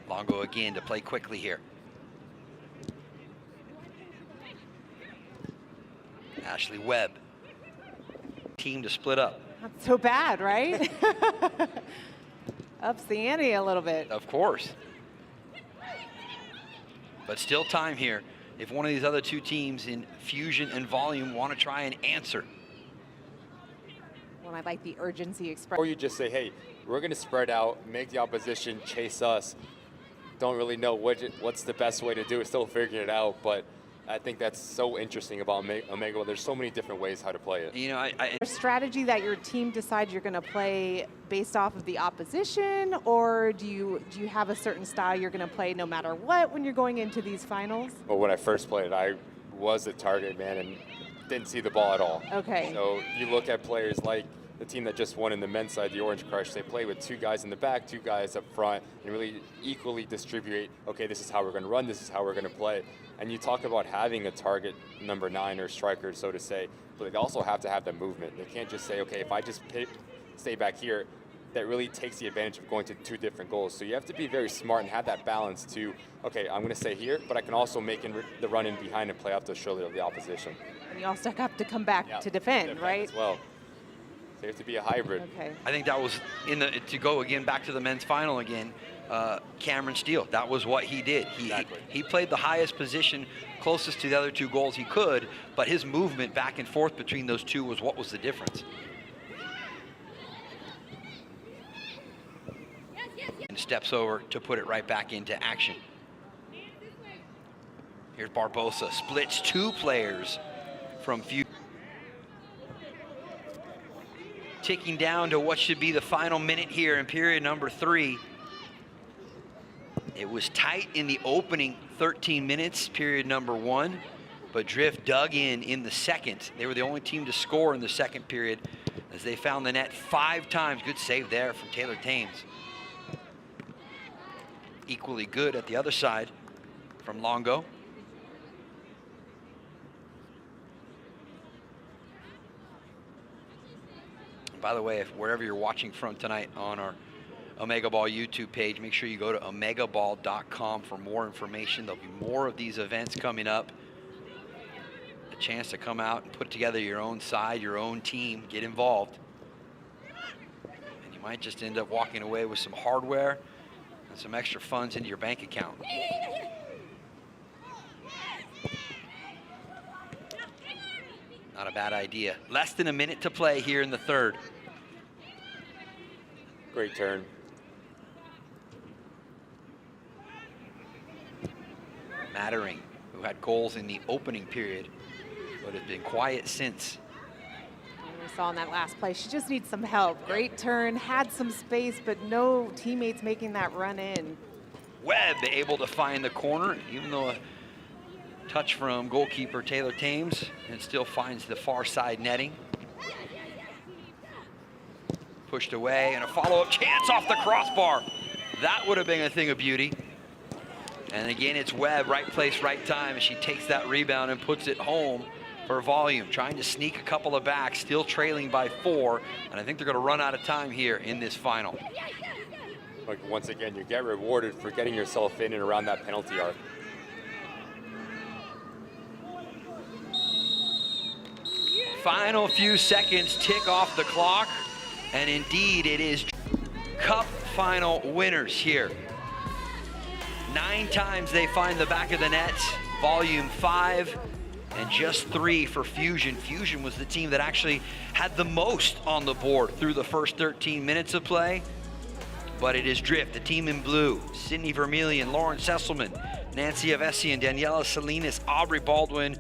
Longo again to play quickly here. Ashley Webb. Team to split up. Not so bad, right? Ups the ante a little bit. Of course. But still time here. If one of these other two teams in Fusion and Volume want to try and answer. Well, I like the urgency expressed. Or you just say, hey, we're going to spread out, make the opposition chase us. Don't really know what's the best way to do it, still figuring it out. But I think that's so interesting about Omega. There's so many different ways how to play it. You know, a strategy that your team decides you're going to play based off of the opposition, or do you have a certain style you're going to play no matter what when you're going into these finals? Well, when I first played, I was a target man and didn't see the ball at all. Okay. So you look at players like the team that just won in the men's side, the Orange Crush. They play with 2 guys in the back, 2 guys up front, and really equally distribute, okay, this is how we're going to run, this is how we're going to play. And you talk about having a target number 9 or striker, so to say, but they also have to have the movement. They can't just say, okay, if I just stay back here, that really takes the advantage of going to 2 different goals. So you have to be very smart and have that balance to, okay, I'm going to stay here, but I can also make the run in behind and play off the shoulder of the opposition. And you also have to come back to defend, right? As well. So you have to be a hybrid. Okay. I think that was to go again back to the men's final again. Cameron Steele, that was what he did. He played the highest position closest to the other 2 goals he could, but his movement back and forth between those 2 was what was the difference. And steps over to put it right back into action. Here's Barbosa, splits 2 players from Fusion. Ticking down to what should be the final minute here in period number 3. It was tight in the opening 13 minutes, period number 1, but Drift dug in the second. They were the only team to score in the second period as they found the net 5 times. Good save there from Taylor Thames. Equally good at the other side from Longo. By the way, if wherever you're watching from tonight on our Omegaball YouTube page, make sure you go to omegaball.com for more information. There'll be more of these events coming up. A chance to come out and put together your own side, your own team, get involved. And you might just end up walking away with some hardware and some extra funds into your bank account. Not a bad idea. Less than a minute to play here in the 3rd. Great turn. Mattering, who had goals in the opening period, but has been quiet since. We saw in that last play, she just needs some help. Great turn, had some space, but no teammates making that run in. Webb able to find the corner, even though a touch from goalkeeper Taylor Thames, and still finds the far side netting. Pushed away, and a follow-up chance off the crossbar. That would have been a thing of beauty. And again, it's Webb, right place, right time, as she takes that rebound and puts it home for Volume. Trying to sneak a couple of back, still trailing by 4, and I think they're going to run out of time here in this final. Like, once again, you get rewarded for getting yourself in and around that penalty arc. Final few seconds tick off the clock, and indeed it is Cup final winners here. 9 times they find the back of the net, Volume 5, and just 3 for Fusion. Fusion was the team that actually had the most on the board through the first 13 minutes of play, but it is Drift, the team in blue, Sydney Vermillion, Lauren Sesselman, Nancy Avesian, Daniela Salinas, Aubrey Baldwin,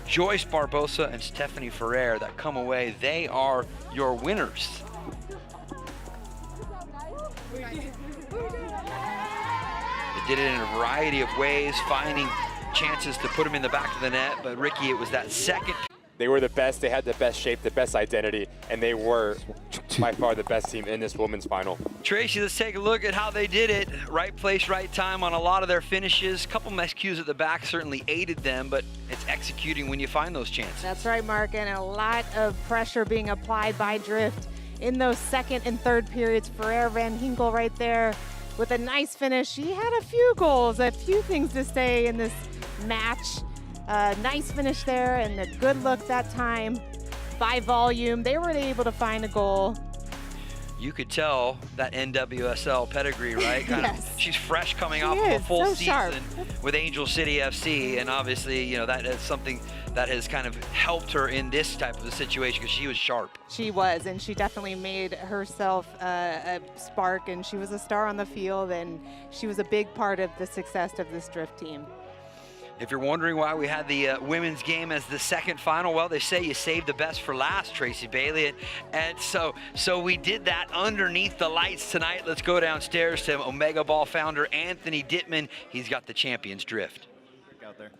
Joyce Barbosa and Stephanie Ferrer that come away. They are your winners. They did it in a variety of ways, finding chances to put them in the back of the net, but Ricky, it was that second. They were the best, they had the best shape, the best identity, and they were by far the best team in this women's final. Tracy, let's take a look at how they did it. Right place, right time on a lot of their finishes. A couple miscues at the back certainly aided them, but it's executing when you find those chances. That's right, Mark, and a lot of pressure being applied by Drift in those second and third periods. Ferrer Van Hinkel right there with a nice finish. She had a few goals, a few things to say in this match. Nice finish there and a good look that time by volume. They were able to find a goal. You could tell that NWSL pedigree, right? Yes. She's fresh coming off of a full so season sharp. with Angel City FC, and obviously, you know, that is something that has kind of helped her in this type of a situation because she was sharp. She was, and she definitely made herself a spark, and she was a star on the field, and she was a big part of the success of this Drift team. If you're wondering why we had the women's game as the second final, well, they say you saved the best for last, Tracy Bailey. And so we did that underneath the lights tonight. Let's go downstairs to Omegaball founder Anthony Dittman. He's got the Champions Drift. Out there.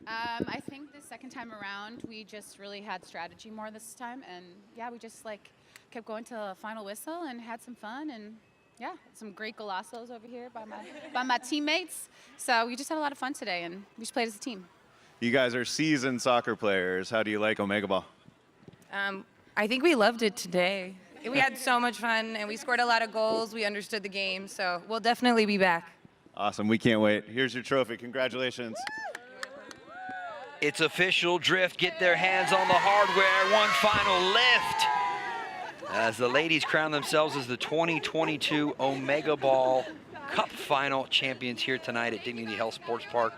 I think the second time around, we just really had strategy more this time. And yeah, we just like kept going to the final whistle and had some fun. And yeah, some great golazos over here by my teammates. So we just had a lot of fun today, and we just played as a team. You guys are seasoned soccer players. How do you like Omegaball? I think we loved it today. We had so much fun, and we scored a lot of goals. We understood the game, so we'll definitely be back. Awesome. We can't wait. Here's your trophy. Congratulations. It's official. Drift get their hands on the hardware. One final lift as the ladies crown themselves as the 2022 Omegaball Cup Final champions here tonight at Dignity Health Sports Park.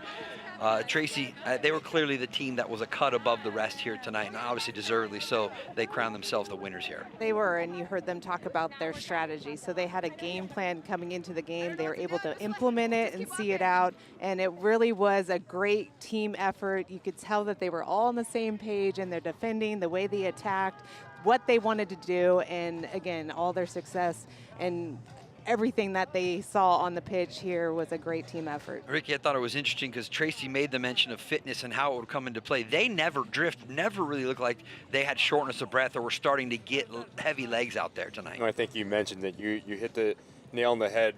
Tracy, they were clearly the team that was a cut above the rest here tonight, and obviously deservedly so. They crowned themselves the winners here. They were, and you heard them talk about their strategy. So they had a game plan coming into the game. They were able to implement it and see it out, and it really was a great team effort. You could tell that they were all on the same page, and they're defending, the way they attacked, what they wanted to do, and again, all their success and everything that they saw on the pitch here was a great team effort. Ricky, I thought it was interesting because Tracy made the mention of fitness and how it would come into play. Drift never really looked like they had shortness of breath or were starting to get heavy legs out there tonight. No, I think you mentioned that you hit the nail on the head.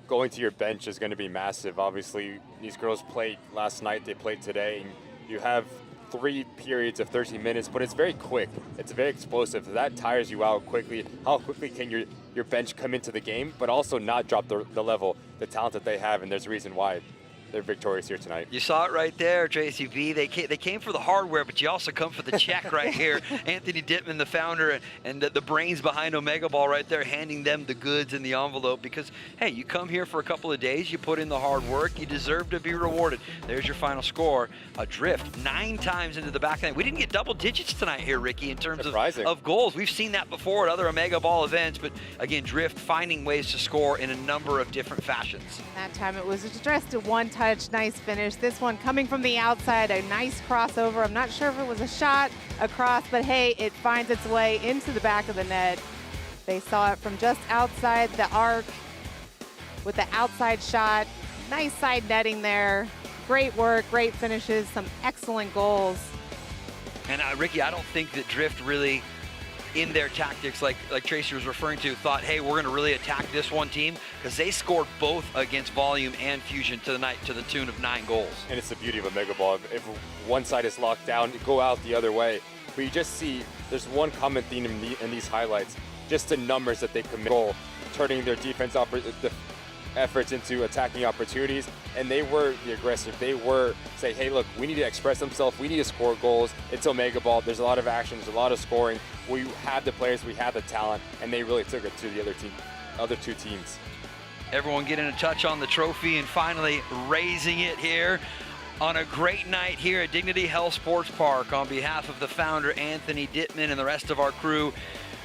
Going to your bench is going to be massive. Obviously, these girls played last night, they played today, and you have 3 periods of 30 minutes, but it's very quick. It's very explosive. That tires you out quickly. How quickly can your bench come into the game, but also not drop the level, the talent that they have, and there's a reason why they're victorious here tonight. You saw it right there, Tracy V. They came for the hardware, but you also come for the check right here. Anthony Dittman, the founder, and the brains behind Omegaball right there, handing them the goods in the envelope because, hey, you come here for a couple of days, you put in the hard work, you deserve to be rewarded. There's your final score. A Drift 9 times into the back of the net. We didn't get double digits tonight here, Ricky, in terms of goals. We've seen that before at other Omegaball events, but again, Drift finding ways to score in a number of different fashions. That time it was just a one-touch, nice finish. This one coming from the outside, a nice crossover. I'm not sure if it was a shot across, but hey, it finds its way into the back of the net. They saw it from just outside the arc with the outside shot. Nice side netting there. Great work, great finishes, some excellent goals. And Ricky, I don't think that Drift really, in their tactics, like Tracy was referring to, thought, hey, we're going to really attack this one team, because they scored both against Volume and Fusion tonight to the tune of 9 goals. And it's the beauty of Omegaball. If one side is locked down, go out the other way. But you just see there's one common theme in these highlights, just the numbers that they commit, turning their defense efforts into attacking opportunities, and they were the aggressive. They were say, hey, look, we need to express themselves, we need to score goals. It's Omegaball, there's a lot of action, there's a lot of scoring. We had the players, we had the talent, and they really took it to the other two teams. Everyone getting a touch on the trophy and finally raising it here. On a great night here at Dignity Health Sports Park, on behalf of the founder, Anthony Dittman, and the rest of our crew,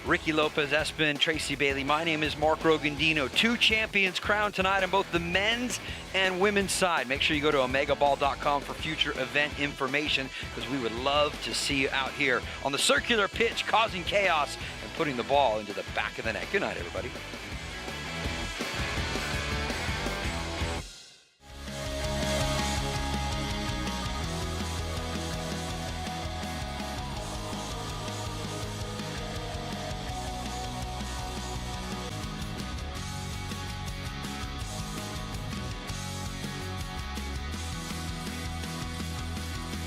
Ricky Lopez-Espin, Tracy Bailey, my name is Mark Rogandino. 2 champions crowned tonight on both the men's and women's side. Make sure you go to omegaball.com for future event information, because we would love to see you out here on the circular pitch, causing chaos and putting the ball into the back of the net. Good night, everybody.